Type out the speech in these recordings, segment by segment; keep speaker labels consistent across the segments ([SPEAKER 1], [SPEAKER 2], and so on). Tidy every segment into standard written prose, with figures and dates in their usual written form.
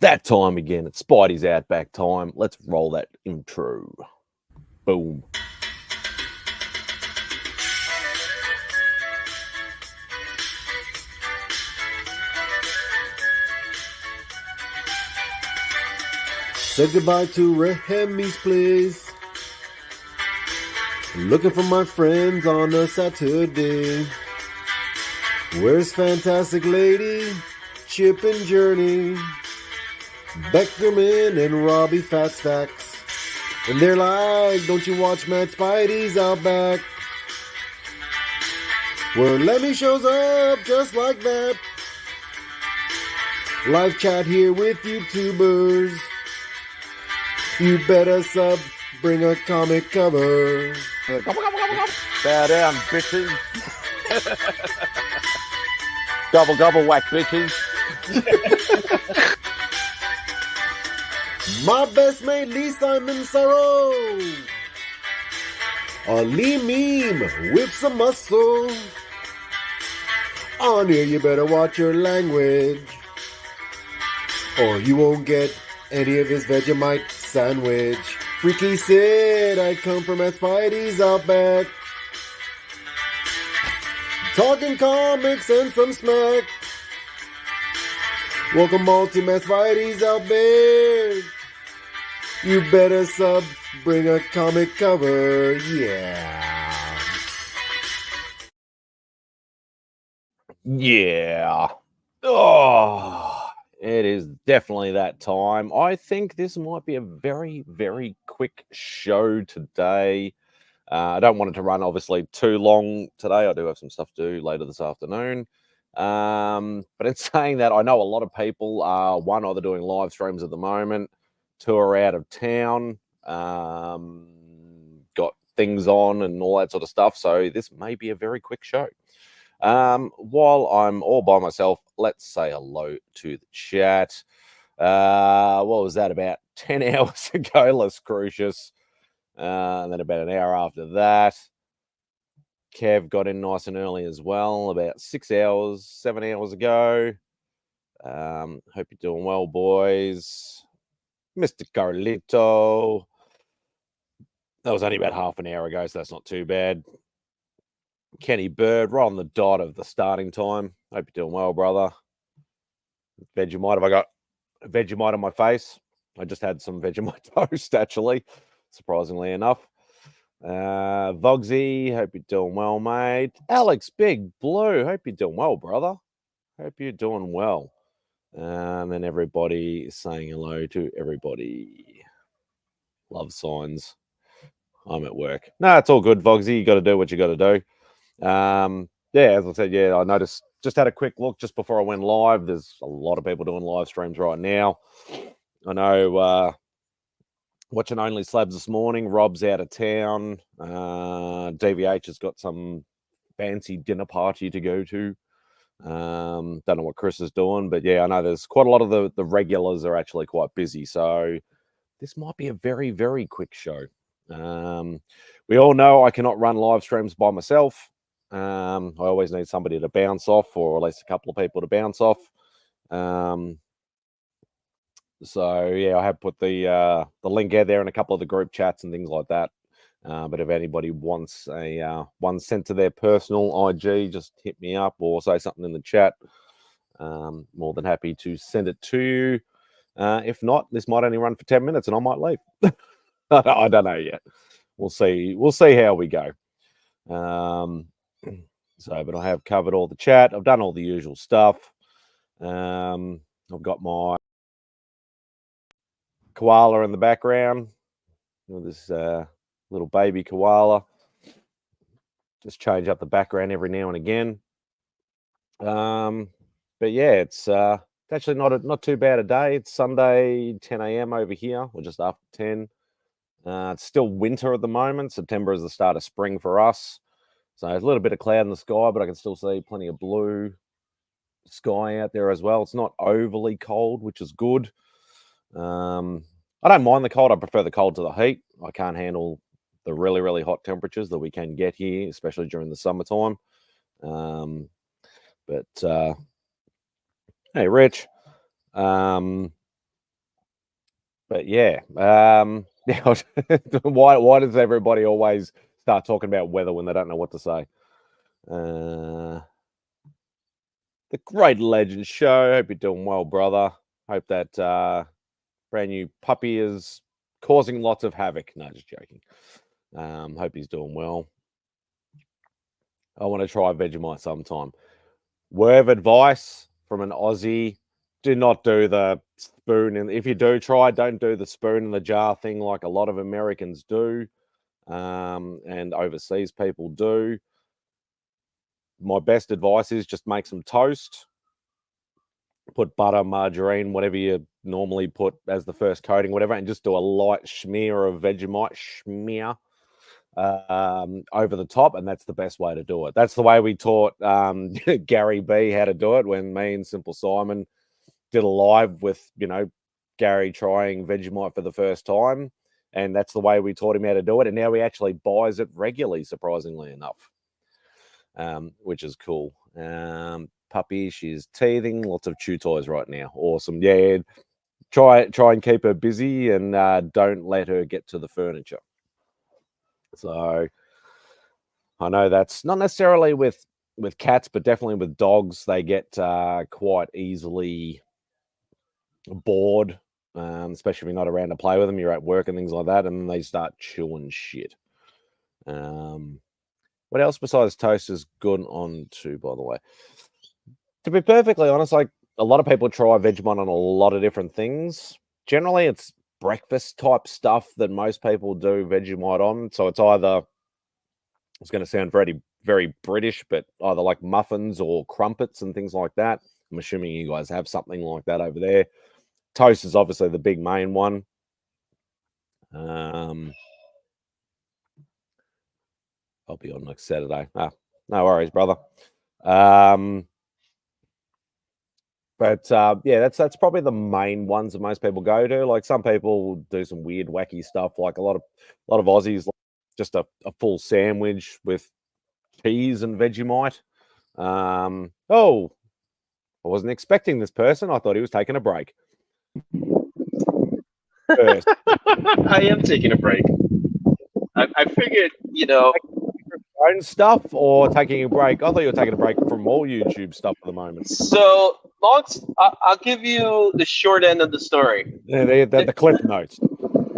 [SPEAKER 1] that time again. It's Spidey's Outback time. Let's roll that intro. Boom.
[SPEAKER 2] Say goodbye to Remy's place. Looking for my friends on a Saturday. Where's Fantastic Lady, Chip and Journey, Beckerman and Robbie Fat Stacks? And they're like, don't you watch MadSpidey'S Outback? Where Lemmy shows up just like that. Live chat here with YouTubers. You better sub, bring a comic cover.
[SPEAKER 1] Bow down, bitches. Gobble, gobble, whack, bitches.
[SPEAKER 2] My best mate, Lee Simon Sorrow. A Lee meme with some muscle. On here, you better watch your language, or you won't get any of his Vegemite sandwich. Freaky Sid, I come from MadSpidey'S Outback. Talking comics and some smack. Welcome all to MadSpidey'S Outback. You better sub, bring a comic cover, yeah.
[SPEAKER 1] Yeah. Oh, it is definitely that time. I think this might be a very, very quick show today. I don't want it to run, obviously, too long today. I do have some stuff to do later this afternoon. But in saying that, I know a lot of people are, one, either doing live streams at the moment, two are out of town, got things on and all that sort of stuff. So this may be a very quick show. While I'm all by myself, let's say hello to the chat. What was that, about 10 hours ago, Las Crucius? And then about an hour after that, Kev got in nice and early as well, about 7 hours ago. Hope you're doing well, boys. Mr. Carlito. That was only about half an hour ago, so that's not too bad. Kenny Bird, right on the dot of the starting time. Hope you're doing well, brother. Vegemite. Have I got Vegemite on my face? I just had some Vegemite toast, actually, surprisingly enough. Vogsy, hope you're doing well, mate. Alex Big Blue, hope you're doing well, brother. Hope you're doing well. And everybody is saying hello to everybody. Love signs. I'm at work. No, it's all good, Vogsy. You got to do what you got to do. Yeah, as I said, I noticed, just had a quick look just before I went live. There's a lot of people doing live streams right now. I know, watching Only Slabs this morning. Rob's out of town. DVH has got some fancy dinner party to go to. Don't know what Chris is doing, but yeah, I know there's quite a lot of the regulars are actually quite busy. So this might be a very, very quick show. We all know I cannot run live streams by myself. I always need somebody to bounce off, or at least a couple of people to bounce off. So yeah, I have put the link out there in a couple of the group chats and things like that. But if anybody wants a one sent to their personal IG, just hit me up or say something in the chat. More than happy to send it to you. If not, this might only run for 10 minutes and I might leave. I don't know yet. We'll see. We'll see how we go. But I have covered all the chat. I've done all the usual stuff. I've got my koala in the background. This little baby koala. Just change up the background every now and again. But yeah, it's actually not too bad a day. It's Sunday, 10 a.m. over here, or just after 10. It's still winter at the moment. September is the start of spring for us. So there's a little bit of cloud in the sky, but I can still see plenty of blue sky out there as well. It's not overly cold, which is good. I don't mind the cold. I prefer the cold to the heat. I can't handle the really, really hot temperatures that we can get here, especially during the summertime. Hey, Rich. But yeah, why does everybody always start talking about weather when they don't know what to say? The Great Legend Show. Hope you're doing well, brother. Hope that brand new puppy is causing lots of havoc. No, just joking. Hope he's doing well. I want to try Vegemite sometime. Word of advice from an Aussie: do not do the spoon, and if you do try, don't do the spoon in the jar thing like a lot of Americans do, and overseas people do. My best advice is just make some toast, put butter, margarine, whatever you normally put as the first coating, whatever, and just do a light smear of Vegemite over the top, and that's the best way to do it. That's the way we taught Gary B how to do it when me and Simple Simon did a live with Gary trying Vegemite for the first time, and that's the way we taught him how to do it. And now he actually buys it regularly, surprisingly enough, which is cool. Puppy, she's teething, lots of chew toys right now. Awesome. Yeah, try and keep her busy, and don't let her get to the furniture. So I know that's not necessarily with cats, but definitely with dogs. They get quite easily bored, especially if you're not around to play with them. You're at work and things like that, and they start chewing shit. What else besides toast is good on too, by the way? To be perfectly honest, like a lot of people try Vegemite on a lot of different things. Generally, it's breakfast type stuff that most people do Vegemite on. So it's either, it's going to sound very, very British, but either like muffins or crumpets and things like that. I'm assuming you guys have something like that over there. Toast is obviously the big main one. I'll be on next Saturday. No worries, brother. But yeah, that's probably the main ones that most people go to. Like some people do some weird, wacky stuff. Like a lot of Aussies, like just a full sandwich with cheese and Vegemite. Oh, I wasn't expecting this person. I thought he was taking a break. First.
[SPEAKER 3] I am taking a break. I figured,
[SPEAKER 1] own stuff or taking a break. I thought you were taking a break from all YouTube stuff at the moment.
[SPEAKER 3] So, I'll give you the short end of the story.
[SPEAKER 1] Yeah, the cliff notes.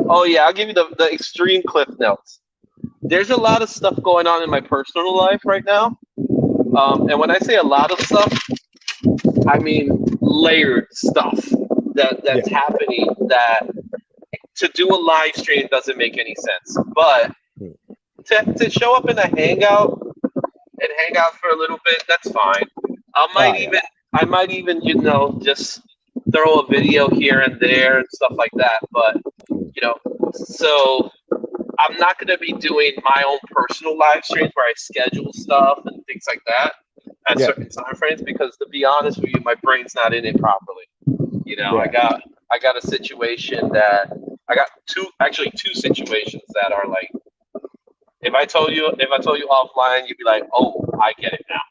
[SPEAKER 3] Oh yeah, I'll give you the extreme cliff notes. There's a lot of stuff going on in my personal life right now, and when I say a lot of stuff, I mean layered stuff that's happening. That to do a live stream doesn't make any sense, but to show up in a hangout and hang out for a little bit, that's fine. I might even just throw a video here and there and stuff like that. But so I'm not going to be doing my own personal live streams where I schedule stuff and things like that at certain time frames, because to be honest with you, my brain's not in it properly. I got a situation that I got two situations that are like, if I told you offline, you'd be like, oh, I get it now.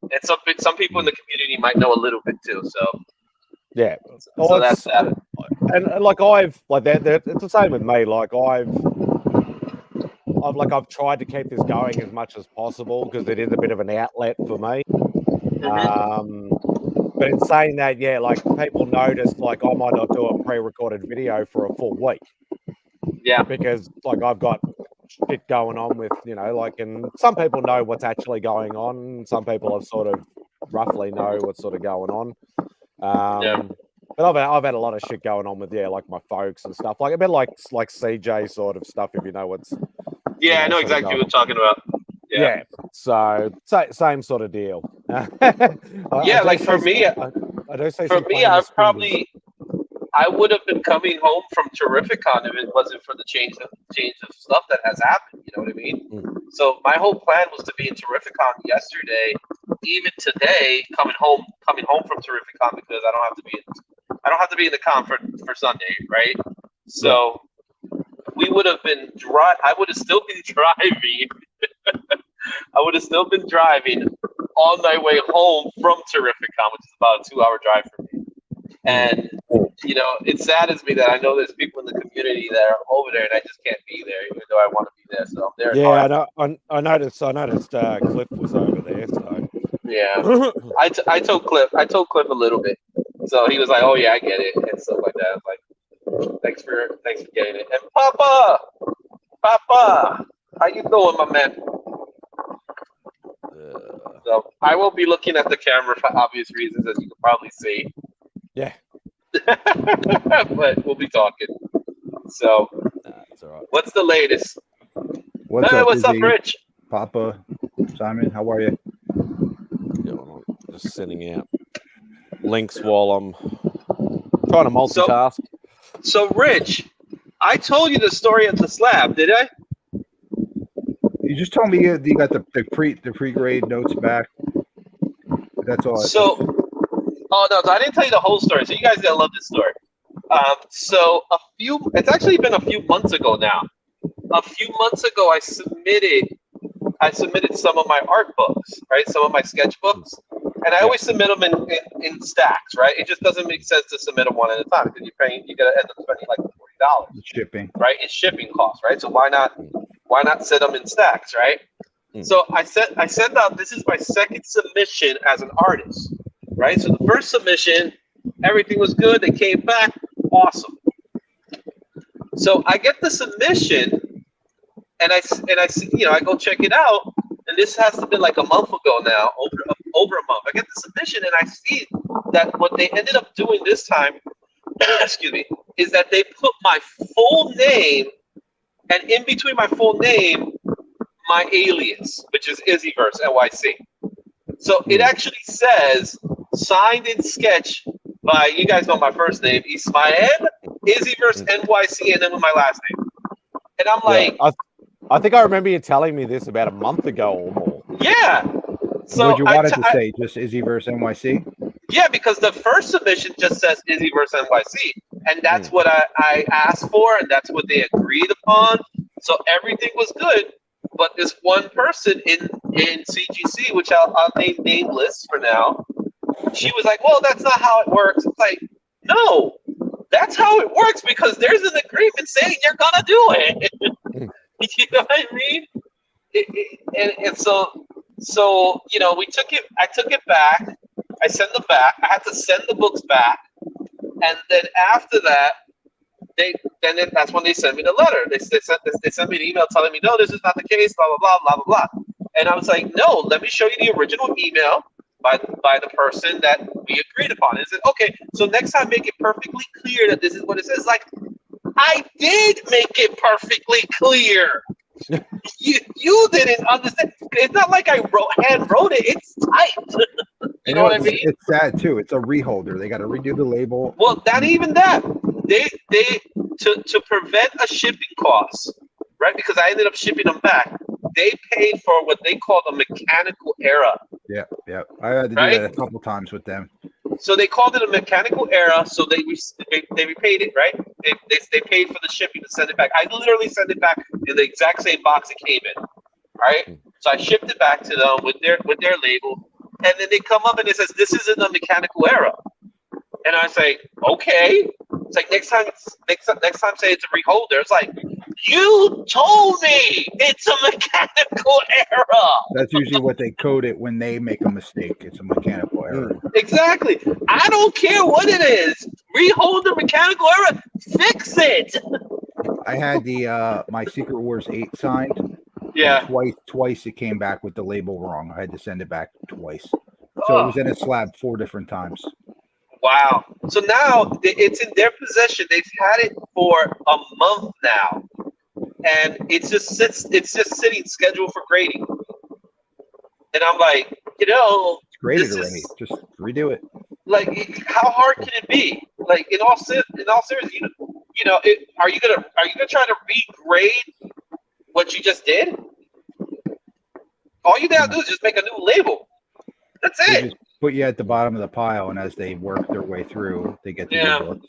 [SPEAKER 3] And some people in the community might know a little bit too. So
[SPEAKER 1] yeah,
[SPEAKER 3] so that's that.
[SPEAKER 1] And like it's the same with me. Like I've tried to keep this going as much as possible because it is a bit of an outlet for me. But in saying that, yeah, like people notice, like I might not do a pre-recorded video for a full week.
[SPEAKER 3] Yeah,
[SPEAKER 1] because like I've got shit going on with and some people know what's actually going on. Some people have sort of roughly know what's sort of going on. But I've had a lot of shit going on with like my folks and stuff, like a bit like CJ sort of stuff, if you know what's.
[SPEAKER 3] Yeah, I know exactly what you're talking about.
[SPEAKER 1] Yeah. So same sort of deal.
[SPEAKER 3] For me, I would have been coming home from Terrificon if it wasn't for the change of stuff that has happened. You know what I mean? So my whole plan was to be in Terrificon yesterday, even today, coming home from Terrificon, because I don't have to be in the con for Sunday, right? So we would have been I would have still been driving. I would have still been driving on my way home from Terrificon, which is about a 2-hour drive for me. And it saddens me that I know there's people in the community that are over there, and I just can't be there, even though I want to be there. So I'm there.
[SPEAKER 1] Yeah, I noticed. Cliff was over there. So
[SPEAKER 3] yeah, I told Cliff a little bit, so he was like, "Oh yeah, I get it," and stuff like that. I was like, "Thanks for getting it." And Papa, how you doing, my man? So I will be looking at the camera for obvious reasons, as you can probably see.
[SPEAKER 1] yeah,
[SPEAKER 3] but we'll be talking. So,
[SPEAKER 1] that's all right.
[SPEAKER 3] what's the latest?
[SPEAKER 4] What's
[SPEAKER 3] What's
[SPEAKER 4] up,
[SPEAKER 3] up, Rich?
[SPEAKER 4] Papa, Simon, how are you?
[SPEAKER 1] I'm just sending out links while I'm trying to multitask.
[SPEAKER 3] So, Rich, I told you the story at the slab, did I?
[SPEAKER 4] You just told me you got the pre-grade notes back. That's all.
[SPEAKER 3] So, no, I didn't tell you the whole story. So you guys gotta love this story. It's actually been a few months ago now. A few months ago, I submitted some of my art books, right? Some of my sketchbooks, and I always submit them in stacks, right? It just doesn't make sense to submit them one at a time because you gotta end up spending like $40.
[SPEAKER 4] Shipping,
[SPEAKER 3] right? It's shipping costs, right? So why not set them in stacks, right? So I sent out. This is my second submission as an artist, right? So the first submission, everything was good. They came back, awesome. So I get the submission. And I go check it out, and this has to be like a month ago now, over a month. I get the submission, and I see that what they ended up doing this time, excuse me, is that they put my full name, and in between my full name, my alias, which is Izzyverse NYC. So it actually says signed in sketch by, you guys know my first name, Ismael Izzyverse NYC, and then with my last name. And I'm like,
[SPEAKER 1] I think I remember you telling me this about a month ago or more.
[SPEAKER 3] Yeah. So
[SPEAKER 4] what you wanted to say, just Izzyverse NYC?
[SPEAKER 3] Yeah, because the first submission just says Izzyverse NYC, and that's what I asked for, and that's what they agreed upon. So everything was good, but this one person in CGC, which I'll name nameless for now, she was like, "Well, that's not how it works." It's like, no, that's how it works because there's an agreement saying you're gonna do it. You know what I mean? And so we took it. I took it back. I sent them back. I had to send the books back, and then after that, that's when they sent me the letter. They sent me an email telling me, no, this is not the case. Blah blah blah blah blah blah. And I was like, no, let me show you the original email by the person that we agreed upon. And I said, okay, so next time make it perfectly clear that this is what it says. Like, I did make it perfectly clear. You didn't understand. It's not like I hand wrote it. It's typed. You know what I mean?
[SPEAKER 4] It's sad too. It's a reholder. They got to redo the label.
[SPEAKER 3] Well, not even that. They to prevent a shipping cost, right? Because I ended up shipping them back. They paid for what they call a mechanical error. Yeah.
[SPEAKER 4] I had to do that a couple times with them.
[SPEAKER 3] So they called it a mechanical error. So they repaid it, right? They paid for the shipping to send it back. I literally sent it back in the exact same box it came in, right? So I shipped it back to them with their label, and then they come up and it says this isn't a mechanical error, and I say okay. It's like next time say it's a reholder. It's like, you told me it's a mechanical error.
[SPEAKER 4] That's usually what they code it when they make a mistake. It's a mechanical error.
[SPEAKER 3] Exactly. I don't care what it is. Reholder, mechanical error, fix it.
[SPEAKER 4] I had the my Secret Wars 8 signed.
[SPEAKER 3] Yeah.
[SPEAKER 4] Twice it came back with the label wrong. I had to send it back twice. So it was in a slab 4 different times.
[SPEAKER 3] Wow. So now it's in their possession. They've had it for a month now. And it's just sitting scheduled for grading. And I'm like,
[SPEAKER 4] it's graded already. Just redo it.
[SPEAKER 3] Like, how hard can it be? Like, in all seriousness, are you gonna try to regrade what you just did? All you gotta do is just make a new label. That's it.
[SPEAKER 4] Just put you at the bottom of the pile, and as they work their way through, they get to the books.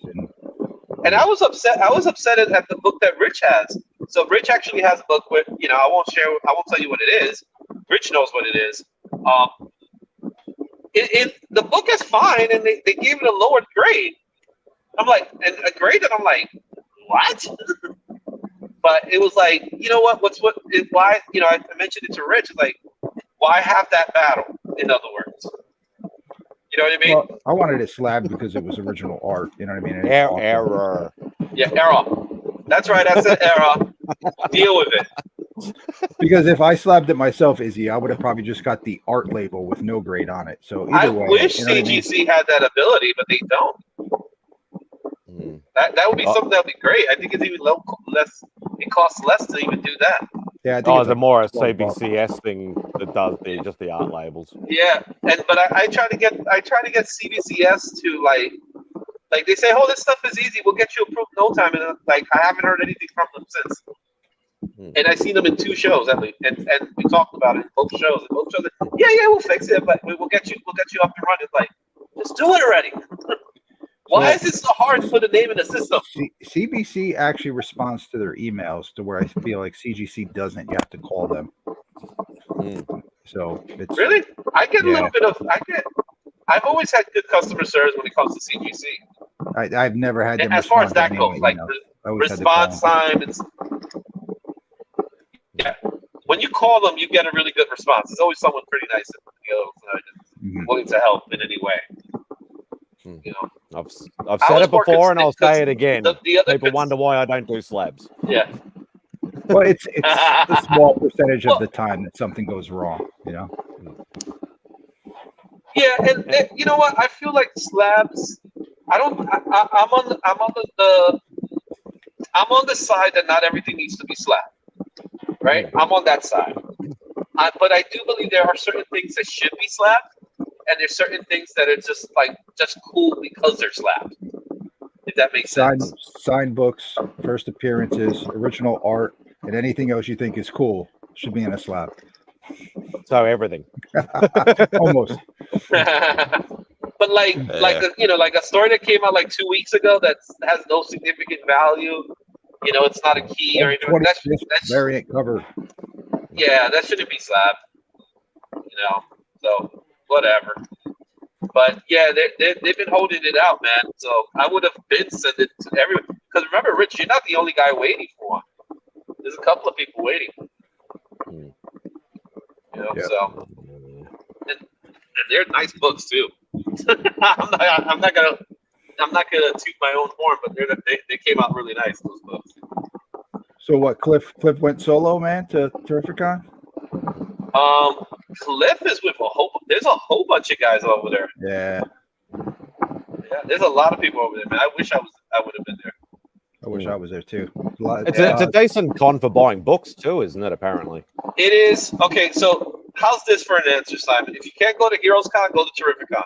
[SPEAKER 4] And
[SPEAKER 3] I was upset. I was upset at the book that Rich has. So Rich actually has a book with, I won't tell you what it is. Rich knows what it is. The book is fine, and they gave it a lower grade. I'm like, and graded. I'm like, what? But it was like, you know what? Why? You know, I mentioned it to Rich. It's like, why have that battle? In other words, you know what I mean?
[SPEAKER 4] Well, I wanted it slabbed because it was original art. You know what I mean?
[SPEAKER 1] Error.
[SPEAKER 3] Yeah, error. That's right. I said error. Deal with it.
[SPEAKER 4] Because if I slabbed it myself, Izzy, I would have probably just got the art label with no grade on it. So
[SPEAKER 3] I
[SPEAKER 4] either way,
[SPEAKER 3] wish
[SPEAKER 4] you know what I mean?
[SPEAKER 3] CGC had that ability, but they don't. That would be something that would be great. I think it's even less. It costs less to even do that.
[SPEAKER 4] Yeah, I think it's
[SPEAKER 1] the
[SPEAKER 4] like
[SPEAKER 1] more a
[SPEAKER 4] $12.
[SPEAKER 1] CBCS thing that does just the art labels.
[SPEAKER 3] Yeah, but I try to get CBCS to like they say, oh, this stuff is easy. We'll get you approved in no time, and like I haven't heard anything from them since. And I seen them in 2 shows at least, and we talked about it in both shows. And both shows, yeah, we'll fix it, but we'll get you up and running. Like, just do it already. Why is it so hard to put a name in the system?
[SPEAKER 4] CBC actually responds to their emails to where I feel like CGC doesn't. You have to call them. So it's
[SPEAKER 3] Really, I get a little bit of I've always had good customer service when it comes to CGC.
[SPEAKER 4] I've never had them.
[SPEAKER 3] As far as that
[SPEAKER 4] respond to
[SPEAKER 3] goes, like response time, when you call them, you get a really good response. There's always someone pretty nice and willing to help in any way. You know,
[SPEAKER 1] I've said it before, and I'll say it again. People wonder why I don't do slabs.
[SPEAKER 3] Yeah.
[SPEAKER 4] Well, it's a small percentage of the time that something goes wrong. You know.
[SPEAKER 3] Yeah, and you know what? I feel like slabs. I'm on the side that not everything needs to be slabbed. Right? I'm on that side. But I do believe there are certain things that should be slabbed, and there's certain things that are just cool because they're slabbed. If that makes sense.
[SPEAKER 4] Signed books, first appearances, original art, and anything else you think is cool should be in a slab.
[SPEAKER 1] So everything.
[SPEAKER 4] Almost.
[SPEAKER 3] But like a story that came out like 2 weeks ago that has no significant value. You know, it's not a key or anything. That's
[SPEAKER 4] variant cover.
[SPEAKER 3] Yeah, that shouldn't be slabbed. You know, so whatever. But yeah, they've been holding it out, man. So I would have been sending it to everyone. Because remember, Rich, you're not the only guy waiting for one. There's a couple of people waiting. You know, so and they're nice books too. I'm not gonna toot my own horn, but they came out really nice, those books.
[SPEAKER 4] So what? Cliff went solo, man, to Terrificon.
[SPEAKER 3] Cliff is with there's a whole bunch of guys over there.
[SPEAKER 4] Yeah,
[SPEAKER 3] there's a lot of people over there, man. I wish I would have been there.
[SPEAKER 4] I wish I was there too.
[SPEAKER 1] It's a decent con for buying books too, isn't it? Apparently,
[SPEAKER 3] it is. Okay, so how's this for an answer, Simon? If you can't go to Heroes Con, go to Terrificon.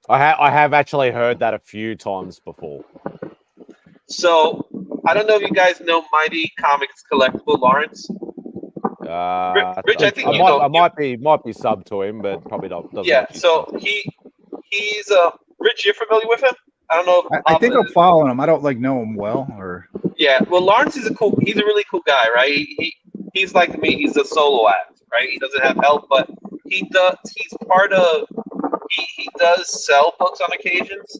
[SPEAKER 1] I have actually heard that a few times before.
[SPEAKER 3] So I don't know if you guys know Mighty Comics Collectible Lawrence. Rich, I think
[SPEAKER 1] I might be sub to him, but probably not.
[SPEAKER 3] Yeah, so he's Rich. You're familiar with him? I don't know.
[SPEAKER 4] I think I'm following him. I don't know him well, or
[SPEAKER 3] yeah. Well, Lawrence is he's a really cool guy, right? He's like me. He's a solo act, right? He doesn't have help, but he does sell books on occasions.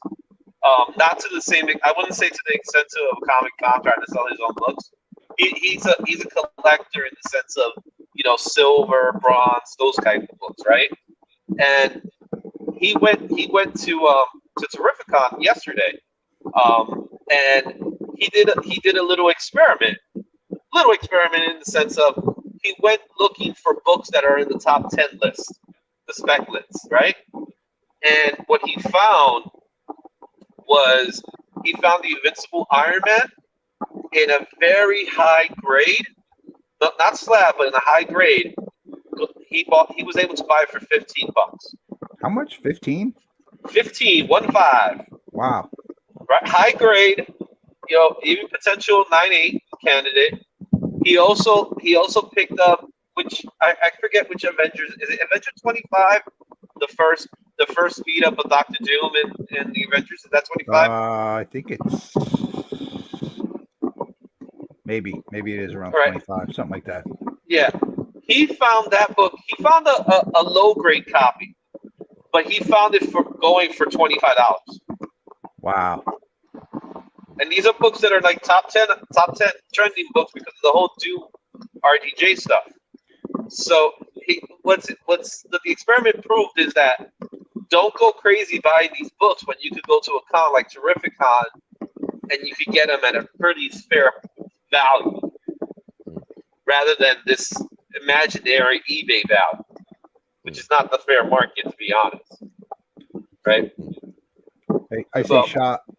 [SPEAKER 3] Not to the same. I wouldn't say to the extent of a comic contract to sell his own books. He's a collector in the sense of, you know, silver, bronze, those kind of books, right? And he went to Terrificon yesterday, and he did a little experiment in the sense of he went looking for books that are in the top 10 list, the spec list, right? And what he found was the Invincible Iron Man in a very high grade, not slab, but in a high grade. He was able to buy it for $15.
[SPEAKER 4] How much? 15?
[SPEAKER 3] 15.
[SPEAKER 4] Wow.
[SPEAKER 3] Right, high grade. You know, even potential 9/8 candidate. He also picked up, which I forget which Avengers is it. Avenger 25, the first beat up of Doctor Doom in the Avengers. Is that 25?
[SPEAKER 4] I think it's maybe it is around 25, something like that.
[SPEAKER 3] Yeah, he found that book. He found a low grade copy, but he found it going for $25.
[SPEAKER 4] Wow.
[SPEAKER 3] And these are books that are like top 10 trending books because of the whole Doom RDJ stuff. So the experiment proved is that don't go crazy buying these books when you could go to a con like Terrific Con and you could get them at a pretty fair value rather than this imaginary eBay value, which is not the fair market, to be honest. Right?
[SPEAKER 4] Hey, I see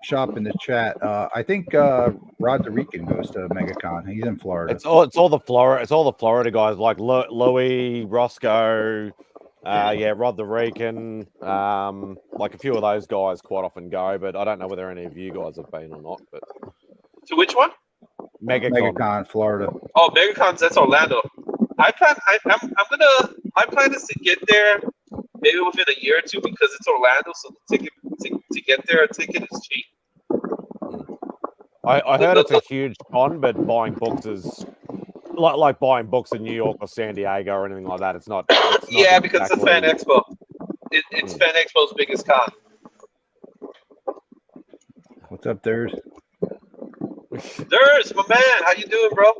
[SPEAKER 4] shop in the chat. I think Rod the Rican goes to MegaCon. He's in Florida.
[SPEAKER 1] It's all the Florida guys like Loowee, Roscoe, Rod the Rican. Like a few of those guys quite often go, but I don't know whether any of you guys have been or not. But
[SPEAKER 3] to which one?
[SPEAKER 4] MegaCon, Florida.
[SPEAKER 3] Oh, MegaCon, that's Orlando. I plan is to get there maybe within a year or two because it's Orlando, so the ticket to get there, a ticket is cheap.
[SPEAKER 1] I heard it's a huge con, but buying books is like buying books in New York or San Diego or anything like that. It's not because it's a fan expo. It's Fan Expo's biggest con.
[SPEAKER 4] What's up, Durs?
[SPEAKER 3] Durs, my man, how you doing, bro?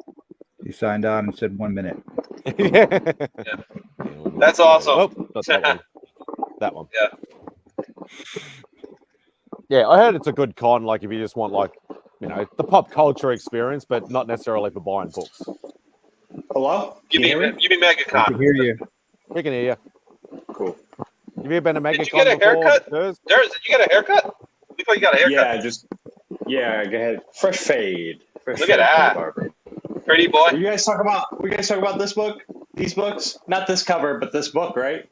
[SPEAKER 4] He signed on and said 1 minute.
[SPEAKER 3] Yeah. That's awesome.
[SPEAKER 1] Oh, that's that one. That one.
[SPEAKER 3] Yeah.
[SPEAKER 1] Yeah, I heard it's a good con. Like if you just want the pop culture experience, but not necessarily for buying books.
[SPEAKER 5] Hello?
[SPEAKER 3] You mean MegaCon?
[SPEAKER 4] I can hear you.
[SPEAKER 1] We can hear you.
[SPEAKER 5] Cool.
[SPEAKER 1] Have you been to MegaCon
[SPEAKER 3] Did you get a haircut? Durs, did you get a haircut? We thought you got a haircut.
[SPEAKER 5] Yeah, go ahead. Fresh fade.
[SPEAKER 3] Look at that.
[SPEAKER 5] Barber.
[SPEAKER 3] Pretty boy.
[SPEAKER 5] We guys talk about this book? These books? Not this cover, but this book, right?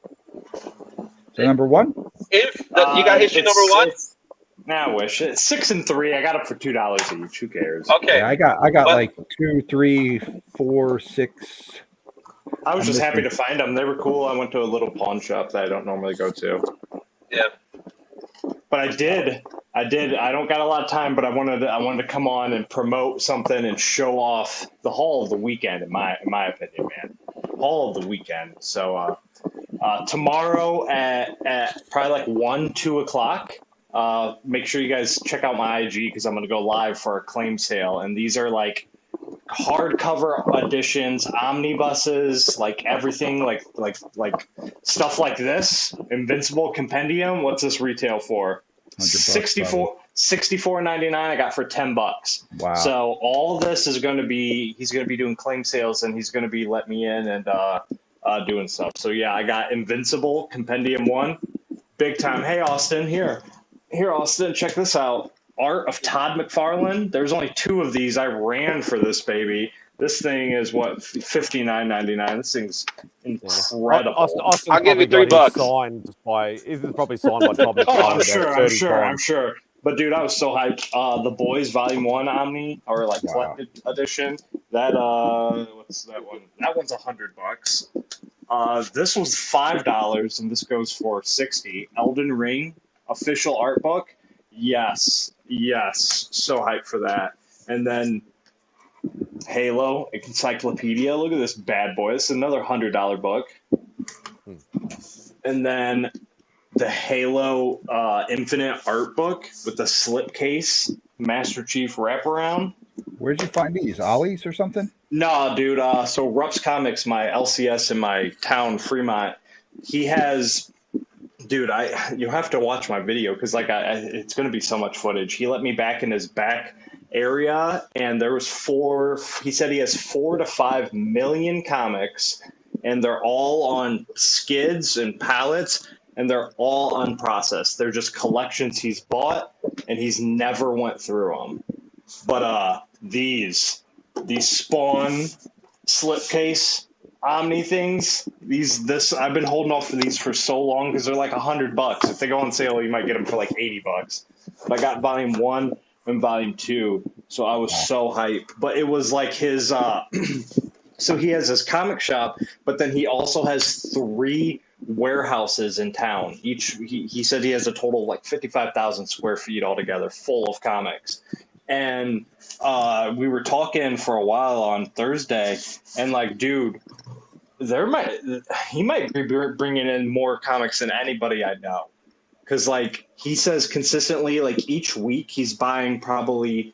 [SPEAKER 4] So number one?
[SPEAKER 3] You got issue number one?
[SPEAKER 5] I wish. It's 6 and 3. I got them for $2 each. Who cares?
[SPEAKER 3] Okay.
[SPEAKER 4] Yeah, I got like 2, 3, 4, 6.
[SPEAKER 5] I was just happy to find them. They were cool. I went to a little pawn shop that I don't normally go to.
[SPEAKER 3] Yeah.
[SPEAKER 5] But I did. I don't got a lot of time, but I wanted to come on and promote something and show off the haul of the weekend. In my opinion, man, haul of the weekend. So tomorrow at probably like 1, 2 o'clock. Make sure you guys check out my IG because I'm going to go live for a claim sale, and these are like hardcover editions, omnibuses, like everything, like stuff like this. Invincible Compendium. What's this retail for? $64.99. I got for $10.
[SPEAKER 4] Wow.
[SPEAKER 5] So all this is going to be, he's going to be doing claim sales, and he's going to be letting me in and doing stuff. So yeah, I got Invincible Compendium 1, big time. Hey Austin, here Austin, check this out. Art of Todd McFarlane. There's only 2 of these. I ran for this baby. This thing is what, $59.99. This thing's incredible.
[SPEAKER 3] I'll give you $3.
[SPEAKER 1] Signed by, is it probably signed by Todd McFarlane?
[SPEAKER 5] Oh, I'm sure. But dude, I was so hyped. The Boys Volume 1 Omni, or like collected edition. That what's that one? That one's $100. This was $5, and this goes for $60. Elden Ring official art book. Yes, so hyped for that. And then Halo Encyclopedia. Look at this bad boy. This is another $100 book. And then the Halo Infinite art book with the slipcase Master Chief wraparound.
[SPEAKER 4] Where'd you find these? Ollie's or something?
[SPEAKER 5] No, dude. So Rups Comics, my LCS in my town, Fremont, he has. Dude, you have to watch my video because it's going to be so much footage. He let me back in his back area, and there was 4. He said he has 4 to 5 million comics, and they're all on skids and pallets, and they're all unprocessed. They're just collections he's bought, and he's never went through them. But these Spawn slipcase Omni things, I've been holding off for these for so long because they're like $100. If they go on sale, you might get them for like $80. But I got Volume 1 and Volume 2, so I was so hyped. But it was like his so he has his comic shop, but then he also has 3 warehouses in town. He said he has a total of like 55,000 square feet altogether, full of comics. And we were talking for a while on Thursday, and like, dude, he might be bringing in more comics than anybody I know. Because like he says consistently, like each week he's buying probably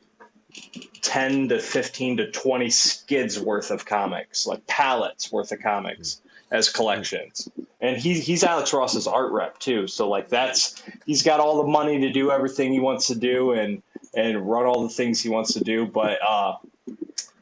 [SPEAKER 5] 10 to 15 to 20 skids worth of comics, like pallets worth of comics as collections. And he's Alex Ross's art rep too. So like he's got all the money to do everything he wants to do and run all the things he wants to do. But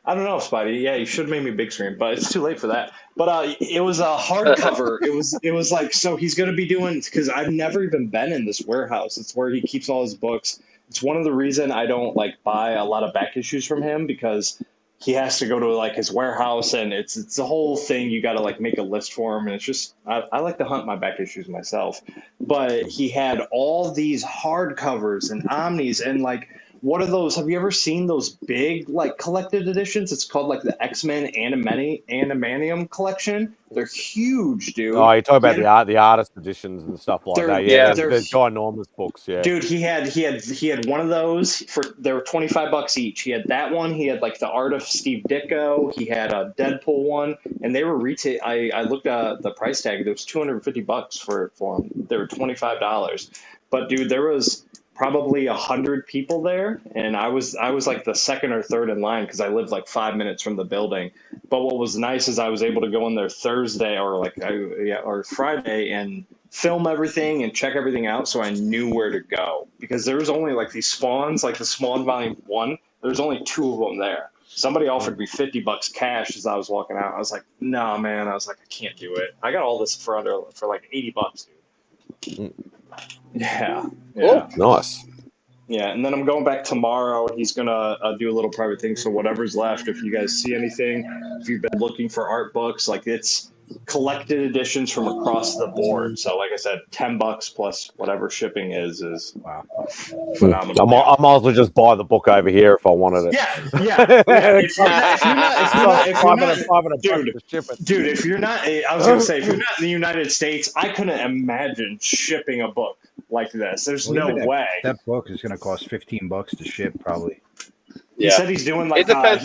[SPEAKER 5] I don't know, Spidey. Yeah, you should have made me big screen, but it's too late for that. But it was a hardcover. It was like, so he's going to be doing, because I've never even been in this warehouse. It's where he keeps all his books. It's one of the reason I don't like buy a lot of back issues from him, because he has to go to like his warehouse, and it's the whole thing. You got to like make a list for him, and it's just I like to hunt my back issues myself. But he had all these hardcovers and omnis, and like, what are those? Have you ever seen those big like collected editions? It's called like the X-Men Animanium collection. They're huge, dude.
[SPEAKER 1] Oh, you're talking about the artist editions and stuff like that. Yeah,
[SPEAKER 5] they're
[SPEAKER 1] there's ginormous books. Yeah,
[SPEAKER 5] dude, he had one of those they were $25 each. He had that one. He had like the art of Steve Ditko. He had a Deadpool one, and they were retail. I looked at the price tag. It was $250 for them. They were $25. But dude, there was probably 100 people there, and I was like the second or third in line because I lived like 5 minutes from the building. But what was nice is I was able to go in there Thursday or Friday and film everything and check everything out, so I knew where to go, because there was only like these spawns, like the Spawn Volume 1. There's only 2 of them there. Somebody offered me $50 cash as I was walking out. I was like, no, man. I was like, I can't do it. I got all this for like $80, dude. Yeah.
[SPEAKER 1] Oh, nice.
[SPEAKER 5] Yeah, and then I'm going back tomorrow. He's gonna do a little private thing. So whatever's left, if you guys see anything, if you've been looking for art books, like it's collected editions from across the board. So like I said, $10 plus whatever shipping is
[SPEAKER 4] wow,
[SPEAKER 5] phenomenal.
[SPEAKER 1] I might as well just buy the book over here if I wanted it.
[SPEAKER 5] Dude, if you're not, I was gonna say, if you're not in the United States, I couldn't imagine shipping a book like this. There's no way.
[SPEAKER 4] That book is gonna cost $15 to ship, probably.
[SPEAKER 5] He said he's doing like
[SPEAKER 3] it depends.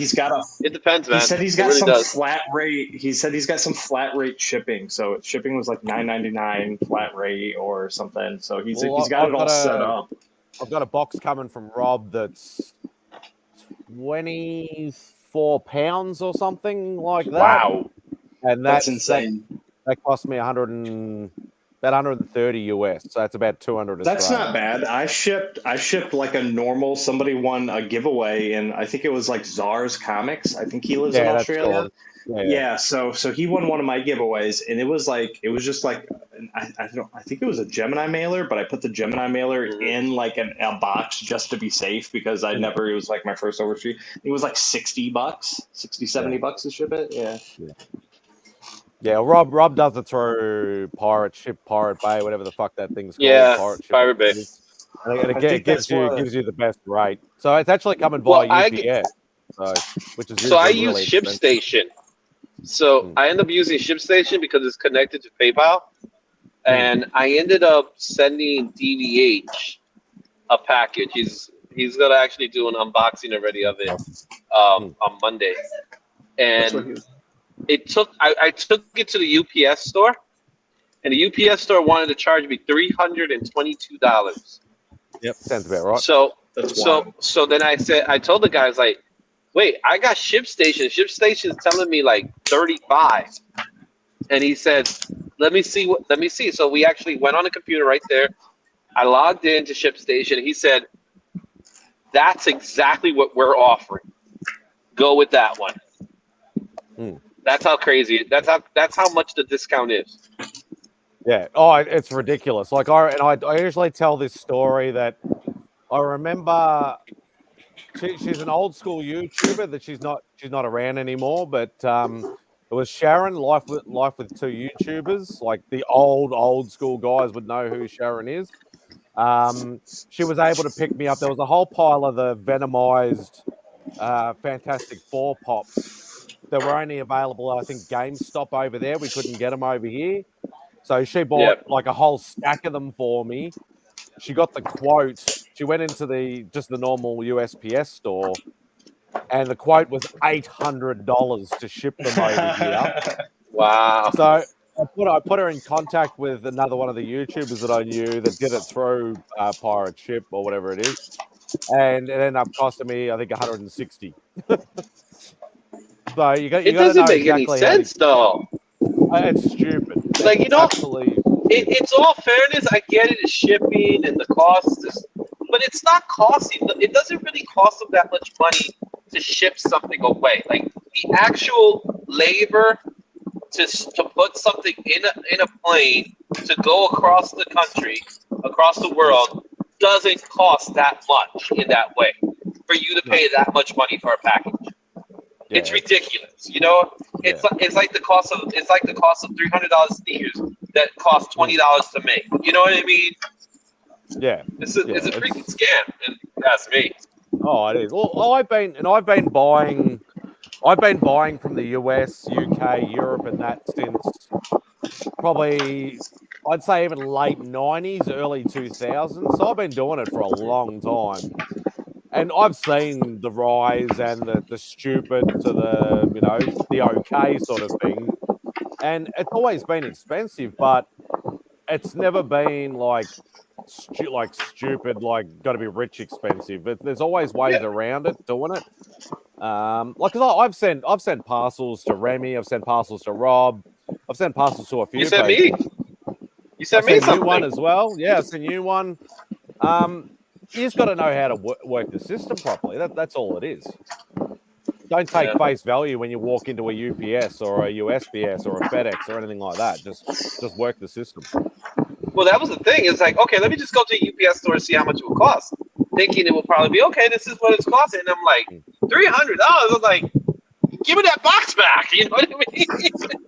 [SPEAKER 5] It
[SPEAKER 3] depends, man.
[SPEAKER 5] He said he's got some flat rate. He said he's got some flat rate shipping. So shipping was like $9.99 flat rate or something. So he's got it all set up.
[SPEAKER 1] I've got a box coming from Rob that's 24 pounds or something like that.
[SPEAKER 5] Wow,
[SPEAKER 1] and
[SPEAKER 5] that's insane.
[SPEAKER 1] That cost me about 130 US, so that's about 200.
[SPEAKER 5] That's
[SPEAKER 1] Australian.
[SPEAKER 5] not bad. I shipped like a normal. Somebody won a giveaway, and I think it was like Czar's Comics. I think he lives in Australia. Yeah. So he won one of my giveaways, and it was just like I think it was a Gemini mailer, but I put the Gemini mailer in like a box just to be safe, because it was like my first overseas. It was like $60, $70 to ship it. Yeah.
[SPEAKER 1] Yeah, Rob does it through Pirate Bay, whatever the fuck that thing's called.
[SPEAKER 3] Yeah, Pirate Bay.
[SPEAKER 1] And again, it gives you the best rate. So it's actually coming via UPS. So
[SPEAKER 3] I use ShipStation. So I end up using ShipStation because it's connected to PayPal. And I ended up sending DVH a package. He's gonna actually do an unboxing already of it on Monday. And I took it to the UPS store, and the UPS store wanted to charge me $322.
[SPEAKER 1] Yep, sounds about right.
[SPEAKER 3] So then I told the guys, like, wait, I got ShipStation. ShipStation is telling me like 35, and he said, let me see. So we actually went on the computer right there. I logged into ShipStation. He said, that's exactly what we're offering. Go with that one. That's how crazy. That's how much the discount is.
[SPEAKER 1] Yeah. Oh, it's ridiculous. Like I usually tell this story that I remember. She's an old school YouTuber that she's not around anymore. But it was Sharon, Life with Two YouTubers. Like the old school guys would know who Sharon is. She was able to pick me up. There was a whole pile of the Venomized Fantastic Four pops that were only available, I think, GameStop over there. We couldn't get them over here. So she bought like a whole stack of them for me. She got the quote. She went into the normal USPS store, and the quote was $800 to ship them over here.
[SPEAKER 3] Wow.
[SPEAKER 1] So I put her in contact with another one of the YouTubers that I knew that did it through Pirate Ship or whatever it is. and it ended up costing me, I think, 160. So you got
[SPEAKER 3] It
[SPEAKER 1] to
[SPEAKER 3] doesn't
[SPEAKER 1] know
[SPEAKER 3] make
[SPEAKER 1] exactly
[SPEAKER 3] any sense, though.
[SPEAKER 1] It's stupid.
[SPEAKER 3] Like, you know,
[SPEAKER 1] Absolutely.
[SPEAKER 3] it's all fairness. I get it, it's shipping and the cost, but it's not costing. It doesn't really cost them that much money to ship something away. Like the actual labor to put something in a plane to go across the country, across the world, doesn't cost that much in that way for you to pay that much money for a package.
[SPEAKER 1] Yeah,
[SPEAKER 3] it's ridiculous, you know. It's like the cost of $300 sneakers that cost $20 to make. You know what I mean?
[SPEAKER 1] Yeah,
[SPEAKER 3] it's a freaking scam, and that's me.
[SPEAKER 1] Oh, it is. Well, I've been buying from the US, UK, Europe, and that since probably I'd say even late 90s, early 2000s. So I've been doing it for a long time. And I've seen the rise and the stupid to the okay sort of thing. And it's always been expensive, but it's never been like stupid, like got to be rich expensive. There's always ways around it, doing it. I've sent parcels to Remy, I've sent parcels to Rob, I've sent parcels to a few.
[SPEAKER 3] You sent
[SPEAKER 1] people.
[SPEAKER 3] You sent me something.
[SPEAKER 1] You one as well. Yeah, I sent you one. You just got to know how to work the system properly. That's all it is. Don't take face value when you walk into a UPS or a USPS or a FedEx or anything like that. Just work the system.
[SPEAKER 3] Well, that was the thing. It's like, okay, let me just go to a UPS store and see how much it will cost. Thinking it will probably be, okay, this is what it's costing. And I'm like, $300. I'm like, give me that box back. You know what I mean?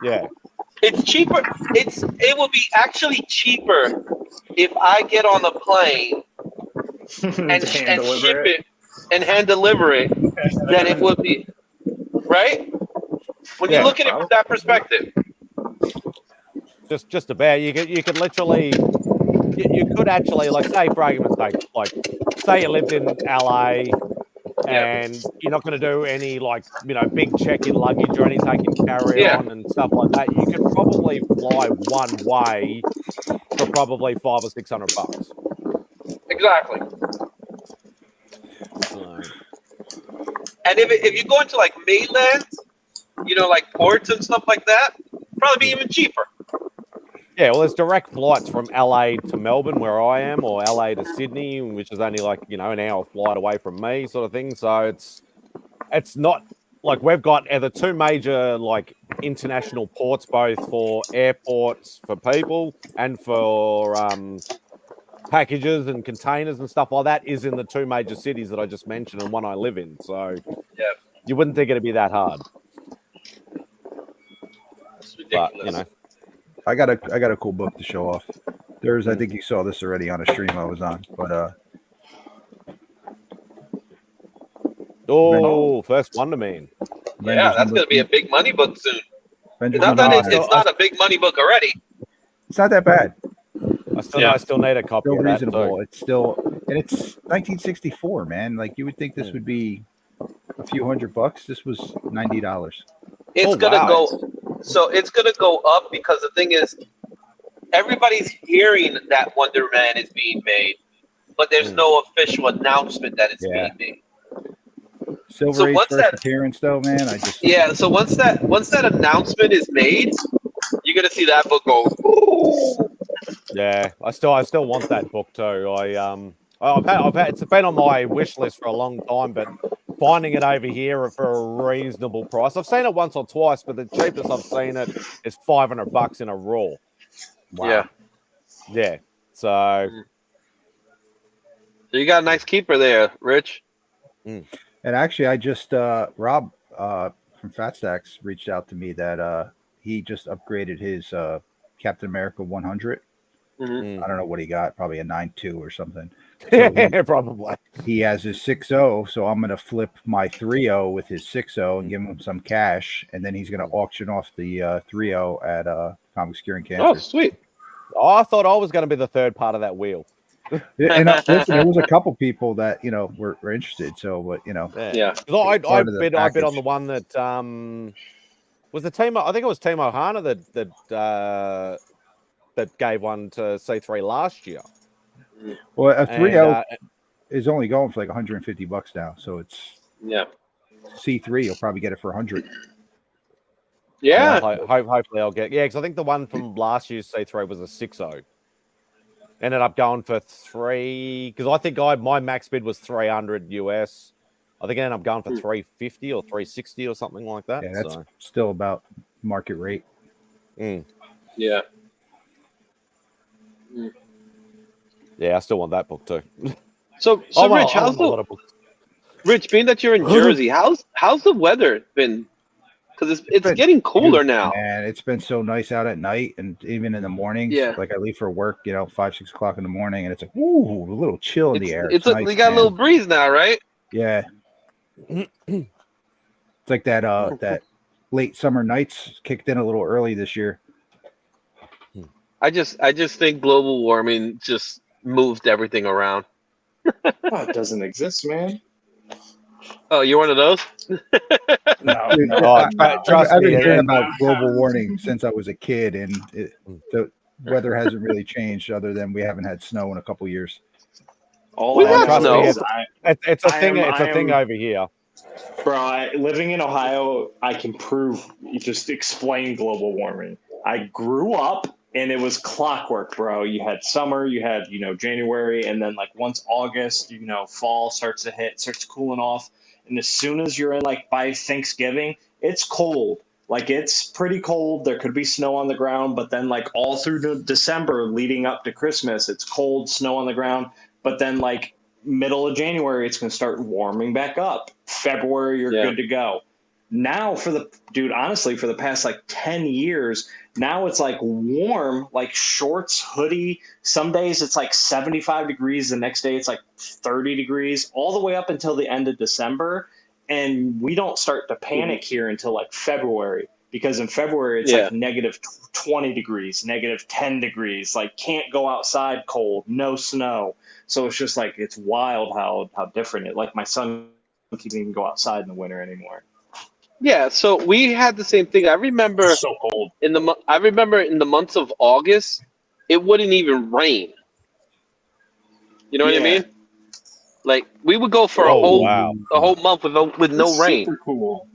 [SPEAKER 1] Yeah.
[SPEAKER 3] It's cheaper. It will be actually cheaper if I get on a plane and ship it and hand deliver it than it would be, right? When you look at it from that perspective.
[SPEAKER 1] Just about. You could literally, you could actually, like, say for argument's sake, like, say you lived in LA and you're not going to do any, like, big check-in luggage or any taking carry-on and stuff like that. You could probably fly one way for probably $500 or $600.
[SPEAKER 3] Exactly.
[SPEAKER 1] So.
[SPEAKER 3] And if you go into like mainland, like ports and stuff like that, probably be even cheaper.
[SPEAKER 1] Yeah, well, there's direct flights from LA to Melbourne, where I am, or LA to Sydney, which is only like an hour flight away from me, sort of thing. So it's not like we've got the two major like international ports, both for airports for people and for packages and containers and stuff like that, is in the two major cities that I just mentioned and one I live in. So you wouldn't think it'd be that hard.
[SPEAKER 3] That's ridiculous.
[SPEAKER 1] But,
[SPEAKER 4] I got a cool book to show off. I think you saw this already on a stream I was on, but
[SPEAKER 1] First Wonder Man.
[SPEAKER 3] Yeah, that's gonna be a big money book soon.
[SPEAKER 4] Not
[SPEAKER 3] that it's not a big money book already.
[SPEAKER 4] It's not that bad.
[SPEAKER 1] I still need a copy.
[SPEAKER 4] Still
[SPEAKER 1] of that
[SPEAKER 4] reasonable.
[SPEAKER 1] too.
[SPEAKER 4] It's still, and it's 1964, man. Like you would think this would be a few $100. This was $90.
[SPEAKER 3] It's gonna go. So it's gonna go up because the thing is, everybody's hearing that Wonder Man is being made, but there's no official announcement that it's being made.
[SPEAKER 4] Silver Age's first appearance, though, man.
[SPEAKER 3] So once that announcement is made, you're gonna see that book go. Ooh.
[SPEAKER 1] Yeah, I still want that book too. I've had it's been on my wish list for a long time, but finding it over here for a reasonable price. I've seen it once or twice, but the cheapest I've seen it is $500 in a raw.
[SPEAKER 3] Wow.
[SPEAKER 1] Yeah. So
[SPEAKER 3] you got a nice keeper there, Rich.
[SPEAKER 4] And actually, I just Rob from Fat Stacks reached out to me that he just upgraded his Captain America 100. I don't know what he got, probably a 9.2 or something. So
[SPEAKER 1] probably.
[SPEAKER 4] He has his 6.0, so I'm going to flip my 3.0 with his 6.0 and give him some cash, and then he's going to auction off the 3.0 at Comics Curing Cancer.
[SPEAKER 3] Oh, sweet.
[SPEAKER 1] I thought I was going to be the third part of that wheel.
[SPEAKER 4] And listen, there was a couple people that were interested. So, but
[SPEAKER 1] I bid on the one that was the team. I think it was Team Ohana that gave one to C3 last year.
[SPEAKER 4] Well, a 3.0. is only going for like $150 now. So it's C3. You'll probably get it for $100.
[SPEAKER 3] Yeah.
[SPEAKER 1] Hopefully I'll get because I think the one from last year's C3 was a 6.0. Ended up going for 3 because I think my max bid was 300 US. I think I ended up going for 350 or 360 or something like that.
[SPEAKER 4] Yeah, that's still about market rate.
[SPEAKER 3] Yeah.
[SPEAKER 1] Yeah, I still want that book too.
[SPEAKER 3] So Rich, Rich, being that you're in Jersey, how's the weather been? Because it's getting colder now.
[SPEAKER 4] Man, it's been so nice out at night and even in the mornings.
[SPEAKER 3] Yeah.
[SPEAKER 4] Like I leave for work, 5, 6 o'clock in the morning, and it's like, ooh, a little chill in the air.
[SPEAKER 3] It's
[SPEAKER 4] nice,
[SPEAKER 3] we got a little breeze now, right?
[SPEAKER 4] Yeah. It's like that that late summer nights kicked in a little early this year.
[SPEAKER 3] I just think global warming just moved everything around.
[SPEAKER 5] Oh, it doesn't exist, man.
[SPEAKER 3] Oh, you're one of those?
[SPEAKER 5] No.
[SPEAKER 4] I've been hearing about global warming since I was a kid, and the weather hasn't really changed other than we haven't had snow in a couple years.
[SPEAKER 3] We got snow.
[SPEAKER 1] It's a thing. It's a thing over here,
[SPEAKER 5] bro. Living in Ohio, I can explain global warming. I grew up, and it was clockwork, bro. You had summer, you had January, and then like once August, fall starts to hit, starts cooling off, and as soon as you're in by Thanksgiving, it's cold. Like it's pretty cold. There could be snow on the ground, but then all through December leading up to Christmas, it's cold, snow on the ground. But then middle of January, it's going to start warming back up. February, you're good to go. Now for the past 10 years, now it's warm, shorts, hoodie. Some days it's 75 degrees. The next day it's 30 degrees, all the way up until the end of December. And we don't start to panic here until February, because in February it's negative 20 degrees, negative 10 degrees, can't go outside, cold, no snow. So it's just it's wild how different it. My son can't even go outside in the winter anymore.
[SPEAKER 3] Yeah, so we had the same thing. I remember
[SPEAKER 5] it's so cold.
[SPEAKER 3] in the months of August, it wouldn't even rain. You know what I mean? We would go for a whole month with no rain.
[SPEAKER 5] Super cool.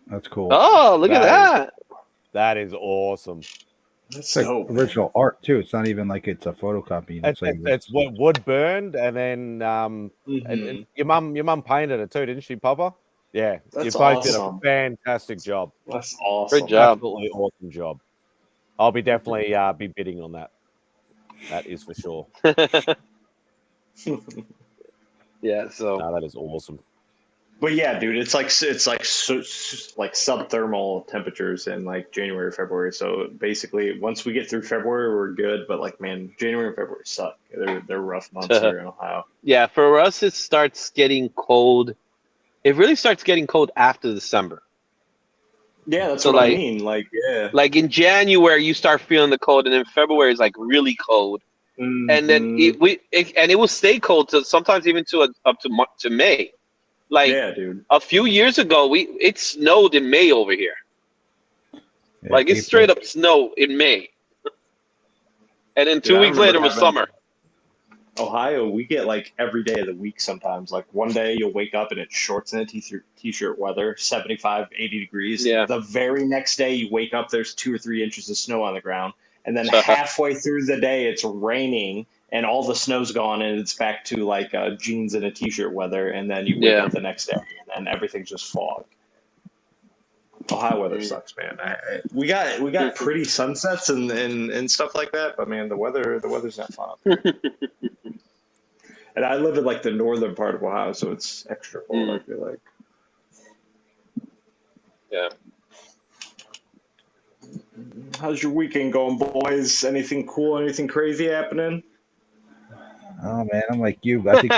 [SPEAKER 4] That's cool.
[SPEAKER 3] Oh, look at that.
[SPEAKER 1] That is awesome.
[SPEAKER 5] That's
[SPEAKER 4] original art too. It's not even it's a photocopy.
[SPEAKER 1] It's wood burned, and then and your mum painted it too, didn't she, Papa? Yeah,
[SPEAKER 5] that's
[SPEAKER 1] you both
[SPEAKER 5] awesome.
[SPEAKER 1] did a fantastic job.
[SPEAKER 5] That's awesome.
[SPEAKER 3] Great job.
[SPEAKER 1] Absolutely awesome job. I'll be definitely be bidding on that. That is for sure.
[SPEAKER 3] Yeah. So
[SPEAKER 1] that is awesome.
[SPEAKER 5] But yeah, dude, it's subthermal temperatures in January, February. So basically, once we get through February, we're good. But January and February suck. They're rough months here in Ohio.
[SPEAKER 3] Yeah, for us, it starts getting cold. It really starts getting cold after December.
[SPEAKER 5] Yeah, that's what I mean.
[SPEAKER 3] In January, you start feeling the cold, and then February is really cold, and then it will stay cold to sometimes even up to May.
[SPEAKER 5] Yeah, dude.
[SPEAKER 3] A few years ago, it snowed in May over here. Yeah, it's straight up snow in May, and then 2 weeks later was summer.
[SPEAKER 5] Ohio, we get every day of the week sometimes. One day you'll wake up and it's shorts and a t-shirt weather, 75, 80 degrees.
[SPEAKER 3] Yeah.
[SPEAKER 5] The very next day you wake up, there's 2 or 3 inches of snow on the ground. And then halfway through the day it's raining and all the snow's gone and it's back to jeans and a t-shirt weather. And then you wake up the next day and everything's just fog. Ohio weather sucks, man. We got pretty sunsets and stuff like that, but man, the weather's not fun. And I live in the northern part of Ohio, so it's extra cold. I feel like.
[SPEAKER 3] Yeah.
[SPEAKER 5] How's your weekend going, boys? Anything cool? Anything crazy happening?
[SPEAKER 4] Oh man, I'm like you. I think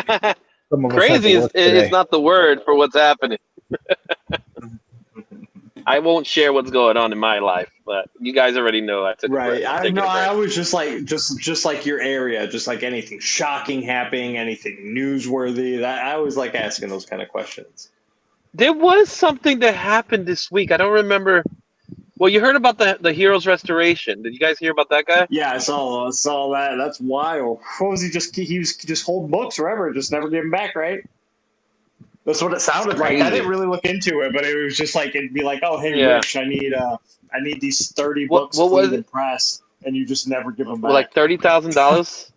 [SPEAKER 4] some of us
[SPEAKER 3] crazy is not the word for what's happening. I won't share what's going on in my life, but you guys already know I took a break.
[SPEAKER 5] I was just your area, just anything shocking happening, anything newsworthy. I always like asking those kind of questions.
[SPEAKER 3] There was something that happened this week. I don't remember Well, you heard about the Heroes Restoration. Did you guys hear about that guy?
[SPEAKER 5] Yeah, I saw that. That's wild. What was he was just holding books forever, just never give them back, right? That's what it sounded like. I didn't really look into it, but it was just like it'd be like, oh hey Rich, I need these 30 books cleaned and pressed, and you just never give them back.
[SPEAKER 3] Like $30,000.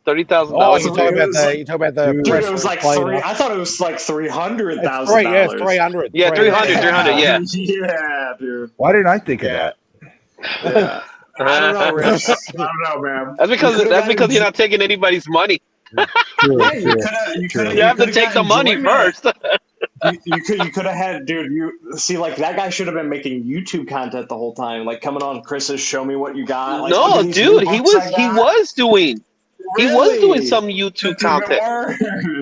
[SPEAKER 3] $30,000.
[SPEAKER 1] Oh, you talk about the
[SPEAKER 5] dude, it was like I thought it was like $300,000.
[SPEAKER 1] Yeah, it's 300.
[SPEAKER 3] Yeah, 300. Yeah.
[SPEAKER 5] Yeah, dude.
[SPEAKER 4] Why didn't I think of that?
[SPEAKER 5] Yeah. I don't know, Rich. I don't know, man.
[SPEAKER 3] That's because you're not taking anybody's money.
[SPEAKER 4] True,
[SPEAKER 5] Yeah,
[SPEAKER 3] you have to take the money first.
[SPEAKER 5] You could have had, dude. You see, like that guy should have been making YouTube content the whole time, like coming on Chris's "Show Me What You Got." Like,
[SPEAKER 3] no, dude, he was doing some YouTube content.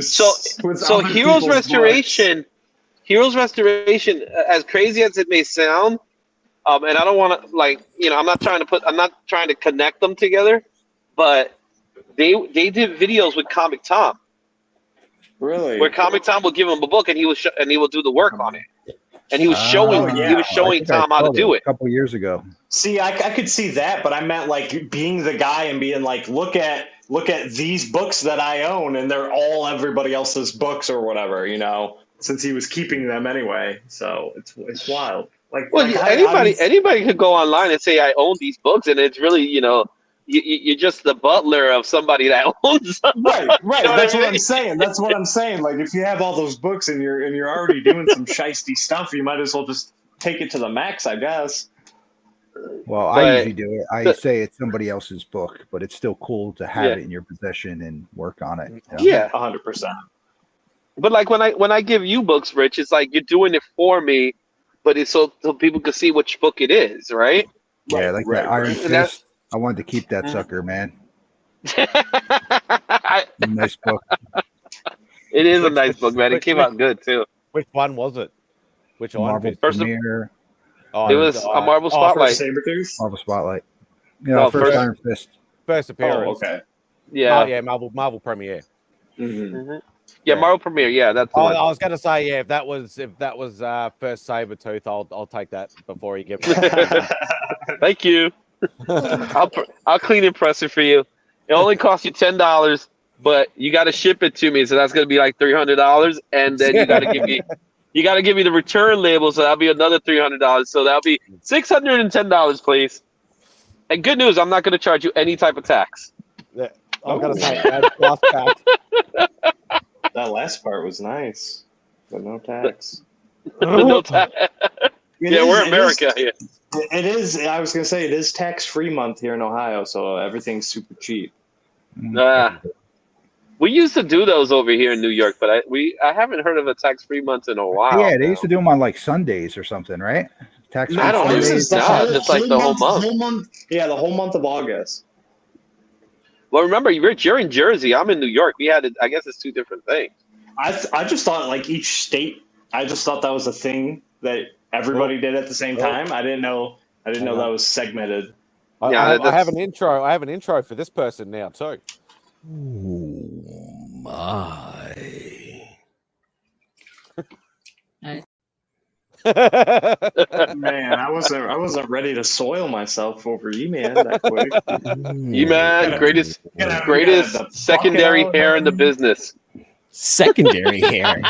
[SPEAKER 3] So Heroes Restoration, as crazy as it may sound, and I don't want to I'm not trying to connect them together, but they did videos with Comic Tom.
[SPEAKER 5] Really?
[SPEAKER 3] Where Comic Tom will give him a book and he will do the work on it. And he was showing Tom how to do it
[SPEAKER 4] a couple years ago.
[SPEAKER 5] See, I could see that, but I meant like being the guy and being like, look at these books that I own, and they're all everybody else's books or whatever, since he was keeping them anyway. So it's wild.
[SPEAKER 3] Anybody could go online and say I own these books, and it's really you're just the butler of somebody that owns them.
[SPEAKER 5] Right. That's what I'm saying. That's what I'm saying. Like, if you have all those books and you're already doing some shisty stuff, you might as well just take it to the max, I guess.
[SPEAKER 4] Well, I usually do it. I say it's somebody else's book, but it's still cool to have it in your possession and work on it.
[SPEAKER 3] Yeah,
[SPEAKER 5] 100%.
[SPEAKER 3] But like when I give you books, Rich, it's like you're doing it for me, but it's so people can see which book it is, right?
[SPEAKER 4] Yeah, that Iron Fist. I wanted to keep that sucker, man. Nice book.
[SPEAKER 3] It is a nice book, man. It came out good too.
[SPEAKER 1] Which one was it? Which
[SPEAKER 4] Marvel Premiere?
[SPEAKER 3] It was a Marvel Spotlight.
[SPEAKER 4] Marvel Spotlight. First Iron Fist.
[SPEAKER 1] First appearance.
[SPEAKER 5] Oh, okay.
[SPEAKER 1] Yeah. Marvel Premiere.
[SPEAKER 3] Mm-hmm. Yeah, Marvel Premiere. Yeah, that's. I
[SPEAKER 1] was gonna say, if that was first Sabretooth, I'll take that before you give me.
[SPEAKER 3] Thank you. I'll clean and press it for you. It only costs you $10, but you got to ship it to me, so that's gonna be like $300, and then you got to give me the return label, so that'll be another $300. So that'll be $610, please. And good news, I'm not gonna charge you any type of tax.
[SPEAKER 1] Yeah, I'm gonna say plus tax.
[SPEAKER 5] That last part was nice, but no tax.
[SPEAKER 3] No tax. We're America here.
[SPEAKER 5] It is. I was gonna say it is tax-free month here in Ohio, so everything's super cheap.
[SPEAKER 3] We used to do those over here in New York, but I haven't heard of a tax-free month in a while.
[SPEAKER 4] Yeah, they used to do them on like Sundays or something, right? Tax-free.
[SPEAKER 3] I don't know. It's like the whole month.
[SPEAKER 5] Yeah, the whole month of August.
[SPEAKER 3] Well, remember, Rich, you're in Jersey. I'm in New York. We had it. I guess it's two different things.
[SPEAKER 5] I just thought like each state. I just thought that was a thing that everybody did at the same time. I didn't know that was segmented.
[SPEAKER 1] I have an intro. I have an intro for this person now too. Oh my!
[SPEAKER 5] Man, I wasn't ready to soil myself over E-Man that quick.
[SPEAKER 3] E-Man, greatest secondary hair in the business.
[SPEAKER 6] Secondary hair.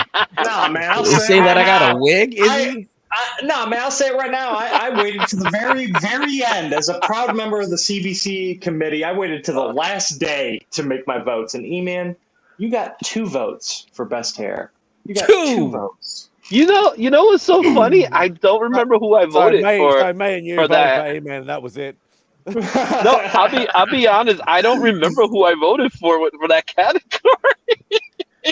[SPEAKER 5] Nah, man.
[SPEAKER 6] You say that I got a wig?
[SPEAKER 5] No, man, I'll say it right now. I waited to the very, very end. As a proud member of the CBC committee, I waited to the last day to make my votes. And E-Man, you got 2 votes for best hair. You got 2 votes.
[SPEAKER 3] You know what's so funny? I don't remember who I voted for.
[SPEAKER 1] So me and you voted for E-Man, that was it.
[SPEAKER 3] No, I'll be honest. I don't remember who I voted for that category.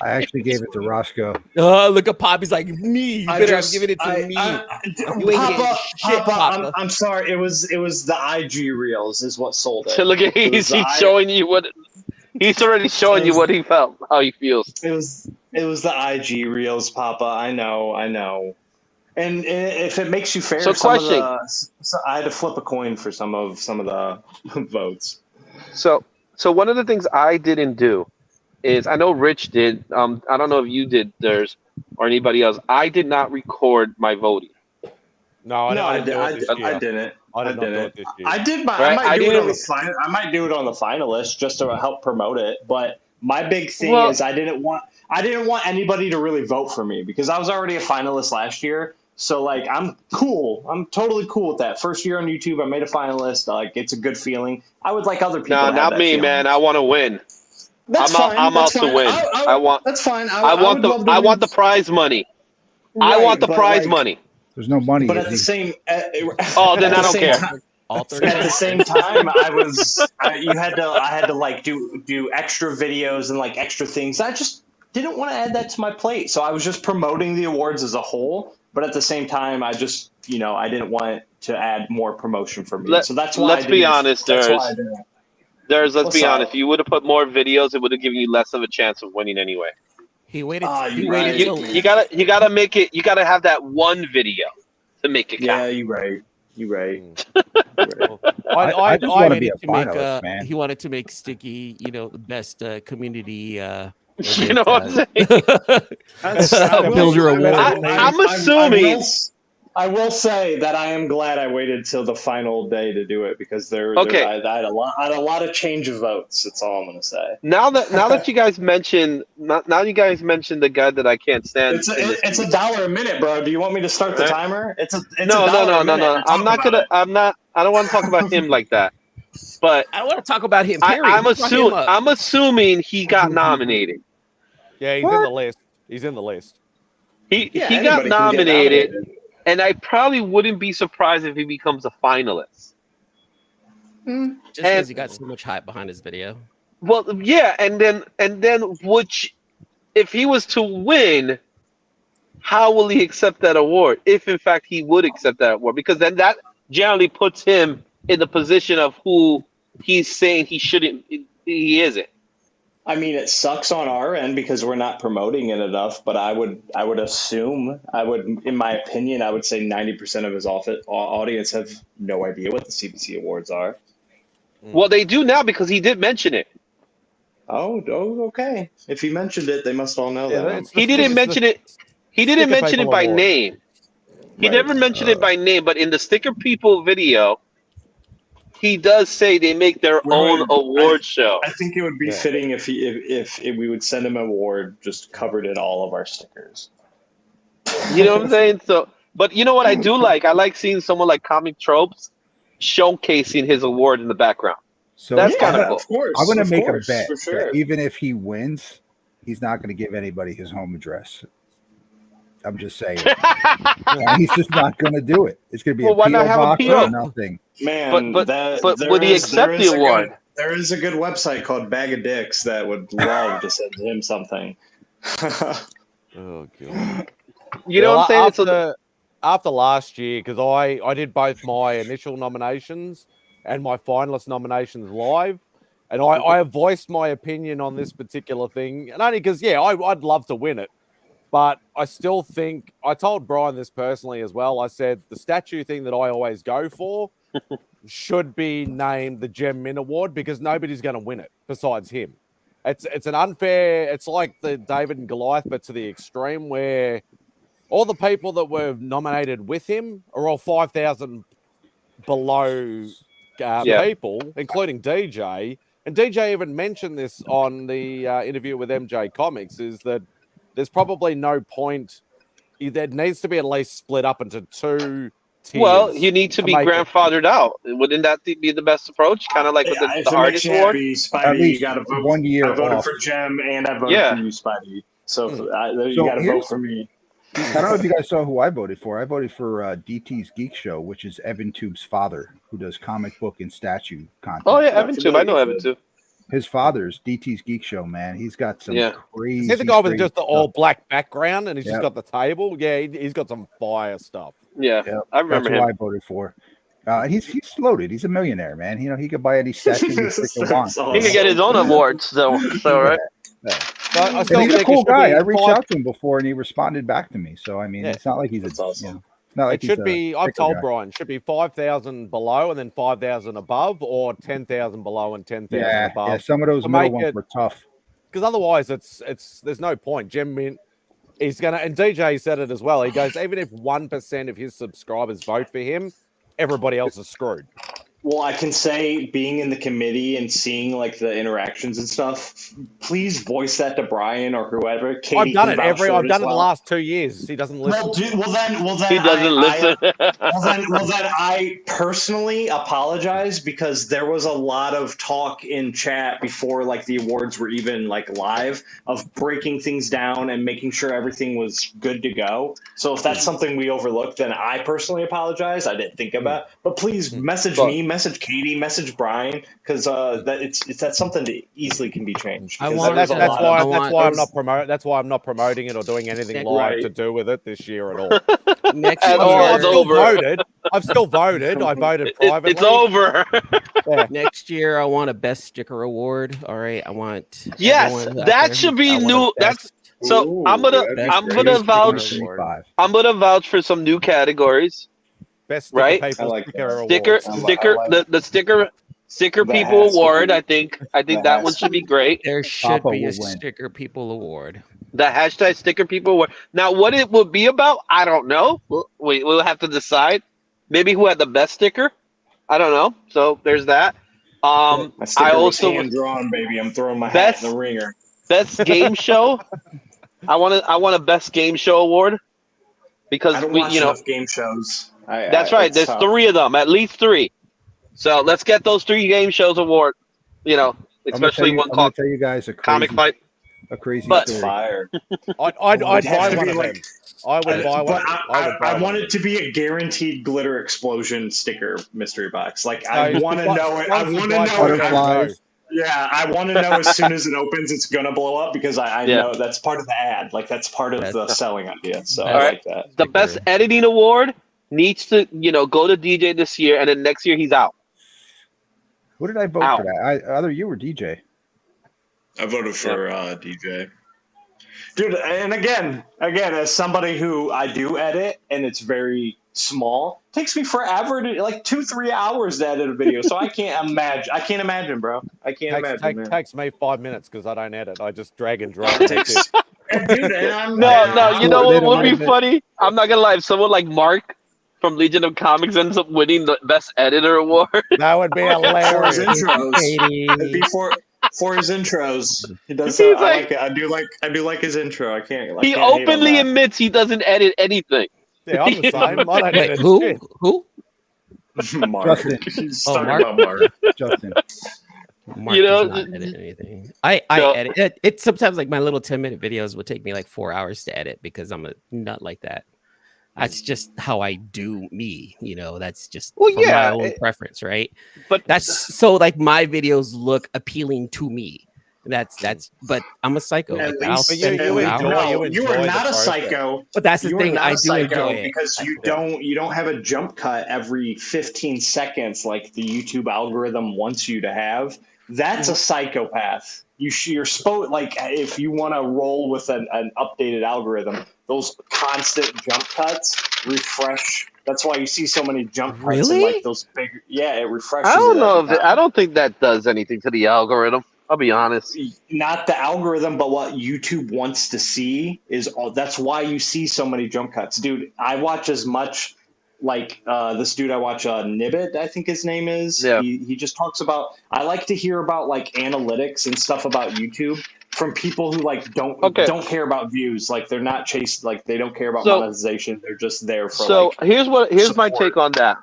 [SPEAKER 4] I actually gave it to Roscoe.
[SPEAKER 6] Look at Poppy's like, me. You better have given it to me. You ain't getting shit, Papa.
[SPEAKER 5] I'm sorry. It was the IG reels is what sold it.
[SPEAKER 3] Look at he's showing you what he's already showing you what he felt, how he feels.
[SPEAKER 5] It was the IG reels, Papa. I know. And if it makes you fair, I had to flip a coin for some of the votes.
[SPEAKER 3] So one of the things I didn't do is, I know Rich did. I don't know if you did theirs or anybody else. I did not record my voting.
[SPEAKER 1] No, I didn't.
[SPEAKER 5] I didn't.
[SPEAKER 1] I did not do it this year.
[SPEAKER 5] I did.
[SPEAKER 3] Right,
[SPEAKER 5] I might do it on the final. I might do it on the finalist just to help promote it. But my big thing is I didn't want anybody to really vote for me because I was already a finalist last year. So like I'm cool. I'm totally cool with that. First year on YouTube, I made a finalist. Like it's a good feeling. I would like other people.
[SPEAKER 3] No,
[SPEAKER 5] to have
[SPEAKER 3] not
[SPEAKER 5] that
[SPEAKER 3] me,
[SPEAKER 5] feeling.
[SPEAKER 3] man. I want to win.
[SPEAKER 5] That's fine.
[SPEAKER 3] I'm out to win. I want.
[SPEAKER 5] That's fine.
[SPEAKER 3] I want the prize money. I want the prize money.
[SPEAKER 4] There's no money.
[SPEAKER 5] But at the same.
[SPEAKER 3] Oh, then I don't care.
[SPEAKER 5] At the same time, I had to like do extra videos and like extra things. I just didn't want to add that to my plate. So I was just promoting the awards as a whole. But at the same time, I just, I didn't want to add more promotion for me. So that's why
[SPEAKER 3] let's be honest, let's be honest. If you would have put more videos, it would have given you less of a chance of winning anyway.
[SPEAKER 6] He waited.
[SPEAKER 3] You gotta make it. You gotta have that one video to make it count.
[SPEAKER 5] Yeah, you're right.
[SPEAKER 4] I just want to be a finalist, man.
[SPEAKER 6] He wanted to make Sticky, the best community.
[SPEAKER 3] You know what I'm saying?
[SPEAKER 6] Build your award.
[SPEAKER 3] I'm assuming.
[SPEAKER 5] I will say that I am glad I waited till the final day to do it because I had a lot of change of votes. That's all I'm going to say.
[SPEAKER 3] Now that you guys mentioned, the guy that I can't stand.
[SPEAKER 5] It's $1 a minute, bro. Do you want me to start the timer?
[SPEAKER 3] No. I'm not gonna. I don't want to talk about him like that. But
[SPEAKER 6] I want to talk about him.
[SPEAKER 3] I'm assuming he got nominated.
[SPEAKER 1] Yeah, he's in the list. He's in the list.
[SPEAKER 3] He got nominated. And I probably wouldn't be surprised if he becomes a finalist.
[SPEAKER 6] Just because he got so much hype behind his video.
[SPEAKER 3] Well, yeah, and then if he was to win, how will he accept that award? If in fact he would accept that award, because then that generally puts him in the position of who he's saying he isn't.
[SPEAKER 5] I mean, it sucks on our end because we're not promoting it enough, but I would assume, in my opinion, I would say 90% of his audience have no idea what the CBC Awards are.
[SPEAKER 3] Well, they do now because he did mention it.
[SPEAKER 5] Oh, okay. If he mentioned it, they must all know that.
[SPEAKER 3] He didn't mention it. He didn't mention it by name. He never mentioned it by name, but in the Sticker People video, he does say they make their own award show.
[SPEAKER 5] I think it would be fitting if we would send him an award just covered in all of our stickers.
[SPEAKER 3] You know what I'm saying? So, but you know what I do like? I like seeing someone like Comic Tropes showcasing his award in the background. So that's kind of cool.
[SPEAKER 5] Of course,
[SPEAKER 4] I'm going to make a bet
[SPEAKER 5] for sure.
[SPEAKER 4] that even if he wins, he's not going to give anybody his home address. I'm just saying. He's just not going to do it. It's going to be a PO box or nothing.
[SPEAKER 5] Man,
[SPEAKER 3] but would he accept the award?
[SPEAKER 5] There is a good website called Bag of Dicks that would love to send him something.
[SPEAKER 1] Oh god!
[SPEAKER 3] You know what I'm saying?
[SPEAKER 1] After last year, because I did both my initial nominations and my finalist nominations live, and I voiced my opinion on this particular thing, and only because I'd love to win it. But I still think, I told Brian this personally as well. I said the statue thing that I always go for should be named the Gem Min Award because nobody's going to win it besides him. It's an unfair, it's like the David and Goliath, but to the extreme where all the people that were nominated with him are all 5,000 below people, including DJ. And DJ even mentioned this on the interview with MJ Comics, is that there's probably no point. There needs to be at least split up into two tiers.
[SPEAKER 3] Well, you need to be grandfathered out. Wouldn't that be the best approach? Kind of like with the artist award?
[SPEAKER 5] Spidey, you got to vote.
[SPEAKER 4] 1 year
[SPEAKER 5] I voted
[SPEAKER 4] off.
[SPEAKER 5] for Gem and I voted for you, Spidey. So you got to vote for me.
[SPEAKER 4] I don't know if you guys saw who I voted for. I voted for DT's Geek Show, which is Evan Tube's father, who does comic book and statue content.
[SPEAKER 3] Oh, yeah, Evan Tube. I know Evan Tube.
[SPEAKER 4] His father's DT's Geek Show, man. He's got some crazy.
[SPEAKER 1] He's the guy with just the all black background, and he's just got the table. Yeah, he's got some fire stuff.
[SPEAKER 3] Yeah, I remember
[SPEAKER 4] That's
[SPEAKER 3] him.
[SPEAKER 4] who I voted for. He's loaded. He's a millionaire, man. He could buy any statue he wants.
[SPEAKER 3] He could get his own awards, so right.
[SPEAKER 4] And he's a cool guy. I reached out to him before, and he responded back to me. So I mean, it's not like he's
[SPEAKER 5] awesome.
[SPEAKER 4] Not like
[SPEAKER 1] it should be. I've told Brian, it should be 5,000 below and then 5,000 above, or 10,000 below and 10,000 above.
[SPEAKER 4] Yeah, some of those middle ones were tough.
[SPEAKER 1] Because otherwise, it's there's no point. Gem Mint, He's gonna, and DJ said it as well. He goes, even if 1% of his subscribers vote for him, everybody else is screwed.
[SPEAKER 5] Well, I can say, being in the committee and seeing like the interactions and stuff, please voice that to Brian or whoever. Katie,
[SPEAKER 1] I've done it I've done it the last 2 years. He doesn't listen.
[SPEAKER 5] Well, then
[SPEAKER 3] He doesn't listen.
[SPEAKER 5] Well, then I personally apologize, because there was a lot of talk in chat before like the awards were even like live of breaking things down and making sure everything was good to go. So if that's something we overlooked, then I personally apologize. I didn't think about it. But please message me, message Katie, message Brian, because that's something that easily can be changed.
[SPEAKER 1] That's why I'm not promoting it or doing anything live to do with it this year at all.
[SPEAKER 6] Next year,
[SPEAKER 1] I've still voted. I voted privately.
[SPEAKER 3] It's over.
[SPEAKER 1] Yeah.
[SPEAKER 6] Next year, I want a best sticker award. All right, I want.
[SPEAKER 3] Yes, that should be new. That's so.
[SPEAKER 5] Ooh,
[SPEAKER 3] I'm gonna vouch. I'm gonna vouch for some new categories.
[SPEAKER 1] Best sticker
[SPEAKER 3] Right?
[SPEAKER 1] people
[SPEAKER 5] like
[SPEAKER 1] sticker award.
[SPEAKER 3] The sticker
[SPEAKER 5] That
[SPEAKER 3] people
[SPEAKER 5] has to
[SPEAKER 3] award.
[SPEAKER 5] be-
[SPEAKER 3] I think
[SPEAKER 5] that
[SPEAKER 3] that one
[SPEAKER 5] has
[SPEAKER 3] should
[SPEAKER 5] to
[SPEAKER 3] be
[SPEAKER 5] be.
[SPEAKER 3] great.
[SPEAKER 6] There should
[SPEAKER 4] Papa
[SPEAKER 6] be a
[SPEAKER 4] will win.
[SPEAKER 6] sticker people award.
[SPEAKER 3] The hashtag sticker people award. Now, what it would be about, I don't know. We'll have to decide. Maybe who had the best sticker. I don't know. So there's that.
[SPEAKER 5] My sticker
[SPEAKER 3] I
[SPEAKER 5] was
[SPEAKER 3] also
[SPEAKER 5] hand drawn, baby. I'm throwing my hat in the ringer.
[SPEAKER 3] best game show. I want a best game show award because
[SPEAKER 5] I don't watch enough game shows.
[SPEAKER 3] That's right. There's 3 of them, at least 3. So let's get those 3 game shows award. You know, especially one
[SPEAKER 4] I'm
[SPEAKER 3] called
[SPEAKER 4] gonna tell you guys a
[SPEAKER 3] Comic
[SPEAKER 4] crazy,
[SPEAKER 3] Fight.
[SPEAKER 4] a crazy
[SPEAKER 3] But-
[SPEAKER 4] story.
[SPEAKER 5] Fire.
[SPEAKER 1] I'd buy
[SPEAKER 5] It has to
[SPEAKER 1] one
[SPEAKER 5] be
[SPEAKER 1] of
[SPEAKER 5] like-
[SPEAKER 1] them. I would buy one.
[SPEAKER 5] I want it to be a guaranteed glitter explosion sticker mystery box. Like,
[SPEAKER 1] So,
[SPEAKER 5] I want to know it. I want to know it.
[SPEAKER 4] Butterflies.
[SPEAKER 5] Yeah, I want to know as soon as it opens, it's gonna blow up, because I know that's part of the ad. Like, that's part of the selling idea. So I like that.
[SPEAKER 3] The best editing award needs to, go to DJ this year, and then next year he's out.
[SPEAKER 4] Who did I vote for that? Either you or DJ.
[SPEAKER 7] I voted for DJ.
[SPEAKER 5] Dude, and again, as somebody who I do edit, and it's very small, it takes me forever to, like, 2-3 hours to edit a video. So I can't imagine, bro. I can't imagine, man.
[SPEAKER 1] Takes me 5 minutes because I don't edit. I just drag and drop.
[SPEAKER 5] Dude, and
[SPEAKER 3] No, you know what would be funny? I'm not gonna lie. If someone like Mark from Legion of Comics ends up winning the best editor award,
[SPEAKER 1] That would be
[SPEAKER 5] For his
[SPEAKER 1] hilarious.
[SPEAKER 5] intros. It'd be for his intros. He does.
[SPEAKER 3] He's
[SPEAKER 5] I like it. I do like his intro. I can't.
[SPEAKER 3] he
[SPEAKER 5] I can't hate on
[SPEAKER 3] openly
[SPEAKER 5] that.
[SPEAKER 3] admits he doesn't edit anything.
[SPEAKER 1] Yeah, I'm the same. I don't
[SPEAKER 6] Wait,
[SPEAKER 1] edit
[SPEAKER 6] who?
[SPEAKER 1] shit.
[SPEAKER 6] Who?
[SPEAKER 5] Mark.
[SPEAKER 4] Justin.
[SPEAKER 5] He's
[SPEAKER 6] Oh,
[SPEAKER 5] talking
[SPEAKER 6] Mark.
[SPEAKER 5] about Mark.
[SPEAKER 4] Justin.
[SPEAKER 6] Mark
[SPEAKER 3] You know,
[SPEAKER 6] does not edit anything. I
[SPEAKER 3] No.
[SPEAKER 6] edit it. Sometimes like my little 10-minute videos would take me like 4 hours to edit because I'm a nut like that. That's just how I do me. That's just
[SPEAKER 3] Well,
[SPEAKER 6] for
[SPEAKER 3] yeah,
[SPEAKER 6] my own preference, right?
[SPEAKER 3] But
[SPEAKER 6] That's so like my videos look appealing to me. That's but I'm a psycho.
[SPEAKER 5] At
[SPEAKER 6] Like, I'll
[SPEAKER 5] least
[SPEAKER 6] spend
[SPEAKER 1] you
[SPEAKER 6] 2
[SPEAKER 1] enjoy-
[SPEAKER 6] hours.
[SPEAKER 5] no,
[SPEAKER 1] you
[SPEAKER 5] you
[SPEAKER 1] enjoy
[SPEAKER 5] are
[SPEAKER 1] the
[SPEAKER 5] not a
[SPEAKER 1] process.
[SPEAKER 5] psycho.
[SPEAKER 6] But that's the
[SPEAKER 5] You are
[SPEAKER 6] thing.
[SPEAKER 5] not
[SPEAKER 6] I
[SPEAKER 5] a
[SPEAKER 6] do
[SPEAKER 5] psycho
[SPEAKER 6] enjoy it.
[SPEAKER 5] because you don't have a jump cut every 15 seconds like the YouTube algorithm wants you to have. That's a psychopath. You're supposed, like, if you want to roll with an updated algorithm, those constant jump cuts refresh. That's why you see so many jump cuts.
[SPEAKER 6] Really?
[SPEAKER 5] And, like, those big. Yeah, it refreshes.
[SPEAKER 3] I don't
[SPEAKER 5] it
[SPEAKER 3] know
[SPEAKER 5] every
[SPEAKER 3] if
[SPEAKER 5] time.
[SPEAKER 3] I don't think that does anything to the algorithm. I'll be honest.
[SPEAKER 5] Not the algorithm, but what YouTube wants to see is all. That's why you see so many jump cuts, dude. I watch as much like this dude I watch, Nibbit, I think his name is.
[SPEAKER 3] Yeah.
[SPEAKER 5] He just talks about. I like to hear about like analytics and stuff about YouTube from people who like don't care about views. Like they're not chased. Like they don't care about monetization. They're just there for.
[SPEAKER 3] So
[SPEAKER 5] like,
[SPEAKER 3] here's my
[SPEAKER 5] support.
[SPEAKER 3] take on that.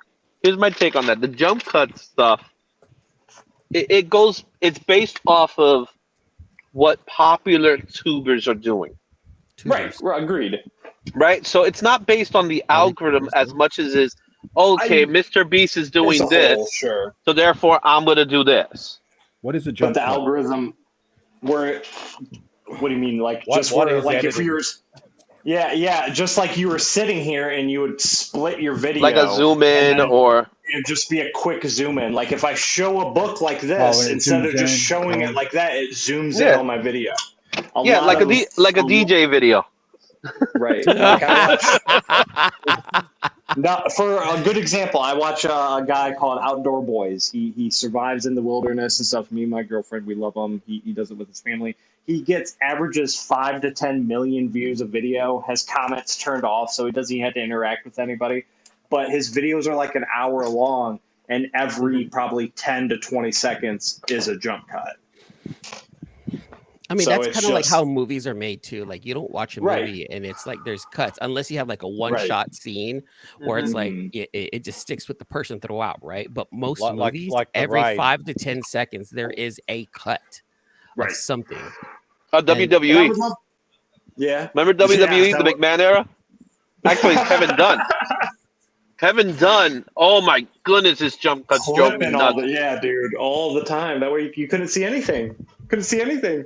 [SPEAKER 3] Here's my take on that. The jump cut stuff. It's based off of what popular tubers are doing.
[SPEAKER 5] Right. Agreed.
[SPEAKER 3] Right? So it's not based on the algorithm as much as is, okay, Mr. Beast is doing
[SPEAKER 5] As a
[SPEAKER 3] this,
[SPEAKER 5] whole, sure.
[SPEAKER 3] so therefore I'm going to do this.
[SPEAKER 4] What is a
[SPEAKER 5] But
[SPEAKER 4] jump
[SPEAKER 5] the
[SPEAKER 4] cut?
[SPEAKER 5] algorithm, what do you mean? Like
[SPEAKER 1] What
[SPEAKER 5] just where,
[SPEAKER 1] is
[SPEAKER 5] like
[SPEAKER 1] editing?
[SPEAKER 5] if you were, yeah, just like you were sitting here and you would split your video,
[SPEAKER 3] Like a zoom in
[SPEAKER 5] and then
[SPEAKER 3] or...
[SPEAKER 5] it'd just be a quick zoom in. Like if I show a book like
[SPEAKER 4] Oh,
[SPEAKER 5] this,
[SPEAKER 4] and it
[SPEAKER 5] instead of
[SPEAKER 4] zooms
[SPEAKER 5] just
[SPEAKER 4] in.
[SPEAKER 5] showing it like that, it zooms
[SPEAKER 3] Yeah.
[SPEAKER 5] in on my video.
[SPEAKER 3] Yeah, like a DJ video.
[SPEAKER 5] Right. Like I watch, now, for a good example, I watch a guy called Outdoor Boys. He survives in the wilderness and stuff. Me and my girlfriend, we love him. He does it with his family. he averages 5 to 10 million views a video, has comments turned off, so he doesn't even have to interact with anybody. But his videos are like an hour long, and every probably 10 to 20 seconds is a jump cut.
[SPEAKER 6] I mean,
[SPEAKER 5] So
[SPEAKER 6] that's
[SPEAKER 5] it's
[SPEAKER 6] kind of like
[SPEAKER 5] just-
[SPEAKER 6] how movies are made too. Like you don't watch a
[SPEAKER 5] Right.
[SPEAKER 6] movie and it's like there's cuts, unless you have like a one-shot scene where it's like it just sticks with the person throughout, right? But most movies,
[SPEAKER 1] like The
[SPEAKER 6] every
[SPEAKER 1] Raid.
[SPEAKER 6] 5 to 10 seconds, there is a cut
[SPEAKER 5] Right.
[SPEAKER 6] of something.
[SPEAKER 3] WWE.
[SPEAKER 5] Yeah.
[SPEAKER 3] Remember WWE, the McMahon era? Actually, Kevin Dunn. Kevin Dunn. Oh my goodness, his jump cuts drove me
[SPEAKER 5] Flipping all
[SPEAKER 3] nuts.
[SPEAKER 5] the, dude, all the time. That way you couldn't see anything. Couldn't see anything.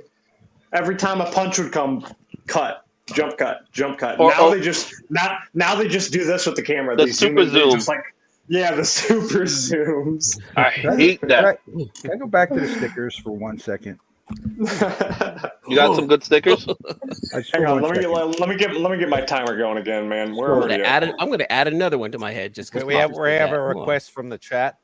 [SPEAKER 5] Every time a punch would come, cut, jump cut, jump cut. Now they just do this with the camera.
[SPEAKER 3] The
[SPEAKER 5] They
[SPEAKER 3] super zoom.
[SPEAKER 5] Just like, the super zooms.
[SPEAKER 3] I hate that.
[SPEAKER 4] Can I go back to the stickers for 1 second?
[SPEAKER 3] You got some good stickers?
[SPEAKER 5] Hang on, let me get my timer going again, man.
[SPEAKER 6] I'm gonna add another one to my head just because
[SPEAKER 1] We have a request from the chat.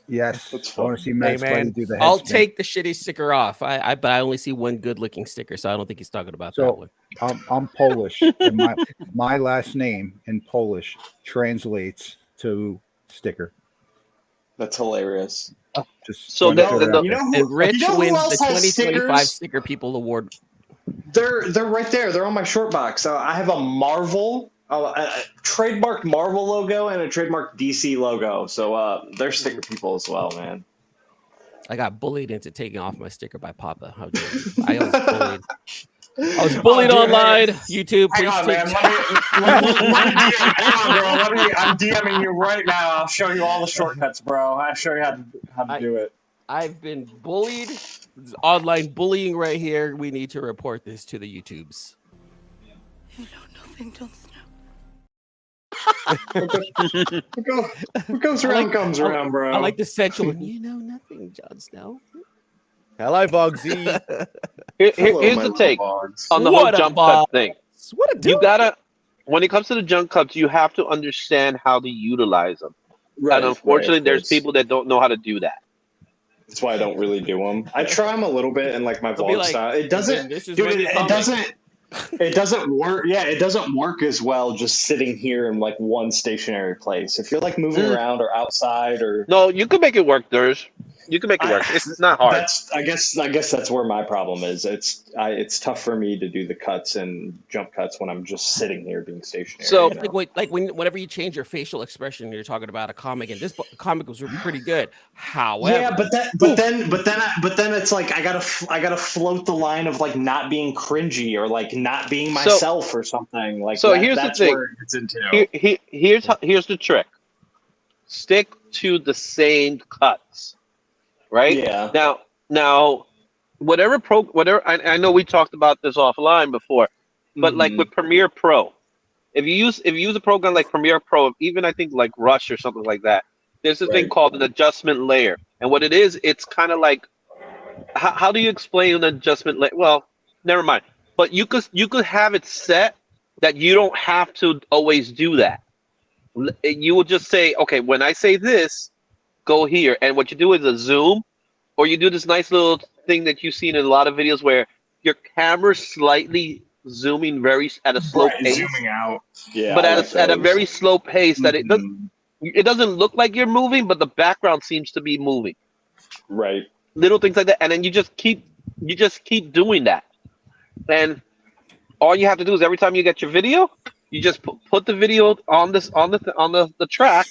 [SPEAKER 4] Yes, I want to see MadSpidey do the head
[SPEAKER 6] I'll
[SPEAKER 4] spin.
[SPEAKER 6] take the shitty sticker off. But I only see one good looking sticker, so I don't think he's talking about that one.
[SPEAKER 4] I'm Polish, and my last name in Polish translates to sticker.
[SPEAKER 5] That's hilarious.
[SPEAKER 4] Just
[SPEAKER 3] So
[SPEAKER 6] and Rich wins the 2025 Sticker People Award.
[SPEAKER 5] They're right there. They're on my short box. I have a Marvel, a trademarked Marvel logo and a trademarked DC logo. So they're Sticker People as well, man.
[SPEAKER 6] I got bullied into taking off my sticker by Papa. How dare you? I was bullied online. YouTube,
[SPEAKER 5] hang
[SPEAKER 6] please
[SPEAKER 5] on, man. Hang on, bro. I'm DMing you right now. I'll show you all the shortcuts, bro. I'll show you how to do it.
[SPEAKER 6] I've been bullied. This online bullying right here. We need to report this to the YouTubes.
[SPEAKER 8] You know nothing, Jon Snow.
[SPEAKER 5] What goes around comes around, bro.
[SPEAKER 6] I like the sensual one. You know nothing, Jon Snow.
[SPEAKER 1] Hello, Bogsy.
[SPEAKER 3] Here's the take on the whole jump cut thing.
[SPEAKER 6] What a dude.
[SPEAKER 3] You gotta, when it comes to the jump cuts, you have to understand how to utilize them. And unfortunately, there's people that don't know how to do that.
[SPEAKER 5] That's why I don't really do them. I try them a little bit in like my vlog style. It doesn't. It doesn't work. Yeah, it doesn't work as well just sitting here in like one stationary place. If you're like moving around or outside or
[SPEAKER 3] no, you can make it work, Durs. You can make it work. It's not hard.
[SPEAKER 5] I guess that's where my problem is. It's tough for me to do the cuts and jump cuts when I'm just sitting here being stationary.
[SPEAKER 3] So
[SPEAKER 6] whenever you change your facial expression, you're talking about a comic, and this comic was pretty good. However,
[SPEAKER 5] yeah, but then it's like I gotta float the line of like not being cringy or like not being myself or something like.
[SPEAKER 3] So
[SPEAKER 5] that,
[SPEAKER 3] here's
[SPEAKER 5] that's
[SPEAKER 3] the thing.
[SPEAKER 5] where it gets into.
[SPEAKER 3] Here's the trick. Stick to the same cuts. Right?
[SPEAKER 5] Yeah.
[SPEAKER 3] Now, whatever I know we talked about this offline before, but like with Premiere Pro, if you use a program like Premiere Pro, even I think like Rush or something like that, there's this thing called an adjustment layer, and what it is, it's kind of like, how do you explain an adjustment layer? Well, never mind. But you could have it set that you don't have to always do that. You will just say, okay, when I say this, go here, and what you do is a zoom, or you do this nice little thing that you've seen in a lot of videos where your camera's slightly zooming at a slow pace,
[SPEAKER 5] zooming out. Yeah,
[SPEAKER 3] but at a very slow pace that it doesn't look like you're moving, but the background seems to be moving.
[SPEAKER 5] Right.
[SPEAKER 3] Little things like that, and then you just keep doing that, and all you have to do is every time you get your video, you just put the video on the track.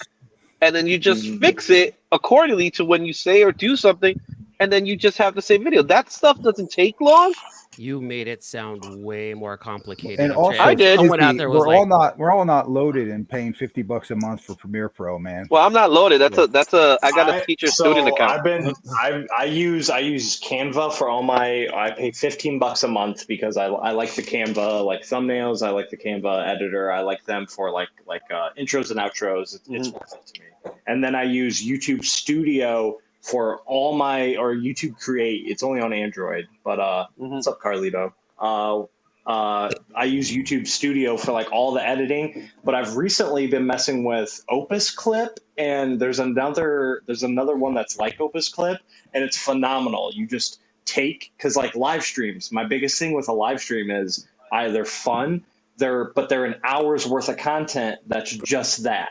[SPEAKER 3] And then you just fix it accordingly to when you say or do something, and then you just have the same video. That stuff doesn't take long.
[SPEAKER 6] You made it sound way more complicated.
[SPEAKER 4] And also,
[SPEAKER 3] I did.
[SPEAKER 6] Someone out there was
[SPEAKER 4] we're all not loaded and paying $50 a month for Premiere Pro, man.
[SPEAKER 3] Well, I'm not loaded. I got a teacher student account.
[SPEAKER 5] I use Canva for all my. I pay $15 a month because I like the Canva like thumbnails. I like the Canva editor. I like them for like intros and outros. It's worth it to me. And then I use YouTube Studio for all my, or YouTube Create. It's only on Android, but what's up, Carlito? I use YouTube Studio for like all the editing, but I've recently been messing with Opus Clip, and there's another one that's like Opus Clip, and it's phenomenal. You just take, because like live streams, my biggest thing with a live stream is they're fun, but they're an hour's worth of content that's just that.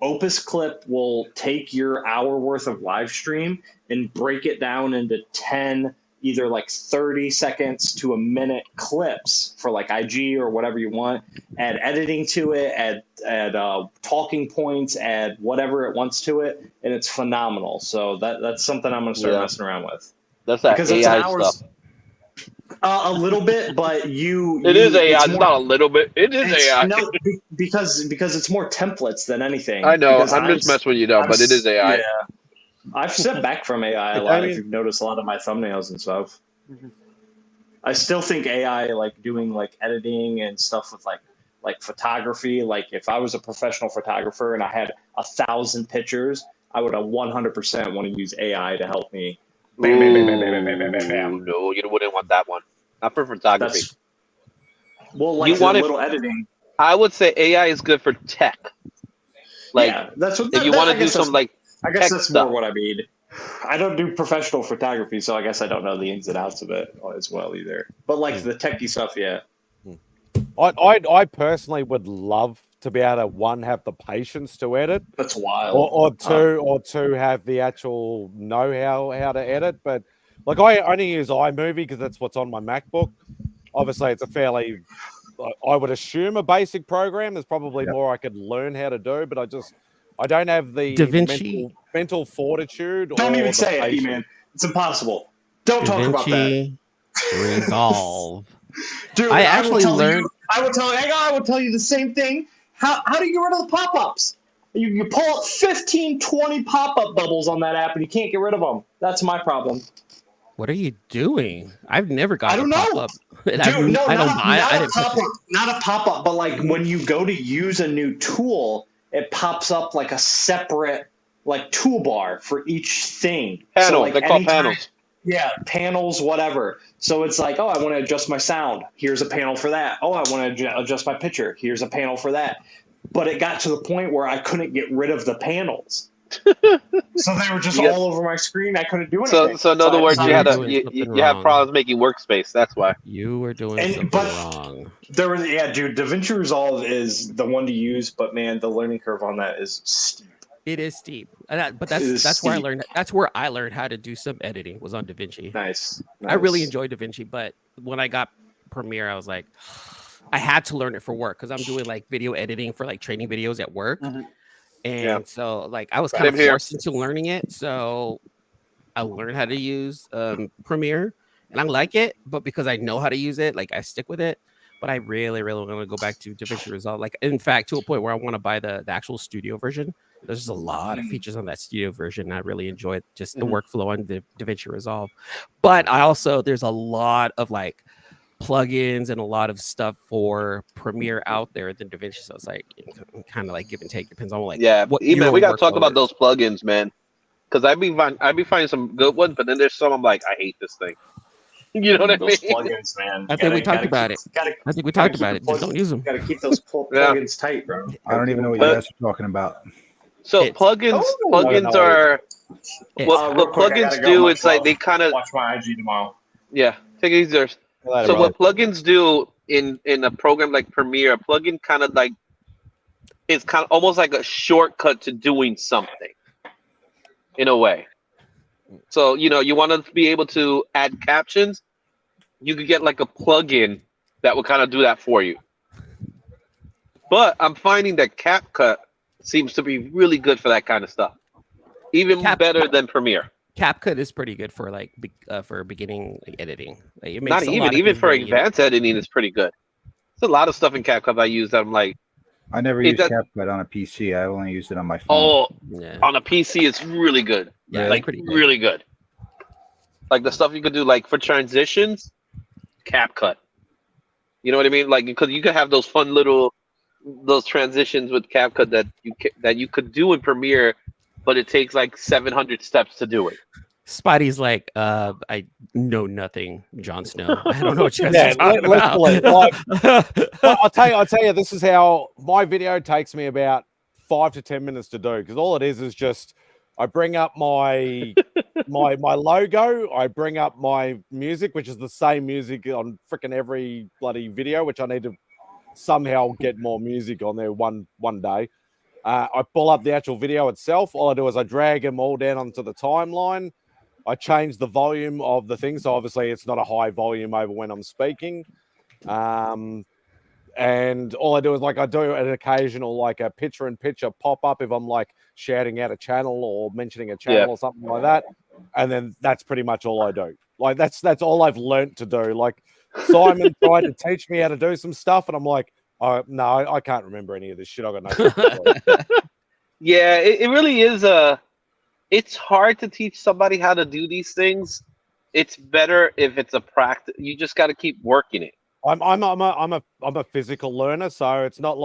[SPEAKER 5] Opus Clip will take your hour worth of live stream and break it down into 10, either like 30 seconds to a minute clips for like IG or whatever you want. Add editing to it, add talking points, add whatever it wants to it, and it's phenomenal. So that's something I'm going to start messing around with.
[SPEAKER 3] That's that
[SPEAKER 5] Because
[SPEAKER 3] AI
[SPEAKER 5] it's
[SPEAKER 3] stuff.
[SPEAKER 5] A little bit, but
[SPEAKER 3] It is AI. It's not a little bit. It is AI.
[SPEAKER 5] No, because it's more templates than anything.
[SPEAKER 3] I know.
[SPEAKER 5] Because
[SPEAKER 3] I'm just messing with you, though, but it is AI.
[SPEAKER 5] Yeah. I've stepped back from AI a lot. If you've noticed a lot of my thumbnails and stuff. I still think AI, like doing like editing and stuff with like photography. Like if I was a professional photographer and I had 1,000 pictures, I would 100% want to use AI to help me. Bam, bam, bam, bam, bam, bam, bam, bam, bam.
[SPEAKER 3] No, you wouldn't want that one. Not for photography.
[SPEAKER 5] Like
[SPEAKER 3] you want
[SPEAKER 5] little editing.
[SPEAKER 3] I would say AI is good for tech. Like,
[SPEAKER 5] yeah, that's what.
[SPEAKER 3] If you want to do some like,
[SPEAKER 5] I guess that's more
[SPEAKER 3] stuff.
[SPEAKER 5] what I mean. I don't do professional photography, so I guess I don't know the ins and outs of it as well either. But like the techie stuff, yeah.
[SPEAKER 1] I personally would love to be able to have the patience to edit.
[SPEAKER 5] That's wild.
[SPEAKER 1] Or two have the actual know how to edit. But like I only use iMovie because that's what's on my MacBook. Obviously, it's a fairly, I would assume, a basic program. There's probably more I could learn how to do, but I don't have the
[SPEAKER 6] DaVinci.
[SPEAKER 1] mental fortitude.
[SPEAKER 5] Don't
[SPEAKER 1] or
[SPEAKER 5] even say
[SPEAKER 1] patience.
[SPEAKER 5] it, E-Man. It's impossible. Don't talk about that.
[SPEAKER 6] Resolve.
[SPEAKER 5] Dude,
[SPEAKER 6] I actually learned.
[SPEAKER 5] I will tell you the same thing. How do you get rid of the pop-ups? You pull up 15, 20 pop-up bubbles on that app and you can't get rid of them. That's my problem.
[SPEAKER 6] What are you doing? I've never got.
[SPEAKER 5] I don't know.
[SPEAKER 6] Pop-up.
[SPEAKER 5] Dude, not a pop-up, but like when you go to use a new tool, it pops up like a separate like toolbar for each thing.
[SPEAKER 3] Panels.
[SPEAKER 5] So, like,
[SPEAKER 3] They're called panels.
[SPEAKER 5] Yeah, panels, whatever. So it's like, oh, I want to adjust my sound. Here's a panel for that. Oh, I want to adjust my picture. Here's a panel for that. But it got to the point where I couldn't get rid of the panels. So they were just all over my screen. I couldn't do anything.
[SPEAKER 3] So in other words, you have problems making workspace. That's why.
[SPEAKER 6] You were doing something wrong.
[SPEAKER 5] Dude, DaVinci Resolve is the one to use, but man, the learning curve on that is steep.
[SPEAKER 6] It is steep, but that's where I learned. That's where I learned how to do some editing. Was on DaVinci.
[SPEAKER 5] Nice.
[SPEAKER 6] I really enjoyed DaVinci, but when I got Premiere, I was like, I had to learn it for work because I'm doing like video editing for like training videos at work, and so like I was kind of forced into learning it. So I learned how to use Premiere, and I like it, but because I know how to use it, like I stick with it. But I really, really want to go back to DaVinci Resolve. Like, in fact, to a point where I want to buy the actual studio version. There's just a lot of features on that studio version. I really enjoy just the workflow on the DaVinci Resolve. But there's a lot of like plugins and a lot of stuff for Premiere out there than DaVinci. So it's like kind of like give and take. Depends on like what
[SPEAKER 3] we got to talk about those plugins, man. Because I'd be finding some good ones, but then there's some I'm like, I hate this thing. You know what I mean?
[SPEAKER 5] Those plugins, man.
[SPEAKER 6] I think we talked about it. Just don't use them.
[SPEAKER 5] Got to keep those plugins tight, bro.
[SPEAKER 4] I don't even know what you guys are talking about.
[SPEAKER 3] So plugins are what plugins do. It's like they kind of
[SPEAKER 5] watch my IG tomorrow.
[SPEAKER 3] Yeah, take it easy. So what plugins do in a program like Premiere, a plugin kind of like it's kind of almost like a shortcut to doing something in a way. So, you want to be able to add captions, you could get like a plugin that will kind of do that for you. But I'm finding that CapCut seems to be really good for that kind of stuff. Even better than Premiere.
[SPEAKER 6] CapCut is pretty good for like for beginning like, editing. Like, it makes
[SPEAKER 3] Not even for advanced editing is pretty good. There's a lot of stuff in CapCut I use that I'm like,
[SPEAKER 4] I never used CapCut on a PC. I only used it on my phone.
[SPEAKER 3] Oh, on a PC, it's really good.
[SPEAKER 6] Yeah,
[SPEAKER 3] like really good. Like the stuff you could do, like for transitions, CapCut. You know what I mean? Like because you could have those fun little transitions with CapCut that you could do in Premiere, but it takes like 700 steps to do it.
[SPEAKER 6] Spidey's like, I know nothing, Jon Snow. I don't know what you guys are talking about.
[SPEAKER 1] I'll tell you, this is how my video takes me about 5 to 10 minutes to do because all it is just I bring up my my logo. I bring up my music, which is the same music on freaking every bloody video, which I need to somehow get more music on there one day. I pull up the actual video itself. All I do is I drag them all down onto the timeline. I change the volume of the thing, so obviously it's not a high volume over when I'm speaking. And all I do is I do an occasional a picture-in-picture pop-up if I'm shouting out a channel or mentioning a channel or something like that. And then that's pretty much all I do. That's all I've learned to do. Simon tried to teach me how to do some stuff, and I'm like, oh no, I can't remember any of this shit. I got no.
[SPEAKER 3] Yeah, it really is it's hard to teach somebody how to do these things. It's better if it's a practice. You just got to keep working it.
[SPEAKER 1] I'm a physical learner, so it's not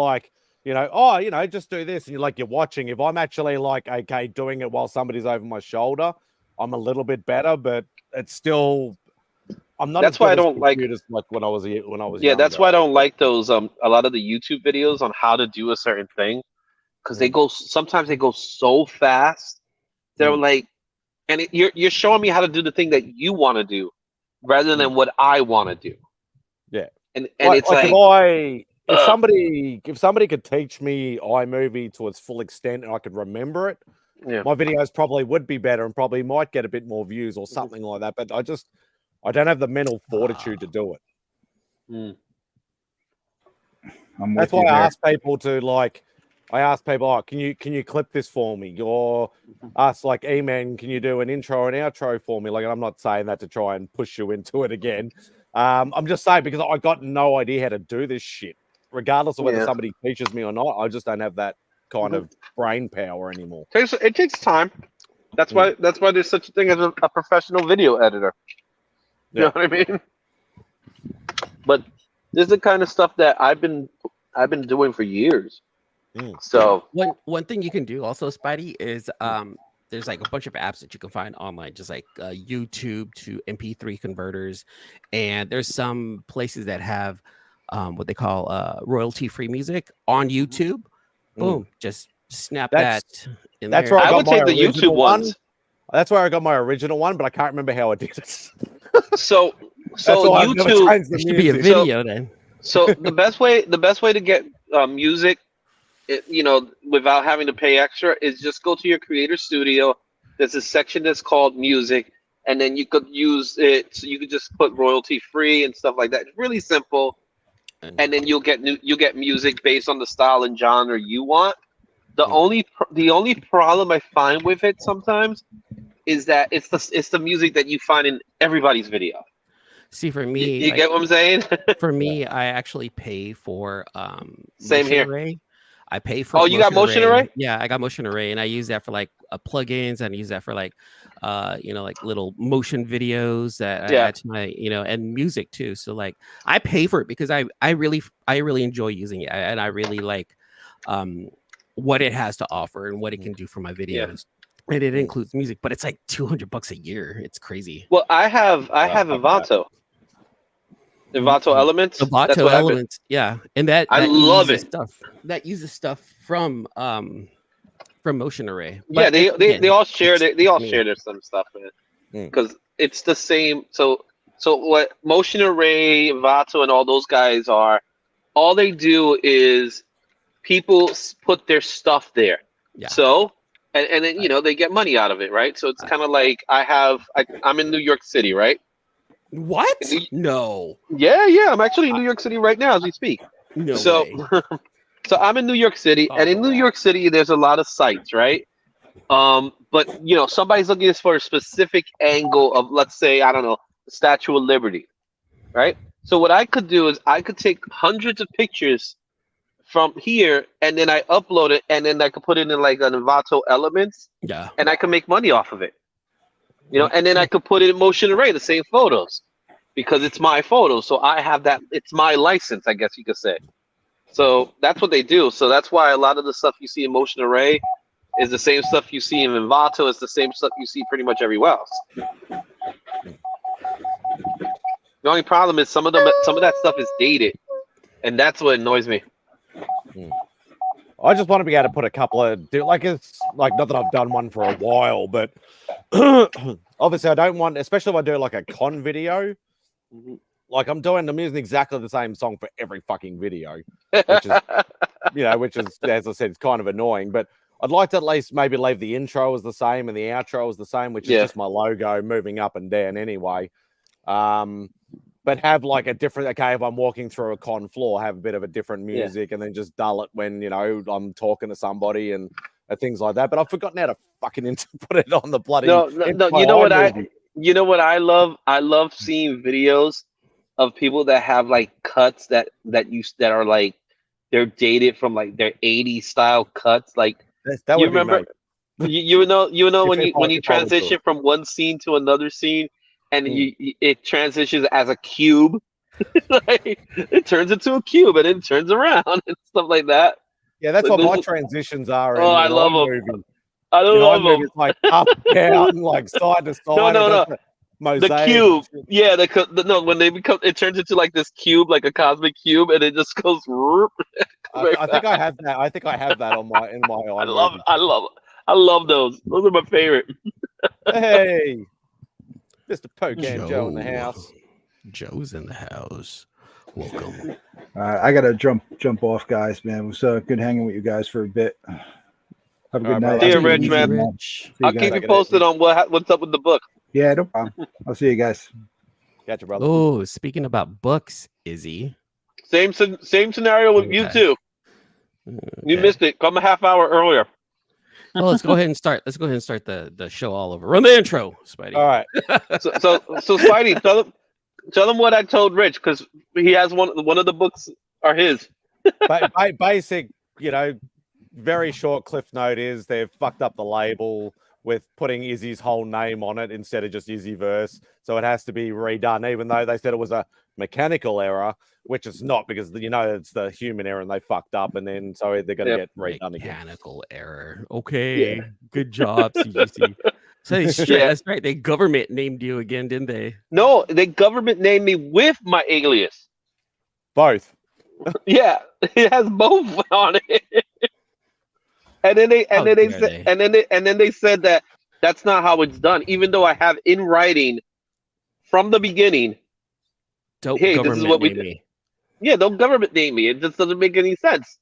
[SPEAKER 1] just do this and you're watching. If I'm actually okay doing it while somebody's over my shoulder, I'm a little bit better, but it's still I'm not.
[SPEAKER 3] That's why I don't like
[SPEAKER 1] when I was younger.
[SPEAKER 3] That's why I don't like those a lot of the YouTube videos on how to do a certain thing, because sometimes they go so fast. They're you're showing me how to do the thing that you want to do rather than what I want to do.
[SPEAKER 1] Yeah.
[SPEAKER 3] And it's
[SPEAKER 1] if somebody could teach me iMovie to its full extent and I could remember it, my videos probably would be better and probably might get a bit more views or something like that. But I don't have the mental fortitude to do it. That's why I ask people can you clip this for me? Or ask E-Man, can you do an intro and outro for me? I'm not saying that to try and push you into it again. I'm just saying because I got no idea how to do this shit. Regardless of whether somebody teaches me or not, I just don't have that kind of brain power anymore.
[SPEAKER 3] It takes time. That's why there's such a thing as a professional video editor. You know what I mean? But this is the kind of stuff that I've been doing for years. So
[SPEAKER 6] one thing you can do also, Spidey, is there's a bunch of apps that you can find online, just YouTube to MP3 converters, and there's some places that have what they call royalty-free music on YouTube. Boom, just snap that in
[SPEAKER 1] that's
[SPEAKER 6] there.
[SPEAKER 1] Where
[SPEAKER 3] I would take the YouTube ones.
[SPEAKER 1] That's where I got my original one, but I can't remember how I did it.
[SPEAKER 3] So YouTube
[SPEAKER 6] should be a video then.
[SPEAKER 3] So the best way to get music, without having to pay extra, is just go to your creator studio. There's a section that's called music, and then you could use it. So you could just put royalty free and stuff like that. It's really simple, and then you'll get music based on the style and genre you want. The only problem I find with it sometimes is that it's the music that you find in everybody's video.
[SPEAKER 6] See, for me,
[SPEAKER 3] you get what I'm saying?
[SPEAKER 6] For me, I actually pay for
[SPEAKER 3] same here.
[SPEAKER 6] Array. I pay for.
[SPEAKER 3] Oh, you got Motion Array?
[SPEAKER 6] Yeah, I got Motion Array, and I use that for plugins, and I use that for little motion videos that I add to my and music too. So I pay for it because I really enjoy using it, and I really like what it has to offer and what it can do for my videos. And it includes music, but it's $200 a year. It's crazy.
[SPEAKER 3] Well, I have Envato. Envato Elements.
[SPEAKER 6] Envato Elements, yeah, and that
[SPEAKER 3] I love it.
[SPEAKER 6] That uses stuff from Motion Array.
[SPEAKER 3] But they all share their some stuff, man, because it's the same. So what Motion Array, Envato, and all those guys are, all they do is people put their stuff there.
[SPEAKER 6] Yeah.
[SPEAKER 3] So and then they get money out of it, right? So it's kind of like I'm in New York City, right?
[SPEAKER 6] What? No.
[SPEAKER 3] Yeah. I'm actually in New York City right now as we speak.
[SPEAKER 6] No
[SPEAKER 3] so,
[SPEAKER 6] way.
[SPEAKER 3] So I'm in New York City, and in New York City, there's a lot of sites, right? But somebody's looking for a specific angle of, let's say, I don't know, the Statue of Liberty, right? So what I could do is I could take hundreds of pictures from here, and then I upload it, and then I could put it in an Envato Elements, and I can make money off of it. And then I could put it in Motion Array, the same photos, because it's my photo. So I have that. It's my license, I guess you could say. So that's what they do. So that's why a lot of the stuff you see in Motion Array is the same stuff you see in Envato. It's the same stuff you see pretty much everywhere else. The only problem is some of that stuff is dated, and that's what annoys me.
[SPEAKER 1] I just want to be able to put a couple of like it's like not that I've done one for a while, but obviously I don't want, especially if I do like a con video. Like I'm using exactly the same song for every fucking video, which is which is as I said, it's kind of annoying. But I'd like to at least maybe leave the intro as the same and the outro as the same, which is just my logo moving up and down anyway. But have like a different, okay, if I'm walking through a con floor, have a bit of a different music and then just dull it when, I'm talking to somebody and things like that. But I've forgotten how to fucking put it on the bloody.
[SPEAKER 3] No. You know what I love? I love seeing videos of people that have like cuts that are like, they're dated from like their 80s style cuts. Like
[SPEAKER 1] that
[SPEAKER 3] you
[SPEAKER 1] would
[SPEAKER 3] remember, you know when you transition from one scene to another scene, and it transitions as a cube, like, it turns into a cube and it turns around and stuff like that.
[SPEAKER 1] Yeah, that's what my transitions are.
[SPEAKER 3] Oh, I love them. I love them.
[SPEAKER 1] It's like up, down, like side to side.
[SPEAKER 3] No.
[SPEAKER 1] Mosaic.
[SPEAKER 3] The cube, when they become, it turns into like this cube, like a cosmic cube, and it just goes.
[SPEAKER 1] I think I have that. I think I have that in my.
[SPEAKER 3] I love those. Those are my favorite.
[SPEAKER 1] Hey, Mr. Pocan Joe in the house.
[SPEAKER 6] Joe's in the house. Welcome.
[SPEAKER 4] I gotta jump off, guys. Man, it was good hanging with you guys for a bit. Have a good night.
[SPEAKER 3] See you, Rich, man. I'll keep you posted on what's up with the book.
[SPEAKER 4] Yeah, no problem. I'll see you guys.
[SPEAKER 1] Gotcha, brother.
[SPEAKER 6] Oh, speaking about books, Izzy.
[SPEAKER 3] Same scenario with you too. You missed it. Come a half hour earlier.
[SPEAKER 6] Well, let's go ahead and start. Let's go ahead and start the show all over. Run the intro, Spidey.
[SPEAKER 1] All right.
[SPEAKER 3] So Spidey, tell them what I told Rich, because he has one of the books are his.
[SPEAKER 1] Basic, very short cliff note is they've fucked up the label with putting Izzy's whole name on it instead of just Izzyverse. So it has to be redone, even though they said it was a mechanical error, which it's not, because it's the human error and they fucked up, and then so they're going to get redone again.
[SPEAKER 6] Mechanical error. Okay. Yeah. Good job, CGC. So that's right. They government named you again, didn't they?
[SPEAKER 3] No, they government named me with my alias.
[SPEAKER 1] Both.
[SPEAKER 3] Yeah, it has both on it. And then they said that that's not how it's done, even though I have in writing from the beginning.
[SPEAKER 6] Hey, this is what we did.
[SPEAKER 3] Yeah, don't government name me. It just doesn't make any sense.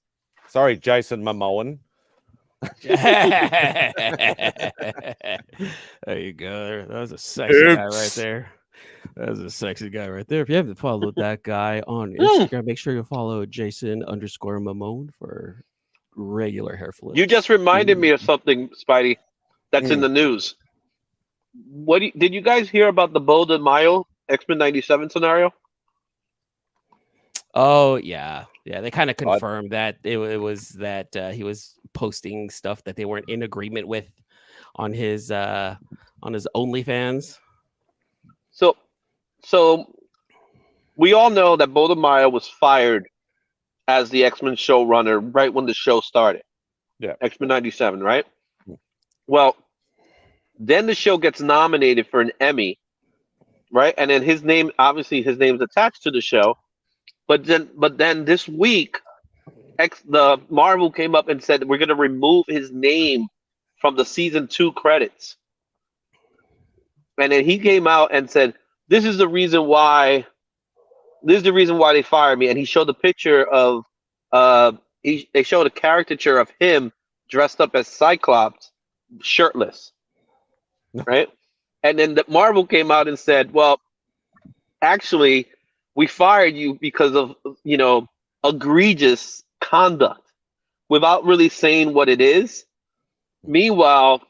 [SPEAKER 1] Sorry, Jason Momoan.
[SPEAKER 6] There you go. That was a sexy guy right there. That was a sexy guy right there. If you haven't followed that guy on Instagram, make sure you follow Jason_Mamone for regular hair flips.
[SPEAKER 3] You just reminded me of something, Spidey, that's in the news. Did you guys hear about the Bo de Mayo X-Men 97 scenario?
[SPEAKER 6] Oh yeah. They kind of confirmed that it was that he was posting stuff that they weren't in agreement with on his OnlyFans.
[SPEAKER 3] So we all know that Bo de Mayo was fired as the X-Men showrunner right when the show started.
[SPEAKER 1] Yeah,
[SPEAKER 3] X-Men 97, right? Well, then the show gets nominated for an Emmy, right? And then his name's attached to the show. But then this week, the Marvel came up and said we're going to remove his name from the season 2 credits. And then he came out and said, "This is the reason why. This is the reason why they fired me." And he showed a picture of, they showed a caricature of him dressed up as Cyclops, shirtless, right? And then the Marvel came out and said, "Well, actually, we fired you because of, egregious conduct," without really saying what it is. Meanwhile,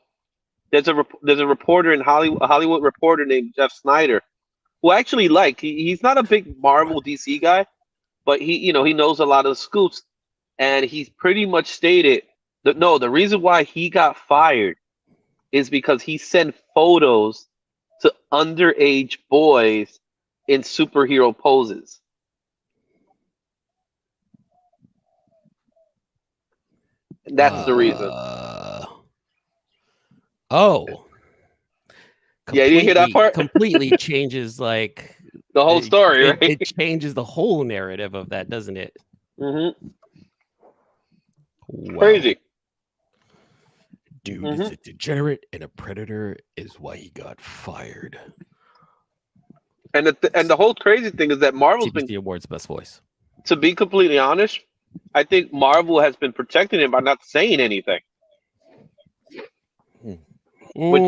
[SPEAKER 3] there's a reporter in Hollywood, a Hollywood reporter named Jeff Snyder, who I actually like. He's not a big Marvel DC guy, but he knows a lot of the scoops, and he's pretty much stated that the reason why he got fired is because he sent photos to underage boys in superhero poses. That's the reason. Yeah, you didn't hear that part?
[SPEAKER 6] Completely changes like
[SPEAKER 3] the whole story, right?
[SPEAKER 6] It changes the whole narrative of that, doesn't it?
[SPEAKER 3] Mm-hmm.
[SPEAKER 6] Wow.
[SPEAKER 3] Crazy.
[SPEAKER 6] Dude is a degenerate and a predator is why he got fired.
[SPEAKER 3] And the whole crazy thing is that Marvel's
[SPEAKER 6] TBC
[SPEAKER 3] been,
[SPEAKER 6] Awards Best Voice.
[SPEAKER 3] to be completely honest, I think Marvel has been protecting him by not saying anything. Which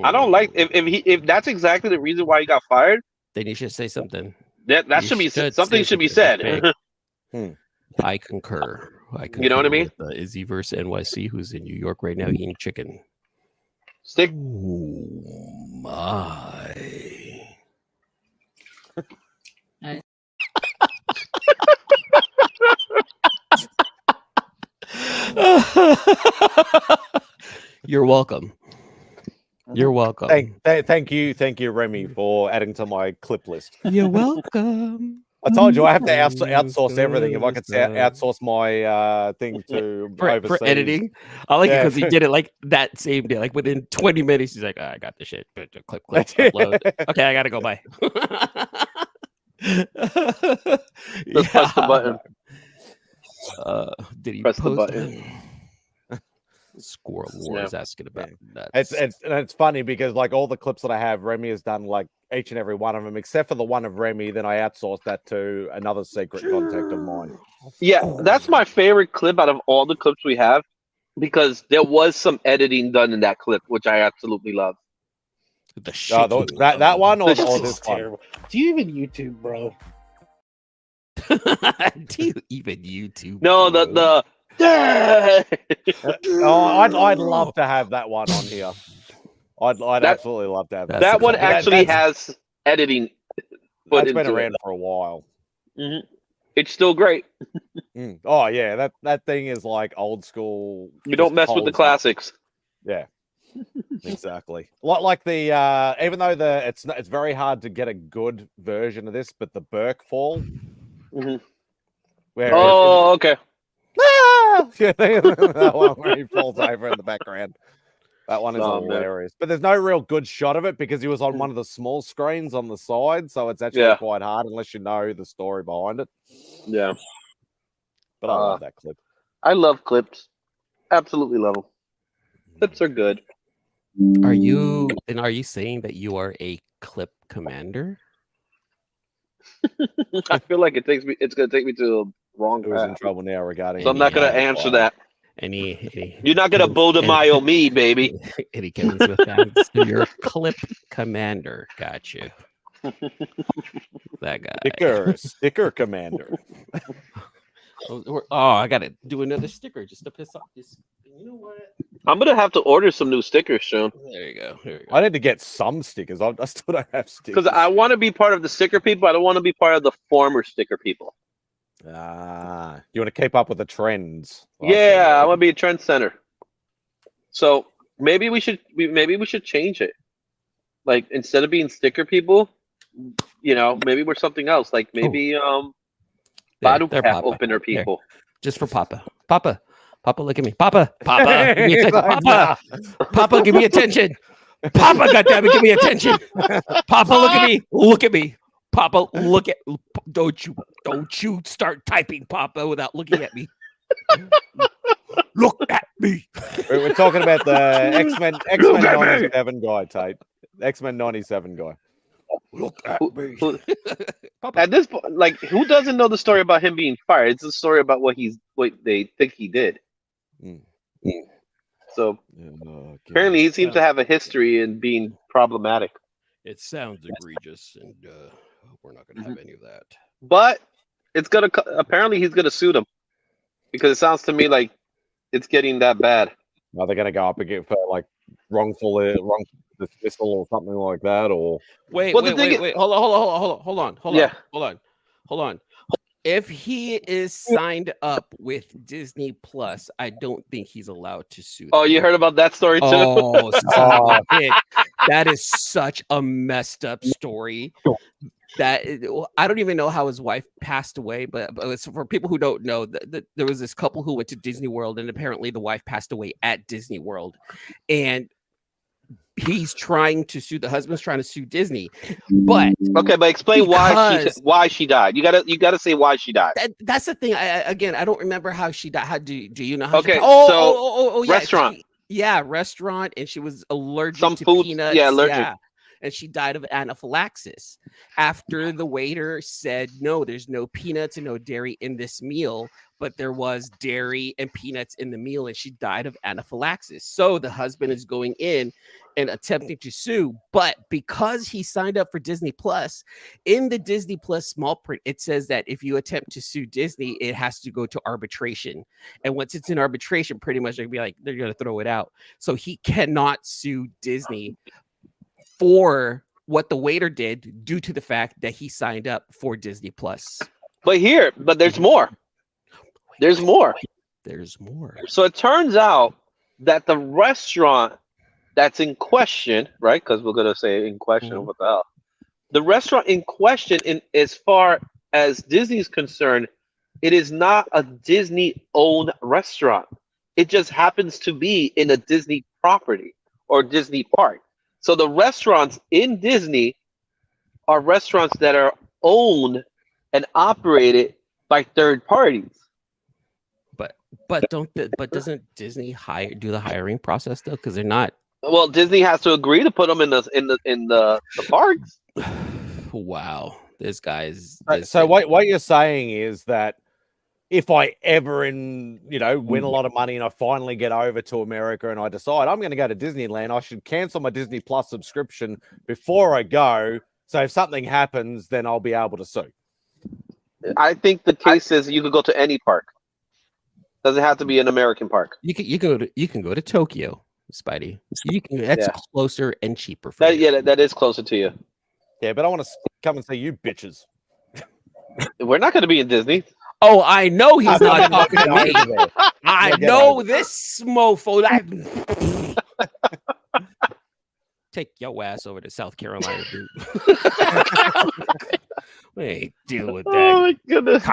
[SPEAKER 3] I don't like. If that's exactly the reason why he got fired,
[SPEAKER 6] then you should say something.
[SPEAKER 3] That should be something should be said.
[SPEAKER 6] I concur.
[SPEAKER 3] You know what I mean?
[SPEAKER 6] With, Izzyverse NYC, who's in New York right now eating chicken.
[SPEAKER 3] Stick.
[SPEAKER 6] Oh my. You're welcome. You're welcome.
[SPEAKER 1] Thank you, Remy, for adding to my clip list.
[SPEAKER 6] You're welcome.
[SPEAKER 1] I told you I have to outsource everything. If I could outsource my thing to
[SPEAKER 6] for editing, I like it because he did it like that same day. Like within 20 minutes, he's like, I got the shit. Clip, upload. Okay, I gotta go. Bye.
[SPEAKER 3] Let's press the button.
[SPEAKER 6] Did he
[SPEAKER 3] press
[SPEAKER 6] post
[SPEAKER 3] the button?
[SPEAKER 6] Squirrel Wars asking about that.
[SPEAKER 1] It's funny because like all the clips that I have, Remy has done like each and every one of them, except for the one of Remy. Then I outsourced that to another secret contact of mine.
[SPEAKER 3] Yeah, that's my favorite clip out of all the clips we have because there was some editing done in that clip, which I absolutely love.
[SPEAKER 1] That one or this
[SPEAKER 9] terrible. Do you even YouTube, bro?
[SPEAKER 6] Do you even YouTube?
[SPEAKER 3] No, the
[SPEAKER 1] I'd love to have that one on here. I'd absolutely love to have that.
[SPEAKER 3] That one actually has editing.
[SPEAKER 1] That's been around for a while.
[SPEAKER 3] Mm-hmm. It's still great.
[SPEAKER 1] Oh yeah, that thing is like old school.
[SPEAKER 3] You don't mess with the classics.
[SPEAKER 1] Yeah, exactly. Like the even though it's very hard to get a good version of this, but the Burke fall.
[SPEAKER 3] Mm-hmm.
[SPEAKER 1] Okay. That one where he falls over in the background. That one is hilarious. But there's no real good shot of it because he was on one of the small screens on the side, so it's actually quite hard unless you know the story behind it.
[SPEAKER 3] Yeah.
[SPEAKER 1] But I love that clip.
[SPEAKER 3] I love clips. Absolutely love them. Clips are good.
[SPEAKER 6] Are you saying that you are a clip commander?
[SPEAKER 3] I feel like it's gonna take me to the wrong path.
[SPEAKER 1] In trouble now regarding.
[SPEAKER 3] So I'm not gonna answer that.
[SPEAKER 6] Any
[SPEAKER 3] You're not gonna Bodemayo me, baby.
[SPEAKER 6] Any Kevin Smith fans? You're a clip commander. Got you. That guy.
[SPEAKER 1] Sticker commander.
[SPEAKER 6] I gotta do another sticker just to piss off this. You know what?
[SPEAKER 3] I'm gonna have to order some new stickers soon.
[SPEAKER 6] There you go.
[SPEAKER 1] I need to get some stickers. I still don't have stickers.
[SPEAKER 3] Because I want to be part of the sticker people. I don't want to be part of the former sticker people.
[SPEAKER 1] You want to keep up with the trends.
[SPEAKER 3] Yeah, I want to be a trend center. So maybe we should change it. Like instead of being sticker people, maybe we're something else. Like maybe bottle cap opener people.
[SPEAKER 6] Here. Just for Papa. Papa, look at me. Papa, give me attention. Papa, give me attention. Papa, goddammit, give me attention. Papa, look at me. Papa, don't you start typing, Papa, without looking at me. Look at me.
[SPEAKER 1] We're talking about the X-Men 97 guy, Tate. X-Men 97 guy.
[SPEAKER 6] Look at me.
[SPEAKER 3] At this point, like, who doesn't know the story about him being fired? It's a story about what they think he did. So apparently he seems to have a history in being problematic.
[SPEAKER 6] It sounds egregious, and we're not going to have any of that.
[SPEAKER 3] But apparently he's gonna sue them because it sounds to me like it's getting that bad.
[SPEAKER 1] Are they gonna go up again for like wrongful dismissal or something like that? Or
[SPEAKER 6] wait, hold on. If he is signed up with Disney Plus, I don't think he's allowed to sue them.
[SPEAKER 3] Oh, you heard about that story too?
[SPEAKER 6] That is such a messed up story. I don't even know how his wife passed away, but it's for people who don't know, there was this couple who went to Disney World, and apparently the wife passed away at Disney World, and he's trying to sue. The husband's trying to sue Disney, but
[SPEAKER 3] okay, but explain why she died. You gotta say why she died.
[SPEAKER 6] That's the thing. I don't remember how she died. How do you know how?
[SPEAKER 3] Okay,
[SPEAKER 6] yeah,
[SPEAKER 3] restaurant.
[SPEAKER 6] Restaurant, and she was allergic to
[SPEAKER 3] food,
[SPEAKER 6] peanuts.
[SPEAKER 3] Yeah, allergic.
[SPEAKER 6] And she died of anaphylaxis after the waiter said, no, there's no peanuts and no dairy in this meal, but there was dairy and peanuts in the meal, and she died of anaphylaxis. So the husband is going in and attempting to sue, but because he signed up for Disney Plus, in the Disney Plus small print, it says that if you attempt to sue Disney, it has to go to arbitration. And once it's in arbitration, pretty much they're going to throw it out. So he cannot sue Disney for what the waiter did due to the fact that he signed up for Disney Plus.
[SPEAKER 3] But there's more. There's more. So it turns out that the restaurant that's in question, right? Because we're gonna say in question, what the hell? The restaurant in question, as far as Disney's concerned, it is not a Disney-owned restaurant. It just happens to be in a Disney property or Disney park. So the restaurants in Disney are restaurants that are owned and operated by third parties.
[SPEAKER 6] But doesn't Disney do the hiring process though? Because they're not.
[SPEAKER 3] Well, Disney has to agree to put them in the parks.
[SPEAKER 6] Wow, this guy's.
[SPEAKER 1] So what you're saying is that if I ever win a lot of money and I finally get over to America and I decide I'm going to go to Disneyland, I should cancel my Disney Plus subscription before I go. So if something happens, then I'll be able to sue. I
[SPEAKER 3] think the case is you could go to any park. Doesn't have to be an American park.
[SPEAKER 6] You can go to Tokyo, Spidey. That's closer and cheaper for you.
[SPEAKER 3] That is closer to you.
[SPEAKER 1] Yeah, but I want to come and see you bitches.
[SPEAKER 3] We're not going to be in Disney.
[SPEAKER 6] Oh, I know he's not talking to me. I know this mofo. Take your ass over to South Carolina, dude. We ain't deal with that.
[SPEAKER 3] Oh my goodness.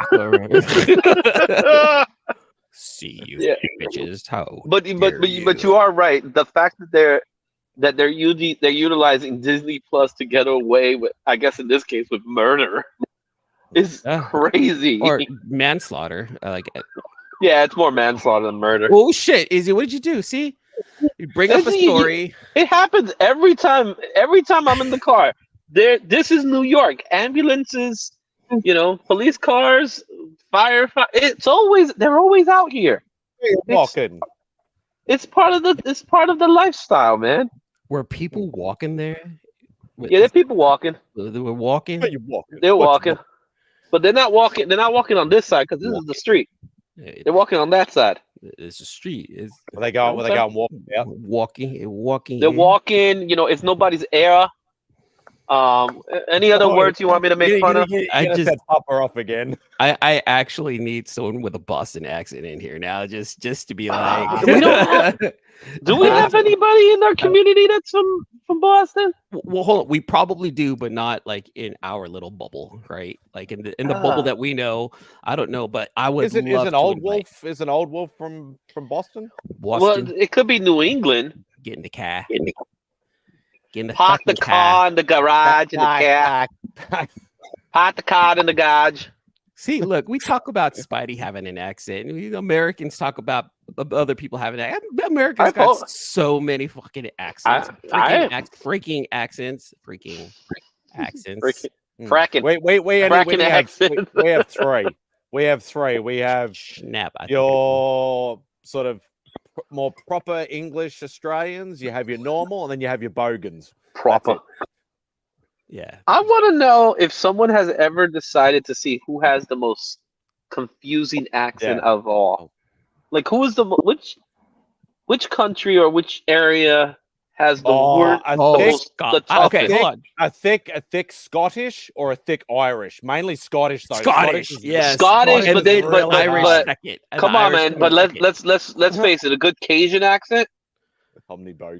[SPEAKER 6] See you, bitches.
[SPEAKER 3] But you are right. The fact that they're utilizing Disney Plus to get away with, I guess in this case, with murder. It's crazy.
[SPEAKER 6] Or manslaughter.
[SPEAKER 3] Yeah, it's more manslaughter than murder.
[SPEAKER 6] Oh shit, Izzy, what did you do? See? You bring up a story.
[SPEAKER 3] It happens every time I'm in the car. This is New York. Ambulances, police cars, firefighter. They're always out here.
[SPEAKER 1] Walking.
[SPEAKER 3] It's part of the lifestyle, man.
[SPEAKER 6] Were people walking there?
[SPEAKER 3] Yeah, there are people walking.
[SPEAKER 6] They were walking.
[SPEAKER 3] They're walking. But they're not walking. They're not walking on this side because this is the street. They're walking on that side.
[SPEAKER 6] It's a street.
[SPEAKER 1] They go walking out.
[SPEAKER 6] Walking.
[SPEAKER 3] They're walking. It's nobody's era. Any other words you want me to make fun of?
[SPEAKER 1] I just set Papa off again.
[SPEAKER 6] I actually need someone with a Boston accent in here now, just to be like.
[SPEAKER 3] Do we have anybody in our community that's from Boston?
[SPEAKER 6] Well, hold on. We probably do, but not like in our little bubble, right? Like in the bubble that we know. I don't know, but I would. Is an old
[SPEAKER 1] wolf? Is an old wolf from Boston?
[SPEAKER 3] Well, it could be New England.
[SPEAKER 6] Get in the car.
[SPEAKER 3] Park the car in the garage in the car. Park the car in the garage.
[SPEAKER 6] See, look, we talk about Spidey having an accent. Americans talk about other people having an accent. Americans got so many fucking accents. Freaking accents. Fracking.
[SPEAKER 1] We have three. We have
[SPEAKER 6] Snap.
[SPEAKER 1] Your sort of more proper English Australians. You have your normal, and then you have your bogans.
[SPEAKER 3] Proper.
[SPEAKER 6] Yeah.
[SPEAKER 3] I want to know if someone has ever decided to see who has the most confusing accent of all. Like, who is which country or which area has the word?
[SPEAKER 6] Okay, hold on.
[SPEAKER 1] A thick Scottish or a thick Irish? Mainly Scottish though.
[SPEAKER 6] Scottish, yes.
[SPEAKER 3] Scottish, but
[SPEAKER 6] Irish second.
[SPEAKER 3] Come on, man. But let's face it. A good Cajun accent.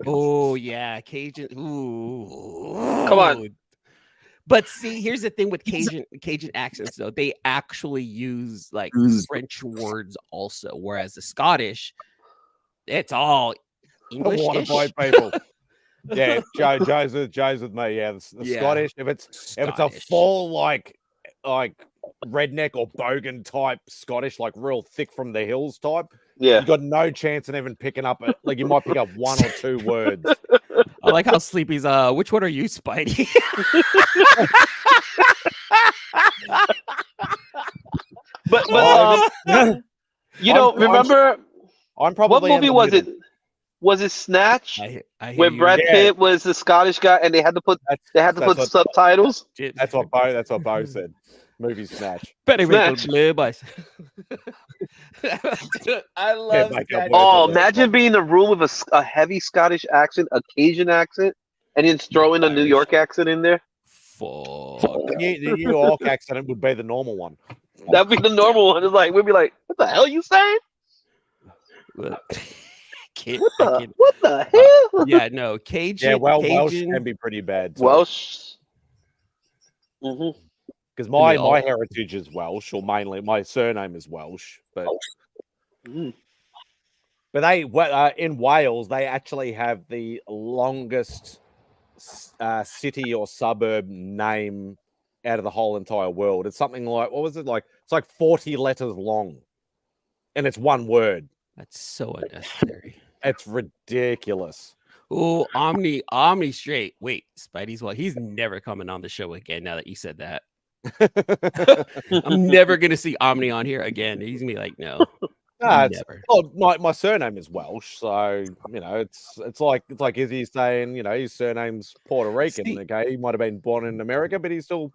[SPEAKER 6] Oh yeah, Cajun. Ooh.
[SPEAKER 3] Come on.
[SPEAKER 6] But see, here's the thing with Cajun accents, though. They actually use like French words also, whereas the Scottish, it's all English.
[SPEAKER 1] Yeah, Joe's with me. Yeah, the Scottish. If it's a full like redneck or bogan type Scottish, like real thick from the hills type, you got no chance in even picking up it. Like you might pick up one or two words.
[SPEAKER 6] I like how Sleepy's. Which one are you, Spidey?
[SPEAKER 3] but you know, remember?
[SPEAKER 1] I'm probably
[SPEAKER 3] what movie was it? Was it Snatch? Where Brad Pitt was the Scottish guy, and they had to put subtitles.
[SPEAKER 1] That's what Bo said. Movie Snatch.
[SPEAKER 6] Snatch.
[SPEAKER 3] I love Snatch. Oh, imagine being in a room with a heavy Scottish accent, a Cajun accent, and then throw in a New York accent in there.
[SPEAKER 6] Fuck.
[SPEAKER 1] The New York accent would be the normal one.
[SPEAKER 3] That'd be the normal one. It's like we'd be like, "What the hell are you saying?"
[SPEAKER 6] What
[SPEAKER 3] the hell?
[SPEAKER 6] Yeah, no, Cajun.
[SPEAKER 1] Yeah,
[SPEAKER 6] Cajun,
[SPEAKER 1] Welsh can be pretty bad. Too.
[SPEAKER 3] Welsh.
[SPEAKER 1] Because my heritage is Welsh, or mainly my surname is Welsh, but they in Wales they actually have the longest city or suburb name out of the whole entire world. It's something like, what was it like? It's like 40 letters long, and it's one word.
[SPEAKER 6] That's so unnecessary.
[SPEAKER 1] It's ridiculous.
[SPEAKER 6] Oh, Omni straight. Wait, Spidey's what? He's never coming on the show again. Now that you said that, I'm never gonna see Omni on here again. He's gonna be like, no, never.
[SPEAKER 1] My surname is Welsh, so you know, it's like Izzy saying, you know, his surname's Puerto Rican. Okay, he might have been born in America, but he's still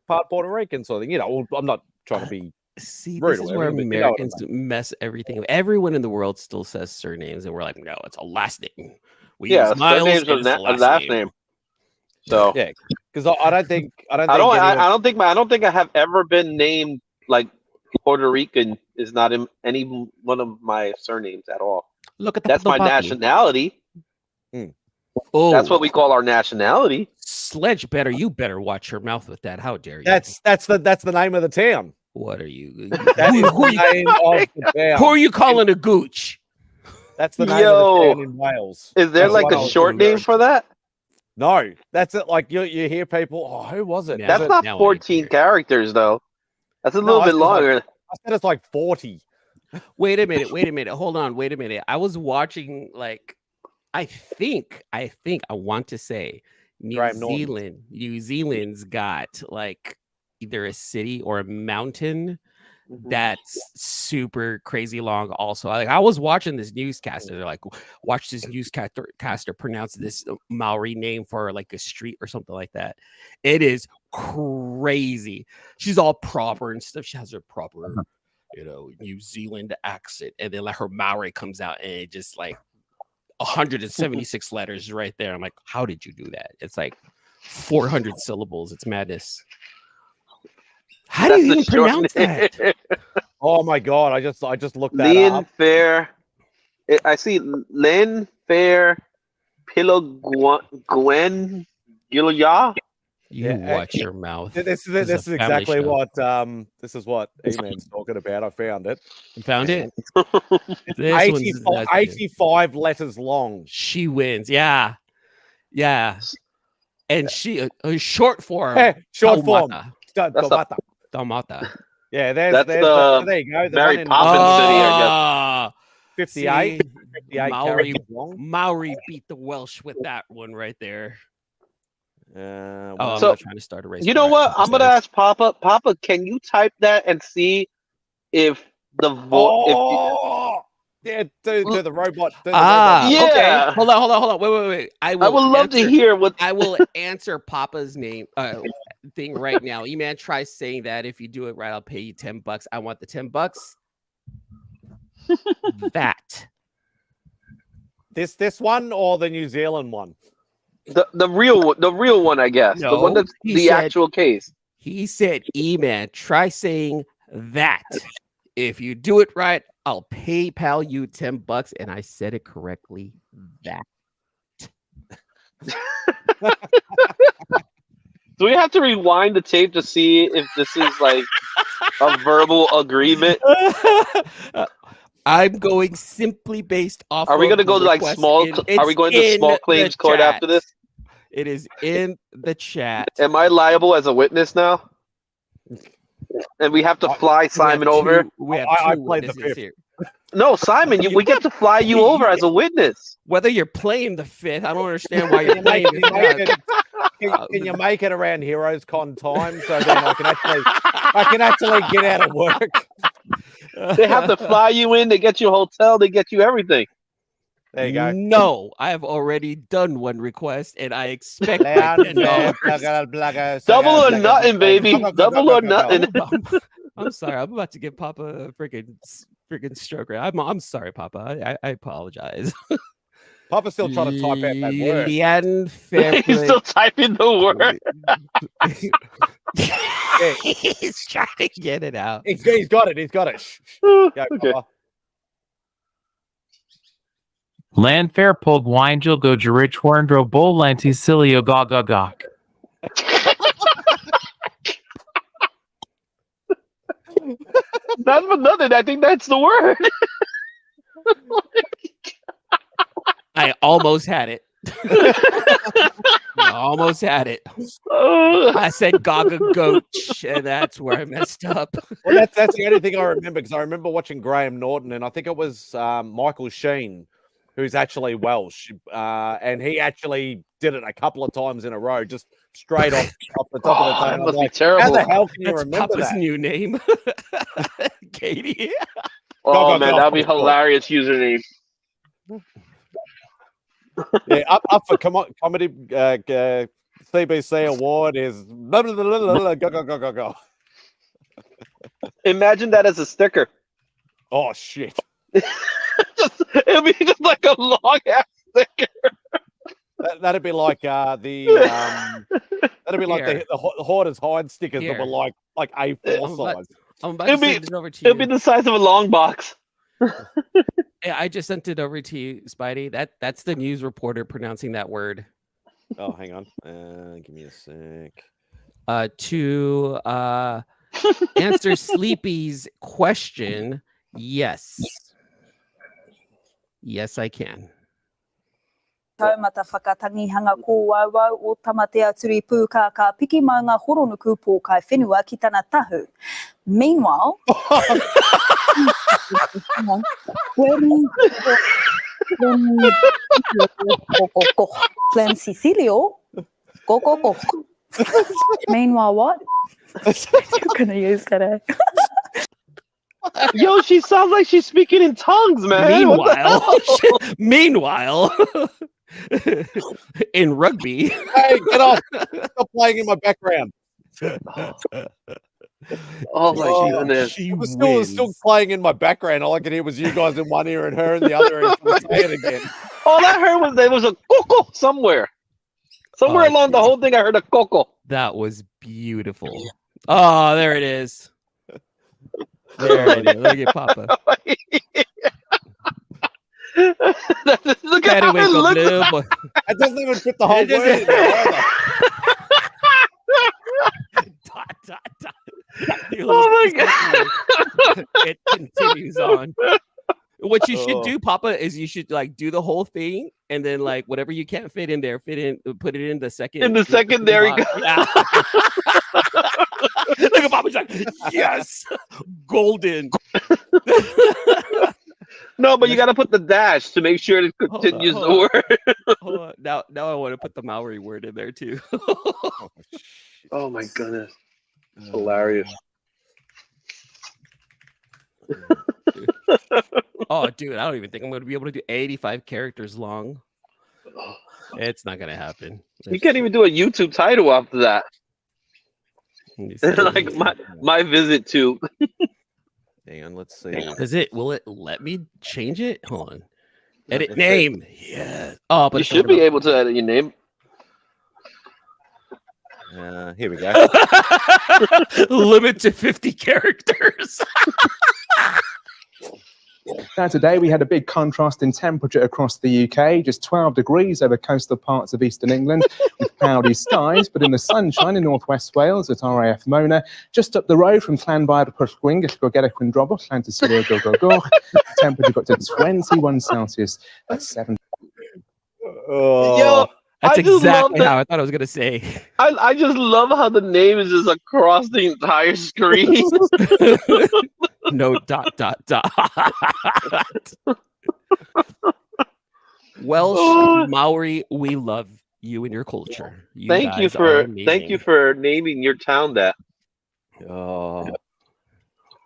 [SPEAKER 1] part Puerto Rican, sort of thing. You know, I'm not trying to be.
[SPEAKER 6] See, this is where Americans mess everything. Everyone in the world still says surnames, and we're like, no, it's a last name. We use Miles,
[SPEAKER 3] a last name. So
[SPEAKER 1] yeah, because I don't think
[SPEAKER 3] I have ever been named like Puerto Rican. Is not in any one of my surnames at all.
[SPEAKER 6] Look at
[SPEAKER 3] that's my nationality.
[SPEAKER 6] Oh,
[SPEAKER 3] that's what we call our nationality.
[SPEAKER 6] Sledge better. You better watch your mouth with that. How dare you?
[SPEAKER 1] That's the name of the town.
[SPEAKER 6] What are you?
[SPEAKER 1] Who
[SPEAKER 6] are you calling a gooch?
[SPEAKER 1] That's the name of the town in Wales.
[SPEAKER 3] Is there like a short name for that?
[SPEAKER 1] No, that's it. Like you hear people. Oh, who was it?
[SPEAKER 3] That's not 14 characters though. That's a little bit longer.
[SPEAKER 1] I said it's like 40.
[SPEAKER 6] Wait a minute. Hold on. Wait a minute. I was watching like, I want to say New Zealand's got like either a city or a mountain that's super crazy long. Also, I was watching this newscaster. They're like, watch this newscaster pronounce this Maori name for like a street or something like that. It is crazy. She's all proper and stuff. She has her proper, you know, New Zealand accent, and then like her Maori comes out, and it just like 176 letters right there. I'm like, how did you do that? It's like 400 syllables. It's madness. How do you even pronounce that?
[SPEAKER 1] Oh my god! I just looked that
[SPEAKER 3] up. Fair. I see Len Fair Piloguen Gilya.
[SPEAKER 6] You watch your mouth.
[SPEAKER 1] This is exactly what E-Man's talking about. I found it.
[SPEAKER 6] You found it?
[SPEAKER 1] 85 letters long.
[SPEAKER 6] She wins. Yeah. And she short form. Tomata.
[SPEAKER 1] Yeah, there you go.
[SPEAKER 3] Mary Poppins city, I guess.
[SPEAKER 1] 58
[SPEAKER 6] Maori beat the Welsh with that one right there. I'm not trying to start a race.
[SPEAKER 3] You know what? I'm gonna ask Papa. Papa, can you type that and see if the voice?
[SPEAKER 1] Do the robot.
[SPEAKER 3] Yeah.
[SPEAKER 6] Okay. Hold on. Wait. I would
[SPEAKER 3] love to hear what.
[SPEAKER 6] I will answer Papa's name thing right now. E-Man, try saying that. If you do it right, I'll pay you $10. I want the $10. That.
[SPEAKER 1] This one or the New Zealand one?
[SPEAKER 3] The real one, I guess.
[SPEAKER 6] No,
[SPEAKER 3] the one that's the actual case.
[SPEAKER 6] He said, E-Man, try saying that. If you do it right, I'll PayPal you $10, and I said it correctly. That.
[SPEAKER 3] Do we have to rewind the tape to see if this is like a verbal agreement?
[SPEAKER 6] I'm going simply based off.
[SPEAKER 3] Are we going to
[SPEAKER 6] of
[SPEAKER 3] go
[SPEAKER 6] the
[SPEAKER 3] to like
[SPEAKER 6] request
[SPEAKER 3] small?
[SPEAKER 6] in-
[SPEAKER 3] Are we
[SPEAKER 6] it's
[SPEAKER 3] going to
[SPEAKER 6] in
[SPEAKER 3] small
[SPEAKER 6] the
[SPEAKER 3] claims court
[SPEAKER 6] chat.
[SPEAKER 3] after this?
[SPEAKER 6] It is in the chat.
[SPEAKER 3] Am I liable as a witness now? And we have to fly Simon over.
[SPEAKER 6] We have
[SPEAKER 1] I
[SPEAKER 6] two
[SPEAKER 1] played the
[SPEAKER 6] witnesses
[SPEAKER 1] fifth.
[SPEAKER 6] here.
[SPEAKER 3] No, Simon, we get to fly you over as a witness.
[SPEAKER 6] Whether you're playing the fifth, I don't understand why you're
[SPEAKER 1] Can
[SPEAKER 6] playing
[SPEAKER 1] you make
[SPEAKER 6] the
[SPEAKER 1] it- can you make it around Heroes Con time so then I can actually get out of work?
[SPEAKER 3] They have to fly you in. They get you a hotel. They get you everything.
[SPEAKER 1] There you go.
[SPEAKER 6] No, I have already done one request, and I expect my $10.
[SPEAKER 3] Double or nothing, baby. Double or nothing.
[SPEAKER 6] I'm sorry. I'm about to give Papa a freaking stroke. I'm sorry, Papa. I apologize.
[SPEAKER 1] Papa's still trying to type out that word.
[SPEAKER 6] Leanne Fairplay.
[SPEAKER 3] He's still typing the word.
[SPEAKER 6] He's trying to get it out.
[SPEAKER 1] He's got it. Go,
[SPEAKER 3] Okay.
[SPEAKER 1] Papa.
[SPEAKER 10] Land fair pulled Wangel go Rich Horndro Bull Lanty Cilio Gog.
[SPEAKER 3] Not for nothing. I think that's the word.
[SPEAKER 6] I almost had it. I almost had it. I said Gaga Goach, and that's where I messed up.
[SPEAKER 1] Well, that's the only thing I remember, because I remember watching Graham Norton, and I think it was Michael Sheen, who's actually Welsh, and he actually did it a couple of times in a row, just straight off the top of the
[SPEAKER 3] That
[SPEAKER 1] table.
[SPEAKER 3] must be
[SPEAKER 1] Like,
[SPEAKER 3] terrible.
[SPEAKER 1] how the hell can you
[SPEAKER 6] That's
[SPEAKER 1] remember
[SPEAKER 6] Papa's
[SPEAKER 1] that?
[SPEAKER 6] new name, Katie.
[SPEAKER 3] Oh, man, that'd be hilarious username.
[SPEAKER 1] Yeah, up for comedy CBC award is go.
[SPEAKER 3] Imagine that as a sticker.
[SPEAKER 1] Oh shit!
[SPEAKER 3] It'll be just like a long ass sticker.
[SPEAKER 1] That'd be like the Hoarder's Hide stickers that were like A4 size.
[SPEAKER 6] I'm about to send it over to you.
[SPEAKER 3] It'll be the size of a long box.
[SPEAKER 6] Yeah, I just sent it over to you, Spidey. That's the news reporter pronouncing that word.
[SPEAKER 1] Oh, hang on. Give me a sec.
[SPEAKER 6] To answer Sleepy's question, yes. Yes, I can.
[SPEAKER 11] Taumata whakatangihanga ko wauau o tamatea turi pūka ka piki maunga horonu kupo kai whenua ki tana tahu. Meanwhile, Glen Cecilio, go. Meanwhile, what? You're gonna use that, eh?
[SPEAKER 3] Yo, she sounds like she's speaking in tongues, man.
[SPEAKER 6] Meanwhile, in rugby.
[SPEAKER 1] Hey, get off! Stop playing in my background.
[SPEAKER 3] Oh my goodness!
[SPEAKER 1] It was still playing in my background. All I could hear was you guys in one ear and her in the other ear. Say it again.
[SPEAKER 3] All I heard was there was a coco somewhere. Somewhere along the whole thing, I heard a coco.
[SPEAKER 6] That was beautiful. Oh, there it is. There it is. Look at Papa.
[SPEAKER 3] Look at how it looks.
[SPEAKER 1] It doesn't even fit the whole word in there.
[SPEAKER 3] Oh my god!
[SPEAKER 6] It continues on. What you should do, Papa, is you should like do the whole thing, and then like whatever you can't fit in there, put it in the second.
[SPEAKER 3] In the secondary.
[SPEAKER 6] Yeah. Look at Papa's like, yes, golden.
[SPEAKER 3] No, but you got to put the dash to make sure it continues the word.
[SPEAKER 6] Now I want to put the Maori word in there too.
[SPEAKER 3] Oh my goodness. It's hilarious.
[SPEAKER 6] Oh, dude, I don't even think I'm going to be able to do 85 characters long. It's not going to happen.
[SPEAKER 3] You can't even do a YouTube title after that. Like my visit to.
[SPEAKER 1] Hang on, let's see.
[SPEAKER 6] Will it let me change it? Hold on. Edit name. Yeah. Oh, but
[SPEAKER 3] you should be able to edit your name.
[SPEAKER 1] Here we go.
[SPEAKER 6] Limit to 50 characters.
[SPEAKER 12] Now, today we had a big contrast in temperature across the UK, just 12 degrees over coastal parts of eastern England with cloudy skies, but in the sunshine in northwest Wales at RAF Mona, just up the road from Llanfair Pwllgwyn, Gettler Drobble, Llantysilio Gogogoch, temperature got to 21 Celsius at 7.
[SPEAKER 3] Yo,
[SPEAKER 6] That's
[SPEAKER 3] I just love
[SPEAKER 6] exactly how I thought I was gonna say.
[SPEAKER 3] I just love how the name is just across the entire screen.
[SPEAKER 6] No dot. Welsh Maori, we love you and your culture.
[SPEAKER 3] Thank you for naming your town that.
[SPEAKER 1] Oh.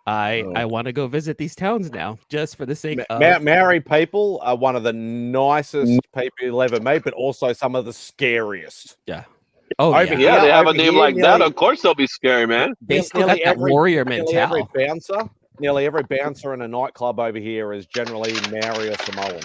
[SPEAKER 6] I want to go visit these towns now, just for the sake of
[SPEAKER 1] Maori people are one of the nicest people you'll ever meet, but also some of the scariest.
[SPEAKER 6] Yeah. Oh,
[SPEAKER 1] Over
[SPEAKER 3] yeah. They have a name like that.
[SPEAKER 1] nearly-
[SPEAKER 3] Of course, they'll be scary, man.
[SPEAKER 6] They still got that warrior mentality.
[SPEAKER 1] Nearly every bouncer in a nightclub over here is generally Maori or Samoan.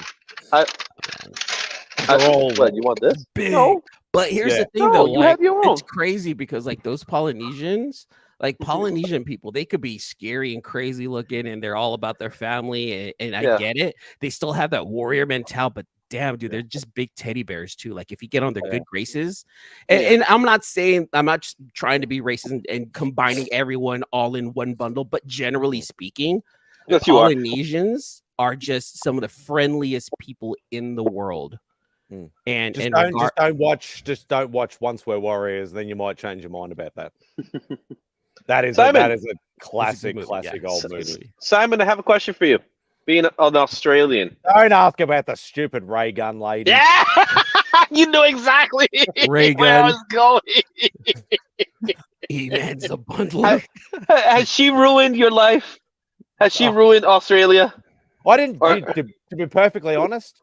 [SPEAKER 3] What, you want this?
[SPEAKER 6] Big.
[SPEAKER 3] No.
[SPEAKER 6] But here's
[SPEAKER 1] Yeah.
[SPEAKER 6] the thing, though.
[SPEAKER 3] you
[SPEAKER 6] Like,
[SPEAKER 3] have your own.
[SPEAKER 6] it's crazy because like those Polynesians, like Polynesian people, they could be scary and crazy looking, and they're all about their family. And I get it. They still have that warrior mentality, but damn, dude, they're just big teddy bears too. Like if you get on their good graces, and I'm not just trying to be racist and combining everyone all in one bundle, but generally speaking,
[SPEAKER 3] Yes, you are.
[SPEAKER 6] Polynesians are just some of the friendliest people in the world. And
[SPEAKER 1] Just don't watch Once We're Warriors, then you might change your mind about that. That is a classic old movie.
[SPEAKER 3] Simon, I have a question for you. Being an Australian.
[SPEAKER 1] Don't ask about the stupid ray gun lady.
[SPEAKER 3] Yeah, you know exactly
[SPEAKER 6] Ray
[SPEAKER 3] where I
[SPEAKER 6] gun.
[SPEAKER 3] was going.
[SPEAKER 6] He-Man's a bundle.
[SPEAKER 3] Has she ruined your life? Has she ruined Australia?
[SPEAKER 1] I didn't. To be perfectly honest,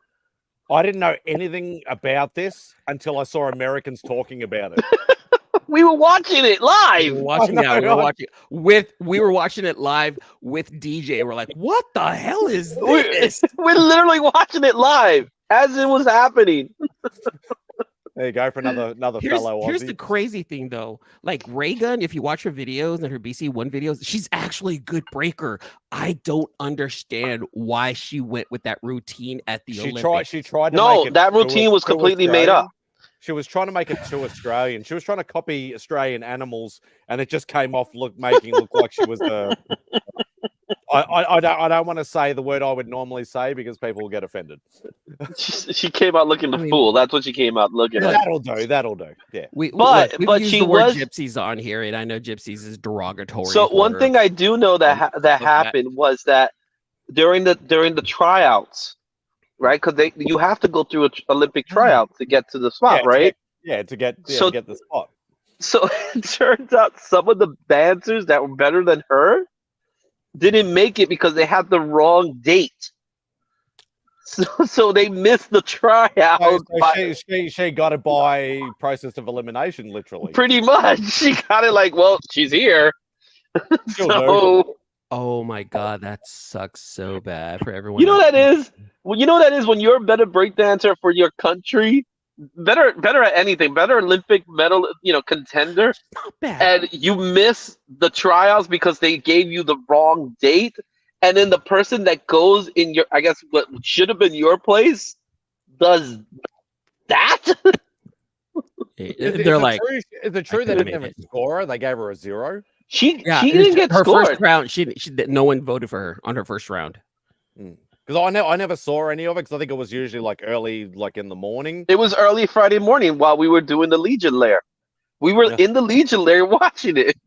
[SPEAKER 1] I didn't know anything about this until I saw Americans talking about it.
[SPEAKER 3] We were watching it live.
[SPEAKER 6] We were watching it live with DJ. We're like, what the hell is this?
[SPEAKER 3] We're literally watching it live as it was happening.
[SPEAKER 1] There you go for another fellow Aussie.
[SPEAKER 6] Here's the crazy thing, though. Like Reagan, if you watch her videos and her BC One videos, she's actually a good breaker. I don't understand why she went with that routine at the Olympics.
[SPEAKER 1] She tried to
[SPEAKER 3] No,
[SPEAKER 1] make it
[SPEAKER 3] that routine was completely made up.
[SPEAKER 1] She was trying to make it too Australian. She was trying to copy Australian animals, and it just came off making it look like she was a. I don't want to say the word I would normally say because people will get offended.
[SPEAKER 3] She came out looking a fool. That's what she came out looking at.
[SPEAKER 1] That'll do. Yeah.
[SPEAKER 6] We've used
[SPEAKER 3] she
[SPEAKER 6] the word
[SPEAKER 3] was
[SPEAKER 6] gypsies on here, and I know gypsies is derogatory.
[SPEAKER 3] So one thing I do know that happened was that during the tryouts, right? Because you have to go through an Olympic tryout to get to the spot, right?
[SPEAKER 1] To get the spot.
[SPEAKER 3] So it turns out some of the dancers that were better than her didn't make it because they had the wrong date. So they missed the tryout.
[SPEAKER 1] She got it by process of elimination, literally.
[SPEAKER 3] Pretty much. She got it like, well, she's here.
[SPEAKER 6] Oh my god, that sucks so bad for everyone.
[SPEAKER 3] You know what that is? Well, you know what that is when you're a better breakdancer for your country, better at anything, better Olympic medal, contender.
[SPEAKER 6] Not bad.
[SPEAKER 3] And you miss the tryouts because they gave you the wrong date, and then the person that goes in your, I guess what should have been your place, does that.
[SPEAKER 6] They're like,
[SPEAKER 1] is it true they didn't have a scorer? They gave her a 0.
[SPEAKER 3] She didn't get
[SPEAKER 6] her
[SPEAKER 3] scored.
[SPEAKER 6] First round. She no one voted for her on her first round.
[SPEAKER 1] Because I never saw any of it because I think it was usually like early, like in the morning.
[SPEAKER 3] It was early Friday morning while we were doing the Legion Lair. We were in the Legion Lair watching it.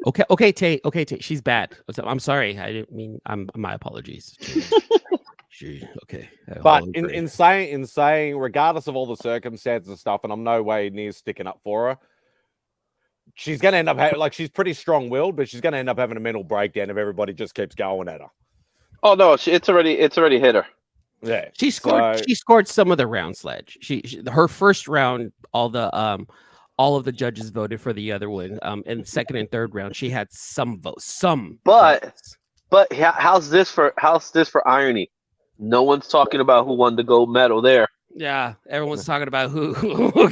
[SPEAKER 6] Okay, Tate. She's bad. I'm sorry. I didn't mean. My apologies. Okay.
[SPEAKER 1] But in saying, regardless of all the circumstances and stuff, and I'm no way near sticking up for her, she's going to end up she's pretty strong-willed, but she's going to end up having a mental breakdown if everybody just keeps going at her.
[SPEAKER 3] Oh no, it's already hit her.
[SPEAKER 1] Yeah,
[SPEAKER 6] she scored. She scored some of the round, Sledge. Her first round, all of the judges voted for the other one. And second and third round, she had some votes.
[SPEAKER 3] But how's this for irony? No one's talking about who won the gold medal there.
[SPEAKER 6] Yeah, everyone's talking about who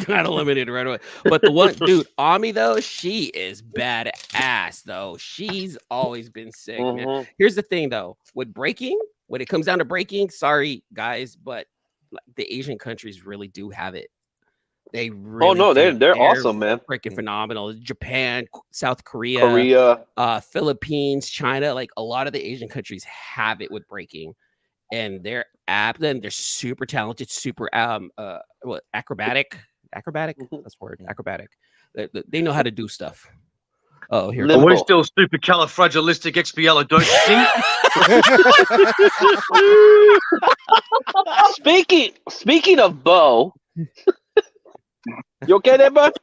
[SPEAKER 6] got eliminated right away. But the one dude, Ami though, she is badass though. She's always been sick, man. Here's the thing though, with breaking, when it comes down to breaking, sorry guys, but the Asian countries really do have it. They really
[SPEAKER 3] oh no, they're awesome, man.
[SPEAKER 6] Freaking phenomenal. Japan, South Korea, Philippines, China, like a lot of the Asian countries have it with breaking, and they're super talented, super acrobatic. That's the word, acrobatic. They know how to do stuff. Oh, here.
[SPEAKER 13] Are we still supercalifragilisticexpialidocious?
[SPEAKER 3] Speaking of Bo, you okay there, bud?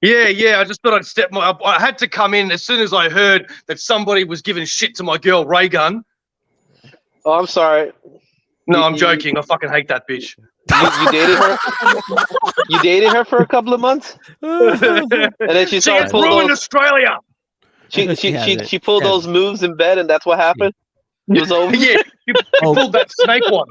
[SPEAKER 13] Yeah. I just thought I'd step my. I had to come in as soon as I heard that somebody was giving shit to my girl Ray Gun.
[SPEAKER 3] Oh, I'm sorry.
[SPEAKER 13] No, I'm joking. I fucking hate that bitch.
[SPEAKER 3] You dated her? You dated her for a couple of months, and then she started
[SPEAKER 13] ruined Australia.
[SPEAKER 3] She pulled those moves in bed, and that's what happened. It was over.
[SPEAKER 13] Yeah, she pulled that snake one.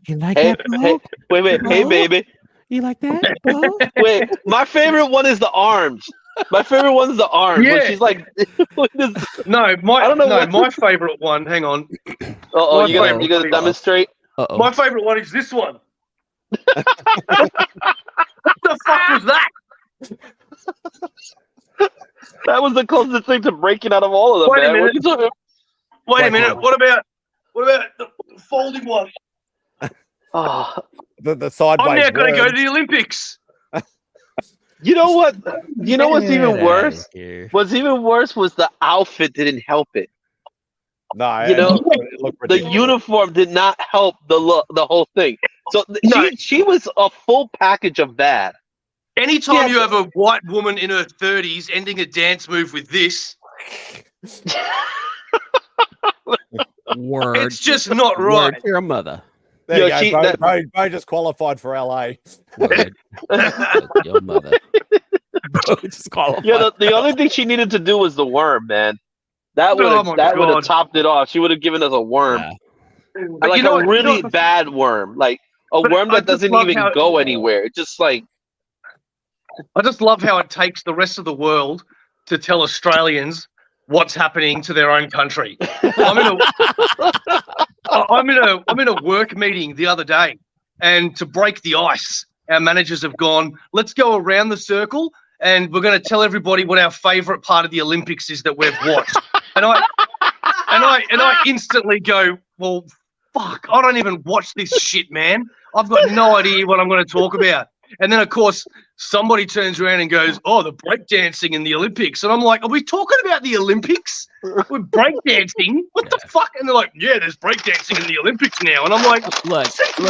[SPEAKER 6] You like that, Bo?
[SPEAKER 3] Wait, hey, baby.
[SPEAKER 6] You like that, Bo?
[SPEAKER 3] Wait, my favorite one is the arms. My favorite one is the arms.
[SPEAKER 13] Yeah.
[SPEAKER 3] Where she's like,
[SPEAKER 13] my favorite one. Hang on.
[SPEAKER 3] Oh, you gonna demonstrate?
[SPEAKER 13] My favorite one is this one. What the fuck was that?
[SPEAKER 3] That was the closest thing to breaking out of all of them.
[SPEAKER 13] Wait a
[SPEAKER 3] man.
[SPEAKER 13] minute. Wait a minute. What about the folding one?
[SPEAKER 3] Oh,
[SPEAKER 1] the sideways.
[SPEAKER 13] I'm now going to go to the Olympics.
[SPEAKER 3] You know what? You know what's even worse? What's even worse was the outfit didn't help it.
[SPEAKER 1] No,
[SPEAKER 3] you know, the uniform did not help the whole thing. So she was a full package of bad.
[SPEAKER 13] Anytime you have a white woman in her 30s ending a dance move with this, it's just not right.
[SPEAKER 6] You're a mother.
[SPEAKER 1] There you go. Bo just qualified for LA.
[SPEAKER 6] Your mother. Just qualified.
[SPEAKER 3] Yeah, the only thing she needed to do was the worm, man. That would have topped it off. She would have given us a worm, like a really bad worm, like a worm that doesn't even go anywhere. It's just like.
[SPEAKER 13] I just love how it takes the rest of the world to tell Australians what's happening to their own country. I'm in a work meeting the other day, and to break the ice, our managers have gone, let's go around the circle, and we're going to tell everybody what our favourite part of the Olympics is that we've watched. And I instantly go, well, fuck, I don't even watch this shit, man. I've got no idea what I'm going to talk about. And then, of course, somebody turns around and goes, oh, the breakdancing in the Olympics. And I'm like, are we talking about the Olympics? We're breakdancing? What the fuck? And they're like, yeah, there's breakdancing in the Olympics now. And I'm like, look,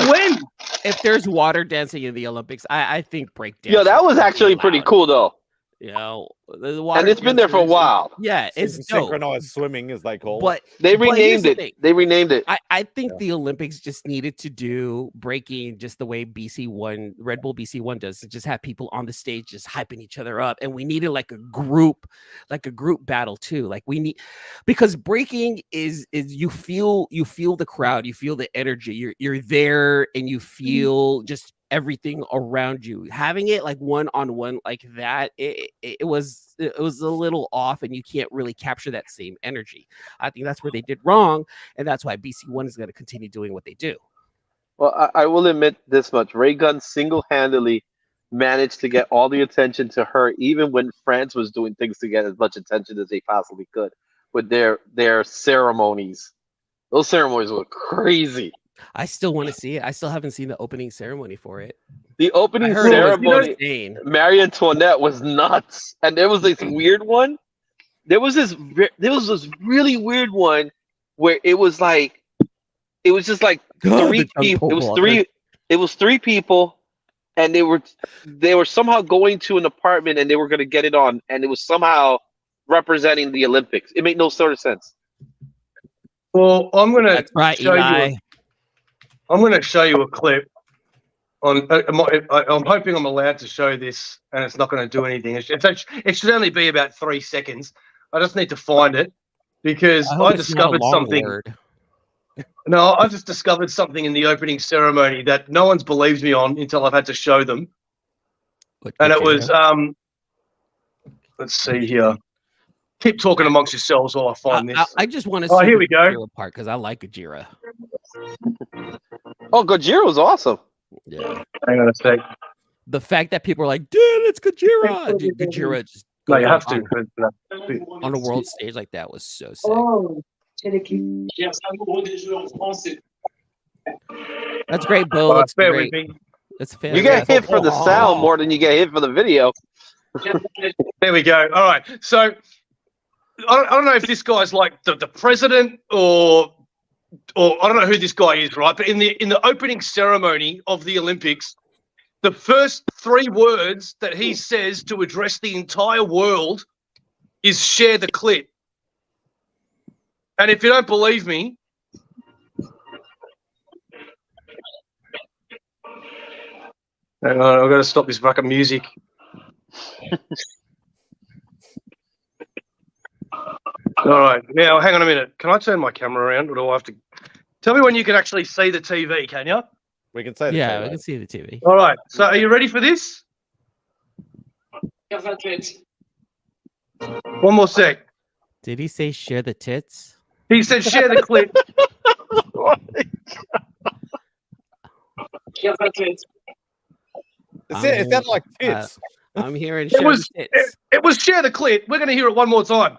[SPEAKER 13] when?
[SPEAKER 6] If there's water dancing in the Olympics, I think breakdancing.
[SPEAKER 3] Yeah, that was actually pretty cool, though.
[SPEAKER 6] You know, the water
[SPEAKER 3] and it's been there for a while.
[SPEAKER 6] Yeah, it's
[SPEAKER 1] synchronized swimming, as they call
[SPEAKER 6] it.
[SPEAKER 3] They renamed it. They renamed it.
[SPEAKER 6] I think the Olympics just needed to do breaking just the way Red Bull BC1 does, to just have people on the stage just hyping each other up, and we needed like a group battle too. Like we need, because breaking is you feel the crowd, you feel the energy, you're there, and you feel just everything around you. Having it like one-on-one like that, it was a little off, and you can't really capture that same energy. I think that's where they did wrong, and that's why BC1 is going to continue doing what they do.
[SPEAKER 3] Well, I will admit this much: Ray Gun single-handedly managed to get all the attention to her, even when France was doing things to get as much attention as they possibly could with their ceremonies. Those ceremonies were crazy.
[SPEAKER 6] I still want to see it. I still haven't seen the opening ceremony for it.
[SPEAKER 3] The opening ceremony, Marie Antoinette, was nuts. And there was this weird one. There was this really weird one where it was just like three people. It was three people, and they were somehow going to an apartment, and they were going to get it on, and it was somehow representing the Olympics. It made no sort of sense.
[SPEAKER 13] Well, I'm going to show
[SPEAKER 6] Eli.
[SPEAKER 13] I'm going to show you a clip. I'm hoping I'm allowed to show this, and it's not going to do anything. It should only be about 3 seconds. I just need to find it, because I discovered something. No, I just discovered something in the opening ceremony that no one's believed me on until I've had to show them. And it was, let's see here. Keep talking amongst yourselves while I find this.
[SPEAKER 6] I just want to see
[SPEAKER 13] Oh, here we
[SPEAKER 6] the
[SPEAKER 13] go.
[SPEAKER 6] Gojira part because I like Gojira.
[SPEAKER 3] Oh, Gojira was awesome.
[SPEAKER 6] Yeah.
[SPEAKER 13] Hang on a sec.
[SPEAKER 6] The fact that people are like, dude, it's Gojira. Dude, Gojira just
[SPEAKER 13] No, you
[SPEAKER 6] going
[SPEAKER 13] have to.
[SPEAKER 6] on a world stage like that was so sick. That's great, Bill. That's
[SPEAKER 13] bear
[SPEAKER 6] great.
[SPEAKER 13] with me.
[SPEAKER 6] That's
[SPEAKER 3] You
[SPEAKER 6] fantastic.
[SPEAKER 3] get hit for the sound more than you get hit for the video.
[SPEAKER 13] There we go. All right. So I don't know if this guy's like the president or I don't know who this guy is, right? But in the opening ceremony of the Olympics, the first 3 words that he says to address the entire world is "share the clit." And if you don't believe me, hang on, I've got to stop this fucking music. All right, now hang on a minute. Can I turn my camera around, or do I have to? Tell me when you can actually see the TV, can you?
[SPEAKER 1] We can say the
[SPEAKER 6] Yeah,
[SPEAKER 1] TV.
[SPEAKER 6] we can see the TV.
[SPEAKER 13] All right, so are you ready for this? One more sec.
[SPEAKER 6] Did he say share the tits?
[SPEAKER 13] He said share the clip.
[SPEAKER 1] It sounded like tits.
[SPEAKER 6] I'm hearing share
[SPEAKER 13] was-
[SPEAKER 6] the tits.
[SPEAKER 13] It was share the clip. We're going to hear it one more time.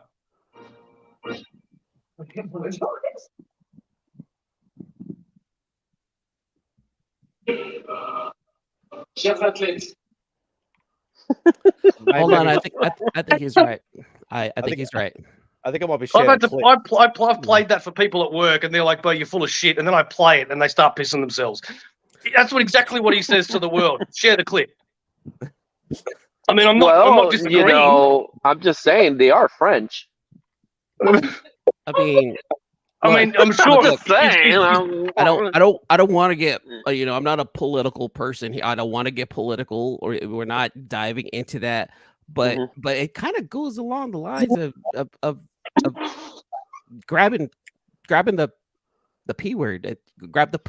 [SPEAKER 6] Hold on, I think he's right. I think he's right.
[SPEAKER 1] I think it might be
[SPEAKER 13] I've,
[SPEAKER 1] shared.
[SPEAKER 13] had to, I've played that for people at work, and they're like, "Bro, you're full of shit." And then I play it, and they start pissing themselves. That's exactly what he says to the world. Share the clip. I mean, I'm not disagreeing.
[SPEAKER 3] You know, I'm just saying they are French.
[SPEAKER 6] I mean,
[SPEAKER 13] I'm sure.
[SPEAKER 3] I'm just saying.
[SPEAKER 6] I don't want to get. I'm not a political person here. I don't want to get political, or we're not diving into that. But it kind of goes along the lines of grabbing the P word. Grab the.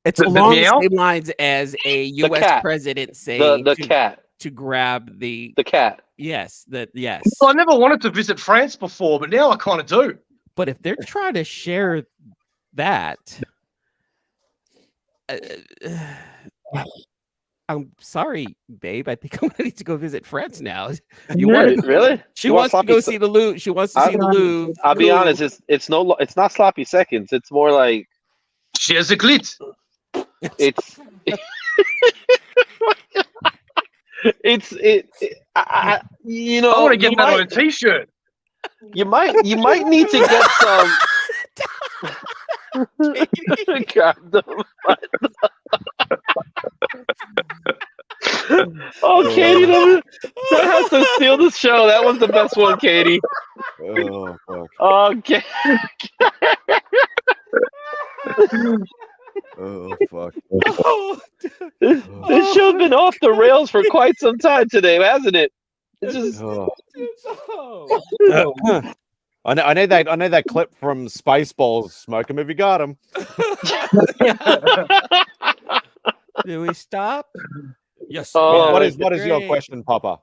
[SPEAKER 6] It's along the same lines as a U.S. president saying
[SPEAKER 3] the cat
[SPEAKER 6] to grab the
[SPEAKER 3] cat.
[SPEAKER 6] Yes, yes.
[SPEAKER 13] Well, I never wanted to visit France before, but now I kind of do.
[SPEAKER 6] But if they're trying to share that, I'm sorry, babe. I think I'm gonna need to go visit France now. You want
[SPEAKER 3] really?
[SPEAKER 6] She wants to go see the Louvre. She wants to see the Louvre.
[SPEAKER 3] I'll be honest. It's not sloppy seconds. It's more like
[SPEAKER 13] shares a clit.
[SPEAKER 3] It's I
[SPEAKER 13] want to get that on a t-shirt.
[SPEAKER 3] You might need to get some. Oh, Katie, that has to steal the show. That was the best one, Katie.
[SPEAKER 1] Oh, fuck.
[SPEAKER 3] Okay.
[SPEAKER 1] Oh, fuck.
[SPEAKER 3] This show's been off the rails for quite some time today, hasn't it? It's just.
[SPEAKER 1] I know that clip from Spaceballs. Smoke 'em if you got 'em.
[SPEAKER 6] Do we stop? Yes.
[SPEAKER 1] What is your question, Papa?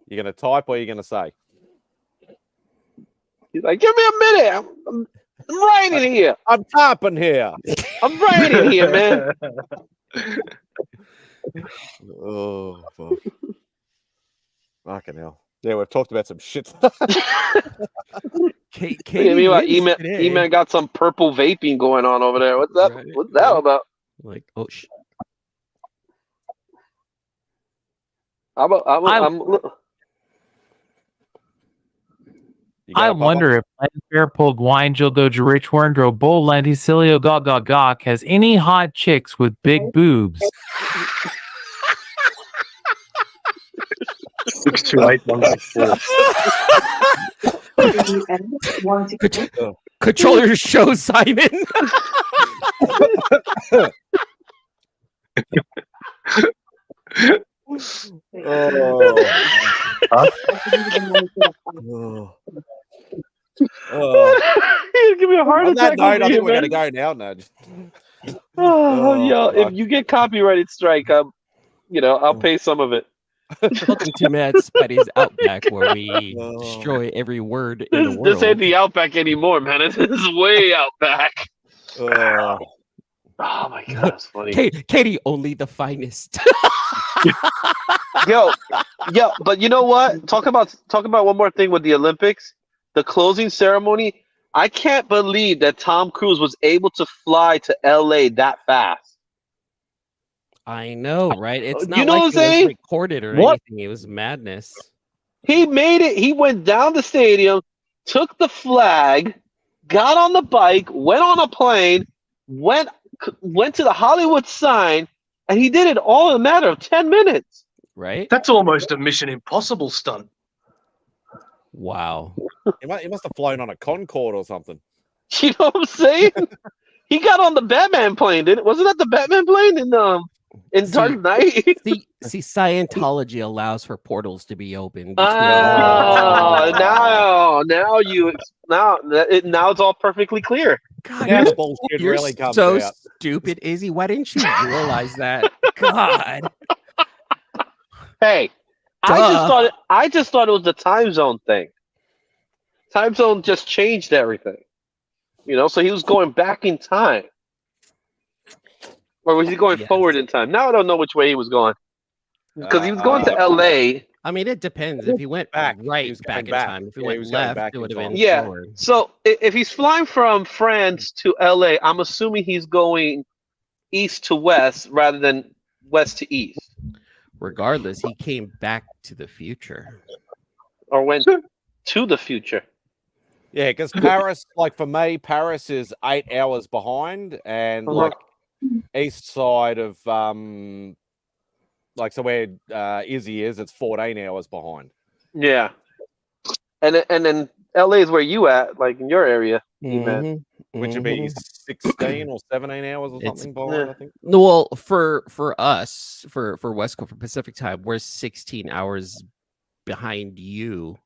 [SPEAKER 1] You gonna type or you gonna say?
[SPEAKER 3] He's like, give me a minute. I'm writing here.
[SPEAKER 1] I'm typing here.
[SPEAKER 3] I'm writing here, man.
[SPEAKER 1] Oh, fuck. Fucking hell. Yeah, we've talked about some shit.
[SPEAKER 3] E-Man got some purple vaping going on over there. What's that? Right. What's that about?
[SPEAKER 6] Like, oh,
[SPEAKER 10] I wonder if Lanfair pulled wine, Jill go to rich horn, drove bull, lenticilio, gawk, has any hot chicks with big boobs.
[SPEAKER 13] 628
[SPEAKER 6] Control your show, Simon.
[SPEAKER 3] Give me a heart attack.
[SPEAKER 1] I think we're gonna go now, Nudge.
[SPEAKER 3] Yo, if you get copyrighted strike, I'll pay some of it.
[SPEAKER 6] Welcome to MadSpidey'S Outback, where we destroy every word in the world.
[SPEAKER 3] This ain't the Outback anymore, man. This is way Outback. Oh my god, that's funny.
[SPEAKER 6] Katie, only the finest.
[SPEAKER 3] Yo, but you know what? Talk about one more thing with the Olympics. The closing ceremony. I can't believe that Tom Cruise was able to fly to LA that fast.
[SPEAKER 6] I know, right? It's not
[SPEAKER 3] You know
[SPEAKER 6] like
[SPEAKER 3] what I'm
[SPEAKER 6] it
[SPEAKER 3] saying?
[SPEAKER 6] was recorded or anything. It was madness.
[SPEAKER 3] He made it. He went down the stadium, took the flag, got on the bike, went on a plane, went to the Hollywood sign, and he did it all in a matter of 10 minutes.
[SPEAKER 6] Right?
[SPEAKER 13] That's almost a Mission Impossible stunt.
[SPEAKER 6] Wow.
[SPEAKER 1] He must have flown on a Concorde or something.
[SPEAKER 3] You know what I'm saying? He got on the Batman plane, didn't it? Wasn't that the Batman plane in Dark Knight?
[SPEAKER 6] see, Scientology allows for portals to be opened.
[SPEAKER 3] Now it's all perfectly clear.
[SPEAKER 6] God,
[SPEAKER 1] Now the bullshit
[SPEAKER 6] you're
[SPEAKER 1] really comes
[SPEAKER 6] so
[SPEAKER 1] out.
[SPEAKER 6] stupid, Izzy. Why didn't you realize that? God.
[SPEAKER 3] Hey, I just thought it was the time zone thing. Time zone just changed everything. So he was going back in time. Or was he going forward in time? Now I don't know which way he was going. Because he was going to LA.
[SPEAKER 6] I mean, it depends. If he went back in time, if he went left, it would have been forward.
[SPEAKER 3] So if he's flying from France to LA, I'm assuming he's going east to west rather than west to east.
[SPEAKER 6] Regardless, he came back to the future.
[SPEAKER 3] Or went to the future.
[SPEAKER 1] Yeah, because Paris, like for me, Paris is 8 hours behind, and like east side of like so where Izzy is, it's 14 hours behind.
[SPEAKER 3] Yeah, and then LA is where you at, like in your area, man.
[SPEAKER 1] Which would be 16 or 17 hours or something behind, I think.
[SPEAKER 6] Well, for us, for West Coast, for Pacific time, we're 16 hours behind you,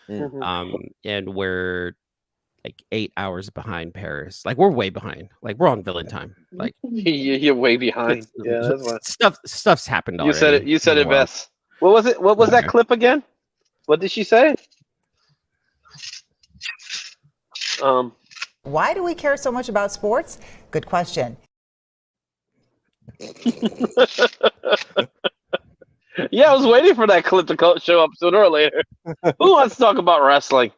[SPEAKER 6] and we're like 8 hours behind Paris. Like we're way behind. Like we're on villain time. Like
[SPEAKER 3] you're way behind. Yeah, that's what
[SPEAKER 6] stuff's happened already.
[SPEAKER 3] You said it best. What was it? What was that clip again? What did she say?
[SPEAKER 14] Why do we care so much about sports? Good question.
[SPEAKER 3] Yeah, I was waiting for that clip to show up sooner or later. Who wants to talk about wrestling?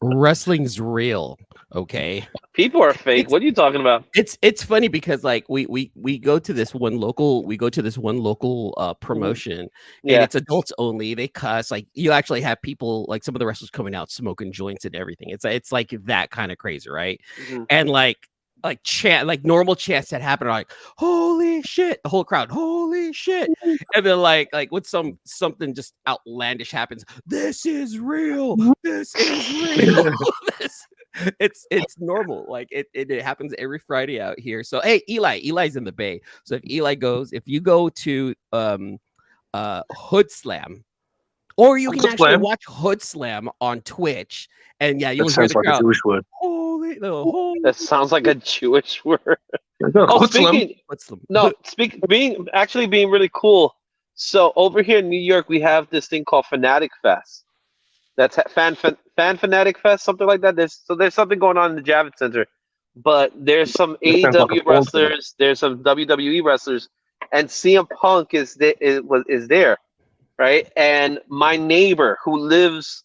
[SPEAKER 6] Wrestling's real, okay?
[SPEAKER 3] People are fake. What are you talking about?
[SPEAKER 6] It's funny because like we go to this one local promotion, and it's adults only. They cuss, like you actually have people like some of the wrestlers coming out smoking joints and everything. It's like that kind of crazy, right? And like chant, like normal chants that happen are like holy shit, the whole crowd holy shit, and then like when something just outlandish happens, this is real, this is real. It's normal, like it happens every Friday out here. So hey, Eli's in the Bay, so if you go to Hood Slam, or you can actually watch Hood Slam on Twitch, and you'll hear the crowd. Holy,
[SPEAKER 3] that sounds like a Jewish word. Being really cool. So over here in New York, we have this thing called Fanatic Fest. That's Fan Fanatic Fest, something like that. There's something going on in the Javits Center, but there's some AEW wrestlers, there's some WWE wrestlers, and CM Punk is there, right? And my neighbor who lives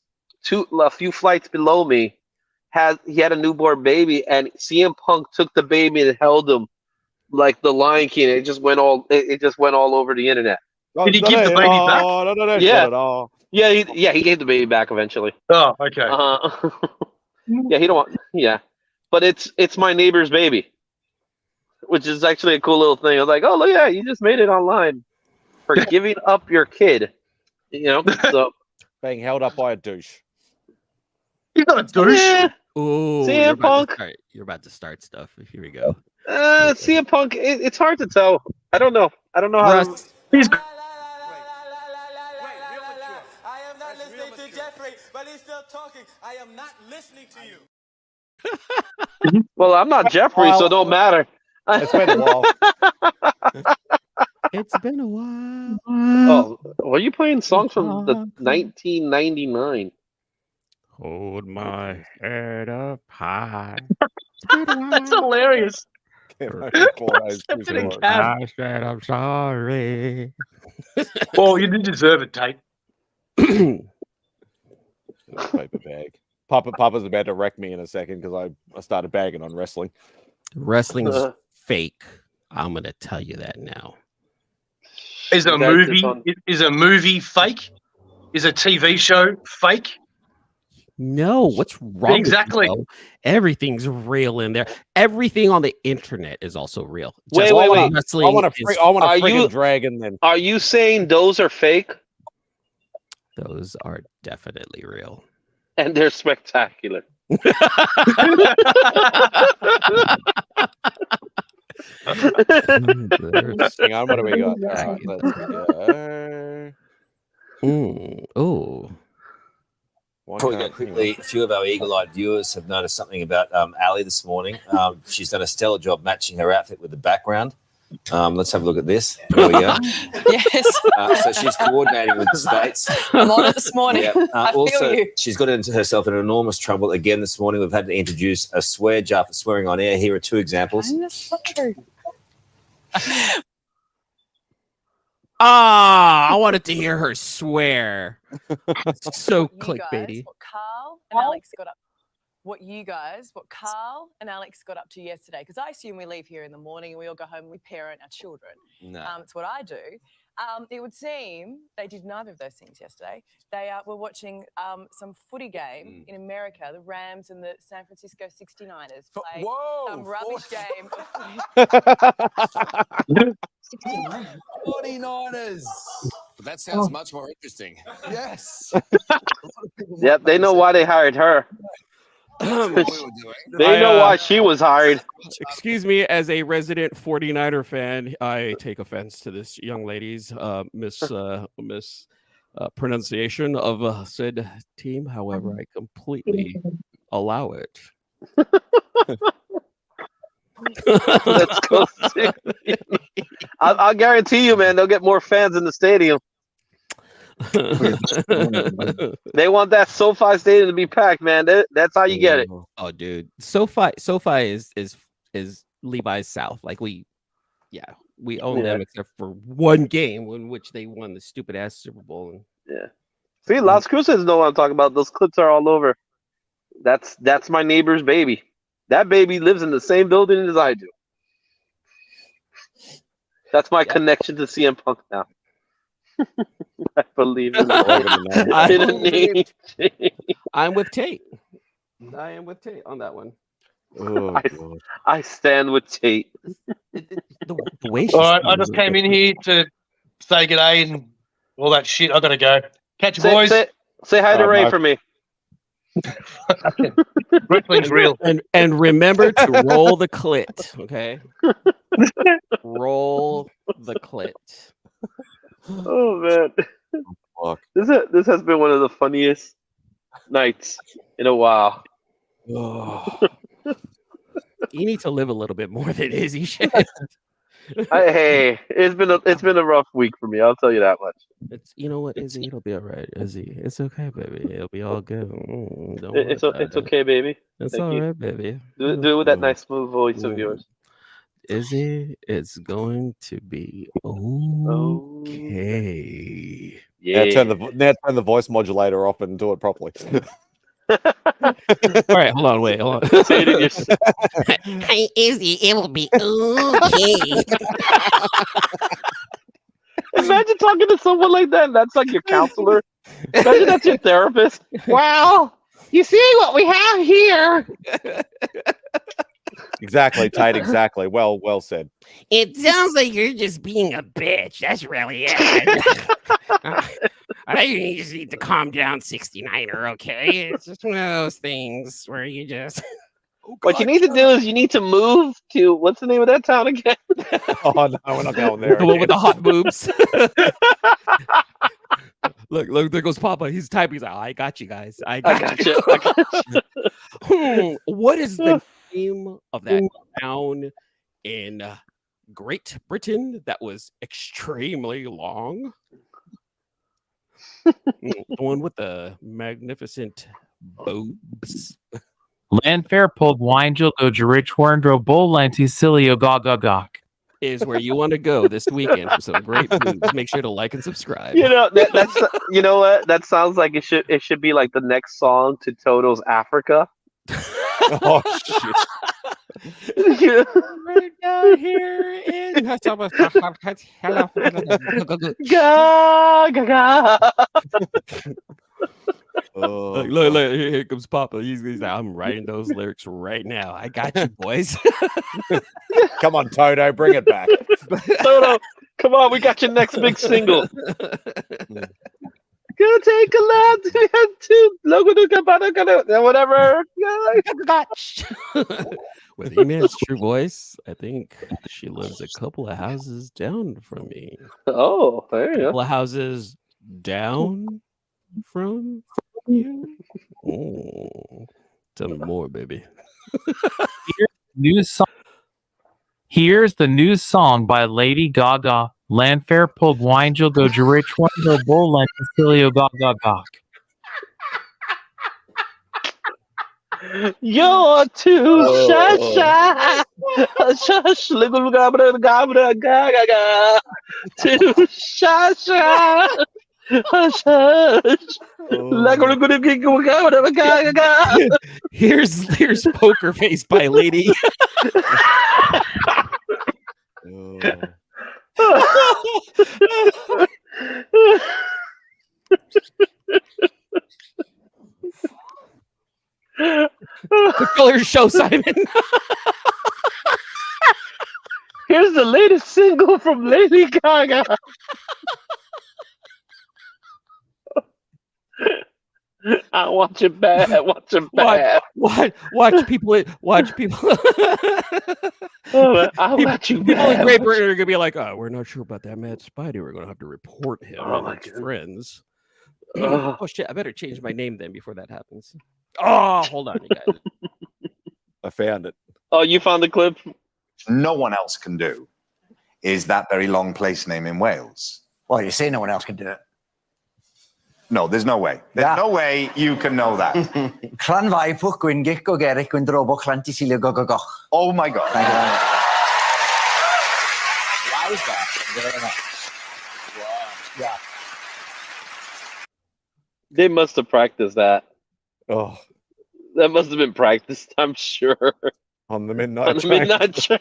[SPEAKER 3] a few flights below me had a newborn baby, and CM Punk took the baby and held him like the Lion King. It just went all over the internet.
[SPEAKER 13] Did he give the baby back?
[SPEAKER 3] He gave the baby back eventually.
[SPEAKER 13] Oh, okay.
[SPEAKER 3] But it's my neighbor's baby, which is actually a cool little thing. I was like, oh look, you just made it online for giving up your kid, so
[SPEAKER 1] being held up by a douche.
[SPEAKER 13] You're not a douche.
[SPEAKER 3] Yeah.
[SPEAKER 6] Ooh,
[SPEAKER 3] CM Punk.
[SPEAKER 6] You're about to start stuff. Here we go.
[SPEAKER 3] CM Punk. It's hard to tell. I don't know how.
[SPEAKER 13] He's.
[SPEAKER 15] But he's still talking. I am not listening to you.
[SPEAKER 3] Well, I'm not Jeffrey, so it don't matter.
[SPEAKER 1] It's been a while.
[SPEAKER 6] It's been a while.
[SPEAKER 3] Oh, were you playing songs from the 1999?
[SPEAKER 6] Hold my head up high.
[SPEAKER 13] That's hilarious.
[SPEAKER 6] Except in a cab. I said I'm sorry.
[SPEAKER 13] Well, you did deserve it, Tate.
[SPEAKER 1] Paper bag. Papa's about to wreck me in a second because I started bagging on wrestling.
[SPEAKER 6] Wrestling is fake. I'm gonna tell you that now.
[SPEAKER 13] Is a movie fake? Is a TV show fake?
[SPEAKER 6] No, what's wrong?
[SPEAKER 13] Exactly.
[SPEAKER 6] With you, everything's real in there. Everything on the internet is also real.
[SPEAKER 3] Wait.
[SPEAKER 1] I want a freaking dragon. Then
[SPEAKER 3] are you saying those are fake?
[SPEAKER 6] Those are definitely real,
[SPEAKER 3] and they're spectacular.
[SPEAKER 1] Hang on, what do we got? Right, let's go.
[SPEAKER 6] Oh.
[SPEAKER 16] Before we go quickly, a few of our eagle-eyed viewers have noticed something about Ali this morning. She's done a stellar job matching her outfit with the background. Let's have a look at this. There we go.
[SPEAKER 17] Yes.
[SPEAKER 16] So she's coordinating with the states.
[SPEAKER 17] I'm on it this morning.
[SPEAKER 16] Yeah.
[SPEAKER 17] I feel
[SPEAKER 16] also,
[SPEAKER 17] you.
[SPEAKER 16] she's got into herself in enormous trouble again this morning. We've had to introduce a swear jar for swearing on air. Here are two examples.
[SPEAKER 6] I wanted to hear her swear. So clickbaity.
[SPEAKER 17] What Carl and Alex got up. What Carl and Alex got up to yesterday, because I assume we leave here in the morning and we all go home and we parent our children.
[SPEAKER 16] No.
[SPEAKER 17] It's what I do. It would seem they did neither of those things yesterday. They were watching some footy game in America, the Rams and the San Francisco 69ers play some rubbish game.
[SPEAKER 18] 49ers. That sounds much more interesting. Yes.
[SPEAKER 3] Yep, they know why they hired her. They know why she was hired.
[SPEAKER 6] Excuse me, as a resident 49er fan, I take offense to this young lady's pronunciation of said team. However, I completely allow it.
[SPEAKER 3] Let's go see. I'll guarantee you, man, they'll get more fans in the stadium. They want that SoFi Stadium to be packed, man. That's how you get it.
[SPEAKER 6] Oh, dude, SoFi is Levi's South. Like we own them except for one game in which they won the stupid ass Super Bowl. And
[SPEAKER 3] See, Las Cruces know what I'm talking about. Those clips are all over. That's my neighbor's baby. That baby lives in the same building as I do. That's my connection to CM Punk now. I believe in
[SPEAKER 6] I'm with Tate. I am with Tate on that one.
[SPEAKER 1] Oh,
[SPEAKER 3] I stand with Tate.
[SPEAKER 6] The way
[SPEAKER 13] all right, I just came in here to say good day and all that shit. I gotta go. Catch you, boys.
[SPEAKER 3] Say hi to Ray for me.
[SPEAKER 13] Wrestling's real.
[SPEAKER 6] And remember to roll the clit, okay? Roll the clit.
[SPEAKER 3] Oh man, this has been one of the funniest nights in a while.
[SPEAKER 6] You need to live a little bit more than Izzy should.
[SPEAKER 3] Hey, it's been a rough week for me. I'll tell you that much.
[SPEAKER 6] You know what, Izzy? It'll be all right, Izzy. It's okay, baby. It'll be all good.
[SPEAKER 3] It's okay, baby.
[SPEAKER 6] It's
[SPEAKER 3] Thank
[SPEAKER 6] all
[SPEAKER 3] you.
[SPEAKER 6] right, baby.
[SPEAKER 3] Do it with that nice smooth voice of yours.
[SPEAKER 6] Izzy, it's going to be okay.
[SPEAKER 1] Yeah. Now turn the voice modulator off and do it properly.
[SPEAKER 6] All right, hold on.
[SPEAKER 3] Say it again.
[SPEAKER 6] Hey, Izzy, it will be okay.
[SPEAKER 3] Imagine talking to someone like that, and that's like your counselor. Imagine that's your therapist. Well, you see what we have here.
[SPEAKER 1] Exactly, Tate. Exactly. Well said.
[SPEAKER 6] It sounds like you're just being a bitch. That's really it. I think you just need to calm down, 69er, okay? It's just one of those things where you just...
[SPEAKER 3] What you need to do is you need to move to, what's the name of that town again?
[SPEAKER 1] Oh, no, we're not going there.
[SPEAKER 6] The one with the hot boobs. Look, there goes Papa. He's typing. He's like, I got you guys. I got you. What is the name of that town in Great Britain that was extremely long. The one with the magnificent boobs.
[SPEAKER 10] Landfair pulled wine go rich dro bull lenticilio gog.
[SPEAKER 6] Is where you want to go this weekend for some great boobs. Make sure to like and subscribe.
[SPEAKER 3] You know that's you know what that sounds like. It should be like the next song to Toto's Africa.
[SPEAKER 1] Oh shit!
[SPEAKER 6] Right down here in
[SPEAKER 3] Ga ga ga.
[SPEAKER 1] Oh,
[SPEAKER 6] look, here comes Papa. He's like, I'm writing those lyrics right now. I got you, boys.
[SPEAKER 1] come on, Toto, bring it back.
[SPEAKER 3] Toto, come on, we got your next big single. Gonna take a lap to whatever.
[SPEAKER 6] With He-Man's true voice, I think she lives a couple of houses down from me.
[SPEAKER 3] Oh, there you
[SPEAKER 6] couple
[SPEAKER 3] go.
[SPEAKER 6] of houses down from you. Oh, tell me more, baby.
[SPEAKER 10] Here's the new song by Lady Gaga. Landfair pulled wine go rich go bull lenticilio gog.
[SPEAKER 3] You're too shy. Shush, little gabra gabra ga ga ga. Too shy. Hush, hush.
[SPEAKER 6] Here's Poker Face by Lady. The color show, Simon.
[SPEAKER 3] Here's the latest single from Lady Gaga. I watch it bad. Watch it bad.
[SPEAKER 6] Watch people. Watch people.
[SPEAKER 3] I'll let you
[SPEAKER 6] people in
[SPEAKER 3] bad.
[SPEAKER 6] Great Britain are gonna be like, "Oh, we're not sure about that MadSpidey. We're gonna have to report him and his friends." Oh shit! I better change my name then before that happens. Oh, hold on, you guys.
[SPEAKER 1] I found it.
[SPEAKER 3] Oh, you found the clip?
[SPEAKER 19] No one else can do is that very long place name in Wales.
[SPEAKER 20] Well, you say no one else can do it.
[SPEAKER 19] No, there's no way. There's no way you can know that.
[SPEAKER 20] Clanfai pwch gwyn gic o gerig gwyn drobo clanti silio go go go.
[SPEAKER 19] Oh my God.
[SPEAKER 20] Thank you very much.
[SPEAKER 3] Yeah. They must have practiced that.
[SPEAKER 1] Oh,
[SPEAKER 3] that must have been practiced. I'm sure.
[SPEAKER 1] On the midnight.
[SPEAKER 3] On the midnight train.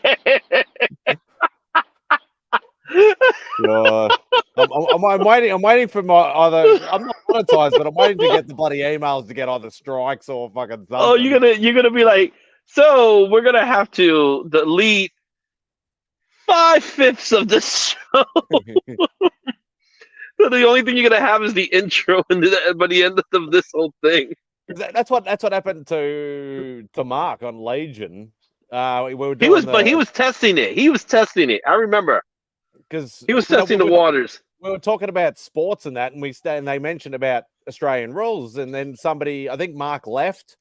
[SPEAKER 1] God. I'm waiting. I'm waiting for my either. I'm not monetized, but I'm waiting to get the bloody emails to get either strikes or fucking something.
[SPEAKER 3] Oh, you're gonna be like, so we're gonna have to delete 5/5 of the show. So the only thing you're gonna have is the intro and by the end of this whole thing.
[SPEAKER 1] That's what happened to Mark on Legion. We were
[SPEAKER 3] he was testing it. He was testing it. I remember
[SPEAKER 1] because
[SPEAKER 3] he was testing the waters.
[SPEAKER 1] We were talking about sports and that, and they mentioned about Australian rules, and then somebody, I think Mark left.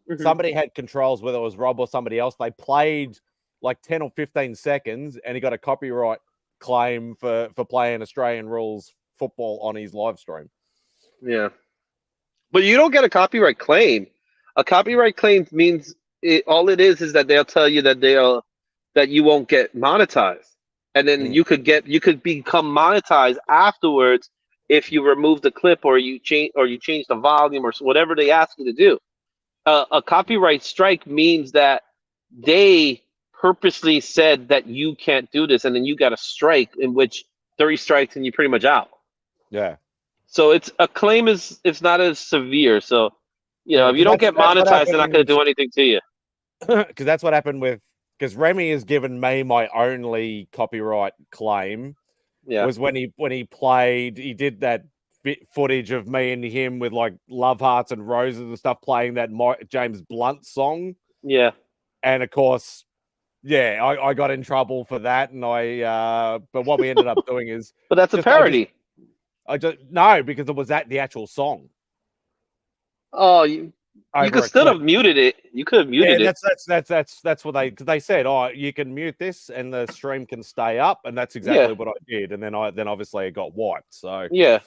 [SPEAKER 1] Mm-hmm. Somebody had controls, whether it was Rob or somebody else. They played like 10 or 15 seconds, and he got a copyright claim for playing Australian rules football on his live stream.
[SPEAKER 3] Yeah, but you don't get a copyright claim. A copyright claim means all it is that they'll tell you that that you won't get monetized, and then you could become monetized afterwards if you remove the clip or you change the volume or whatever they ask you to do. A copyright strike means that they purposely said that you can't do this, and then you got a strike in which 30 strikes and you're pretty much out.
[SPEAKER 1] Yeah.
[SPEAKER 3] So it's a claim it's not as severe. So, if you don't get monetized, they're not going to do anything to you.
[SPEAKER 1] Because that's what happened because Remy has given me my only copyright claim.
[SPEAKER 3] Yeah.
[SPEAKER 1] Was when he played, he did that bit footage of me and him with like Love Hearts and Roses and stuff playing that James Blunt song.
[SPEAKER 3] Yeah.
[SPEAKER 1] And of course, yeah, I got in trouble for that, and but what we ended up doing is,
[SPEAKER 3] but that's a parody.
[SPEAKER 1] I just no, because it was the actual song.
[SPEAKER 3] Oh, You could still have muted it. You could have muted
[SPEAKER 1] yeah,
[SPEAKER 3] it.
[SPEAKER 1] that's what they said. Oh, you can mute this and the stream can stay up, and that's exactly what I did. And then obviously it got wiped. So
[SPEAKER 3] yeah,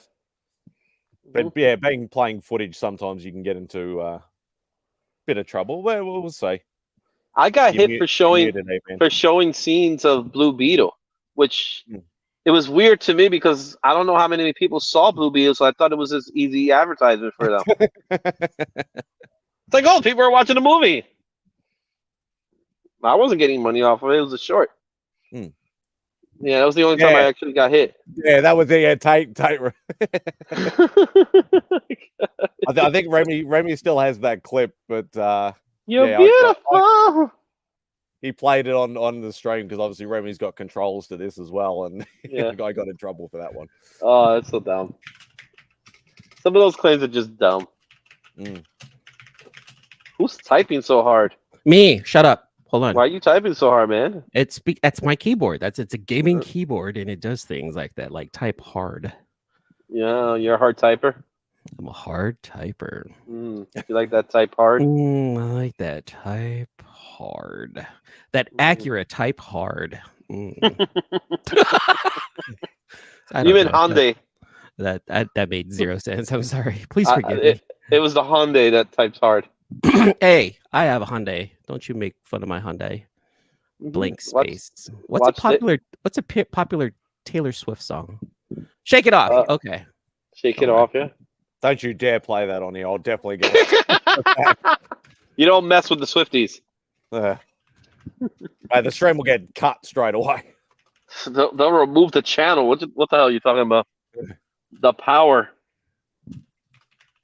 [SPEAKER 1] but yeah, playing footage sometimes you can get into a bit of trouble. Well, we'll see.
[SPEAKER 3] I got hit for showing scenes of Blue Beetle, which it was weird to me because I don't know how many people saw Blue Beetle, so I thought it was just easy advertisement for them. It's like, oh, people are watching a movie. I wasn't getting money off of it. It was a short. Yeah, that was the only time I actually got hit.
[SPEAKER 1] Yeah, that was Tate. I think Remy still has that clip, but
[SPEAKER 3] you're beautiful.
[SPEAKER 1] He played it on the stream because obviously Remy's got controls to this as well, and the guy got in trouble for that one.
[SPEAKER 3] Oh, that's so dumb. Some of those claims are just dumb. Who's typing so hard?
[SPEAKER 6] Me. Shut up. Hold on.
[SPEAKER 3] Why are you typing so hard, man?
[SPEAKER 6] That's my keyboard. It's a gaming keyboard, and it does things like that, like type hard.
[SPEAKER 3] Yeah, you're a hard typer.
[SPEAKER 6] I'm a hard typer.
[SPEAKER 3] You like that type hard?
[SPEAKER 6] I like that type hard. That accurate type hard.
[SPEAKER 3] You meant Hyundai.
[SPEAKER 6] That made zero sense. I'm sorry. Please forgive me.
[SPEAKER 3] It was the Hyundai that types hard.
[SPEAKER 6] Hey, I have a Hyundai. Don't you make fun of my Hyundai. Blank space. What's a popular Taylor Swift song? Shake It Off. Okay.
[SPEAKER 3] Shake It Off, yeah.
[SPEAKER 1] Don't you dare play that on here. I'll definitely get it.
[SPEAKER 3] You don't mess with the Swifties.
[SPEAKER 1] The stream will get cut straight away.
[SPEAKER 3] They'll remove the channel. What the hell are you talking about? The power.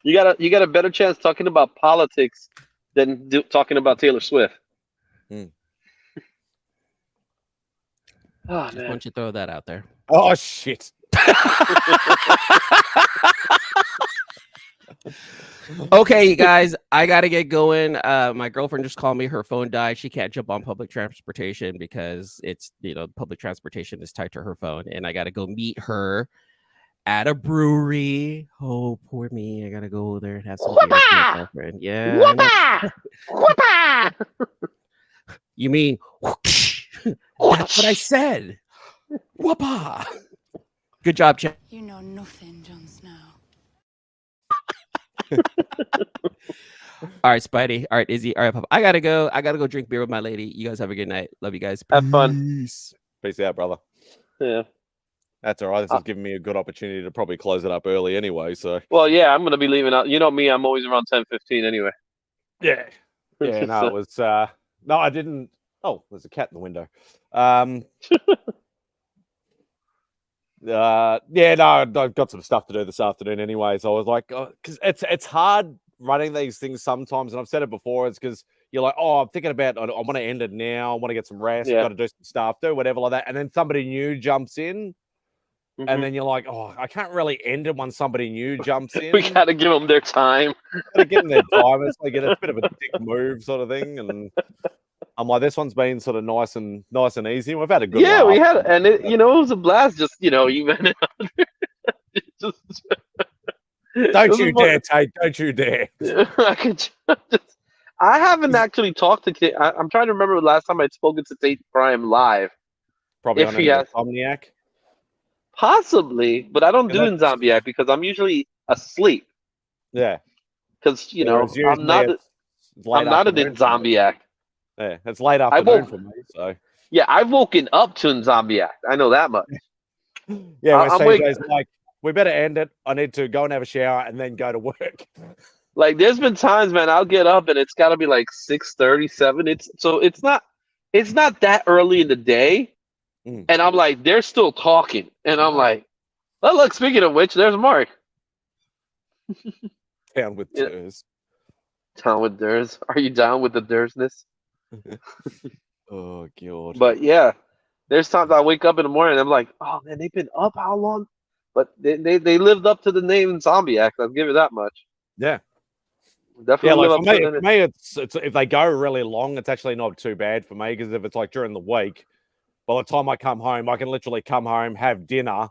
[SPEAKER 3] You got a better chance talking about politics than talking about Taylor Swift.
[SPEAKER 6] Oh, why don't you throw that out there?
[SPEAKER 1] Oh shit.
[SPEAKER 6] Okay, you guys, I gotta get going. My girlfriend just called me. Her phone died. She can't jump on public transportation because it's public transportation is tied to her phone, and I gotta go meet her at a brewery. Oh, poor me. I gotta go there and have some beer with my girlfriend. Yeah. You mean that's what I said. Whoopah. Good job, Chad.
[SPEAKER 8] You know nothing, Jon Snow.
[SPEAKER 6] All right, Spidey. All right, Izzy. All right, Papa. I gotta go drink beer with my lady. You guys have a good night. Love you guys.
[SPEAKER 3] Have fun.
[SPEAKER 1] Peace out, brother.
[SPEAKER 3] Yeah.
[SPEAKER 1] That's all right. This is giving me a good opportunity to probably close it up early anyway. So.
[SPEAKER 3] Well, yeah, I'm gonna be leaving out. You know me. I'm always around 10:15 anyway.
[SPEAKER 1] Yeah. Yeah. No, it was. No, I didn't. Oh, there's a cat in the window. Yeah, no, I've got some stuff to do this afternoon anyway. So I was like, because it's hard running these things sometimes, and I've said it before. It's because you're like, oh, I'm thinking about, I want to end it now. I want to get some rest. Got to do some stuff, do whatever like that, and then somebody new jumps in, and then you're like, oh, I can't really end it when somebody new jumps in.
[SPEAKER 3] We got to give them their time.
[SPEAKER 1] Got to give them their time. It's like a bit of a dick move sort of thing, and I'm like, this one's been sort of nice and easy. We've had a good laugh.
[SPEAKER 3] We had, and it was a blast. Just even.
[SPEAKER 1] Don't you dare, Tate! Don't you dare!
[SPEAKER 3] I haven't actually talked to Tate. I'm trying to remember the last time I'd spoken to Tate Prime live.
[SPEAKER 1] Probably on Insomniac.
[SPEAKER 3] Possibly, but I don't do Insomniac because I'm usually asleep.
[SPEAKER 1] Yeah.
[SPEAKER 3] Because I'm not an Insomniac.
[SPEAKER 1] Yeah, it's late afternoon for me. So
[SPEAKER 3] yeah, I've woken up to Insomniac. I know that much.
[SPEAKER 1] Yeah, CJ's like, we better end it. I need to go and have a shower and then go to work.
[SPEAKER 3] Like, there's been times, man, I'll get up and it's got to be like 6:37. It's not that early in the day, and I'm like, they're still talking, and I'm like, oh look, speaking of which, there's Mark.
[SPEAKER 1] Down with Durs.
[SPEAKER 3] Down with Durs. Are you down with the Dursness?
[SPEAKER 1] Oh god.
[SPEAKER 3] But yeah, there's times I wake up in the morning and I'm like, oh man, they've been up how long? But they lived up to the name Insomniac. I'll give it that much.
[SPEAKER 1] Yeah.
[SPEAKER 3] Definitely.
[SPEAKER 1] Yeah, like for me, it's if they go really long, it's actually not too bad for me because if it's like during the week, by the time I come home, I can literally come home, have dinner,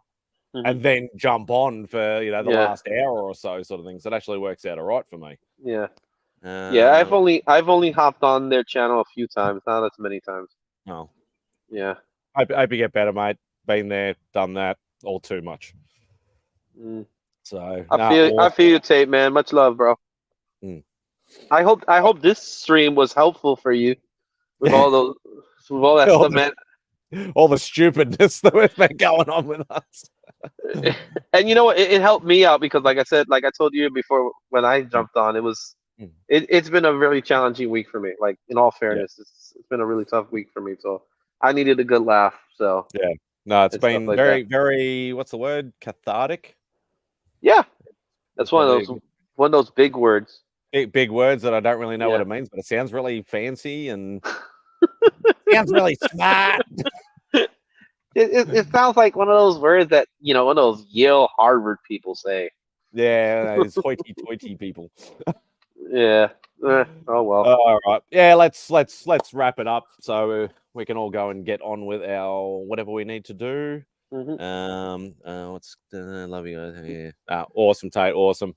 [SPEAKER 1] and then jump on for the last hour or so, sort of thing. So it actually works out all right for me.
[SPEAKER 3] Yeah. Yeah, I've only hopped on their channel a few times, not as many times.
[SPEAKER 1] Oh,
[SPEAKER 3] yeah.
[SPEAKER 1] I hope you get better, mate. Been there, done that, all too much. So
[SPEAKER 3] I feel you, Tate, man. Much love, bro. I hope this stream was helpful for you with all that stuff, man.
[SPEAKER 1] All the stupidness that has been going on with us.
[SPEAKER 3] And you know what? It helped me out because, like I said, like I told you before when I jumped on, it's been a really challenging week for me. Like, in all fairness, it's been a really tough week for me. So I needed a good laugh. So
[SPEAKER 1] yeah, no, it's been
[SPEAKER 3] like
[SPEAKER 1] very what's the word? Cathartic.
[SPEAKER 3] Yeah, that's one of those big words.
[SPEAKER 1] Big words that I don't really know what it means, but it sounds really fancy and sounds really smart.
[SPEAKER 3] It sounds like one of those words that one of those Yale, Harvard people say.
[SPEAKER 1] Yeah, it's hoity-toity people.
[SPEAKER 3] Yeah. Oh well.
[SPEAKER 1] All right. Yeah, let's wrap it up so we can all go and get on with our whatever we need to do. Love you guys. Yeah. Awesome, Tate. Awesome.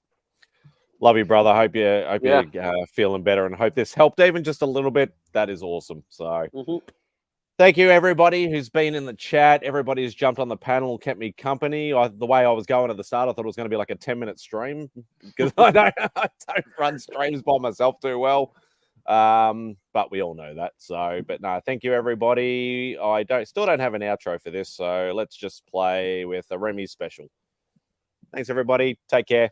[SPEAKER 1] Love you, brother. Hope you're feeling better, and hope this helped even just a little bit. That is awesome. So. Thank you, everybody who's been in the chat. Everybody who's jumped on the panel, kept me company. The way I was going at the start, I thought it was going to be like a 10-minute stream because I don't run streams by myself too well. But we all know that. So, but no, thank you, everybody. I still don't have an outro for this, so let's just play with a Remy special. Thanks, everybody. Take care.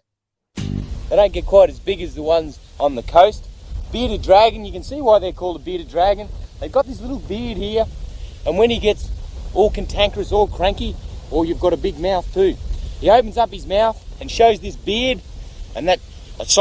[SPEAKER 21] They don't get quite as big as the ones on the coast. Bearded dragon, you can see why they're called a bearded dragon. They've got this little beard here, and when he gets all cantankerous, all cranky, you've got a big mouth too. He opens up his mouth and shows this beard, and that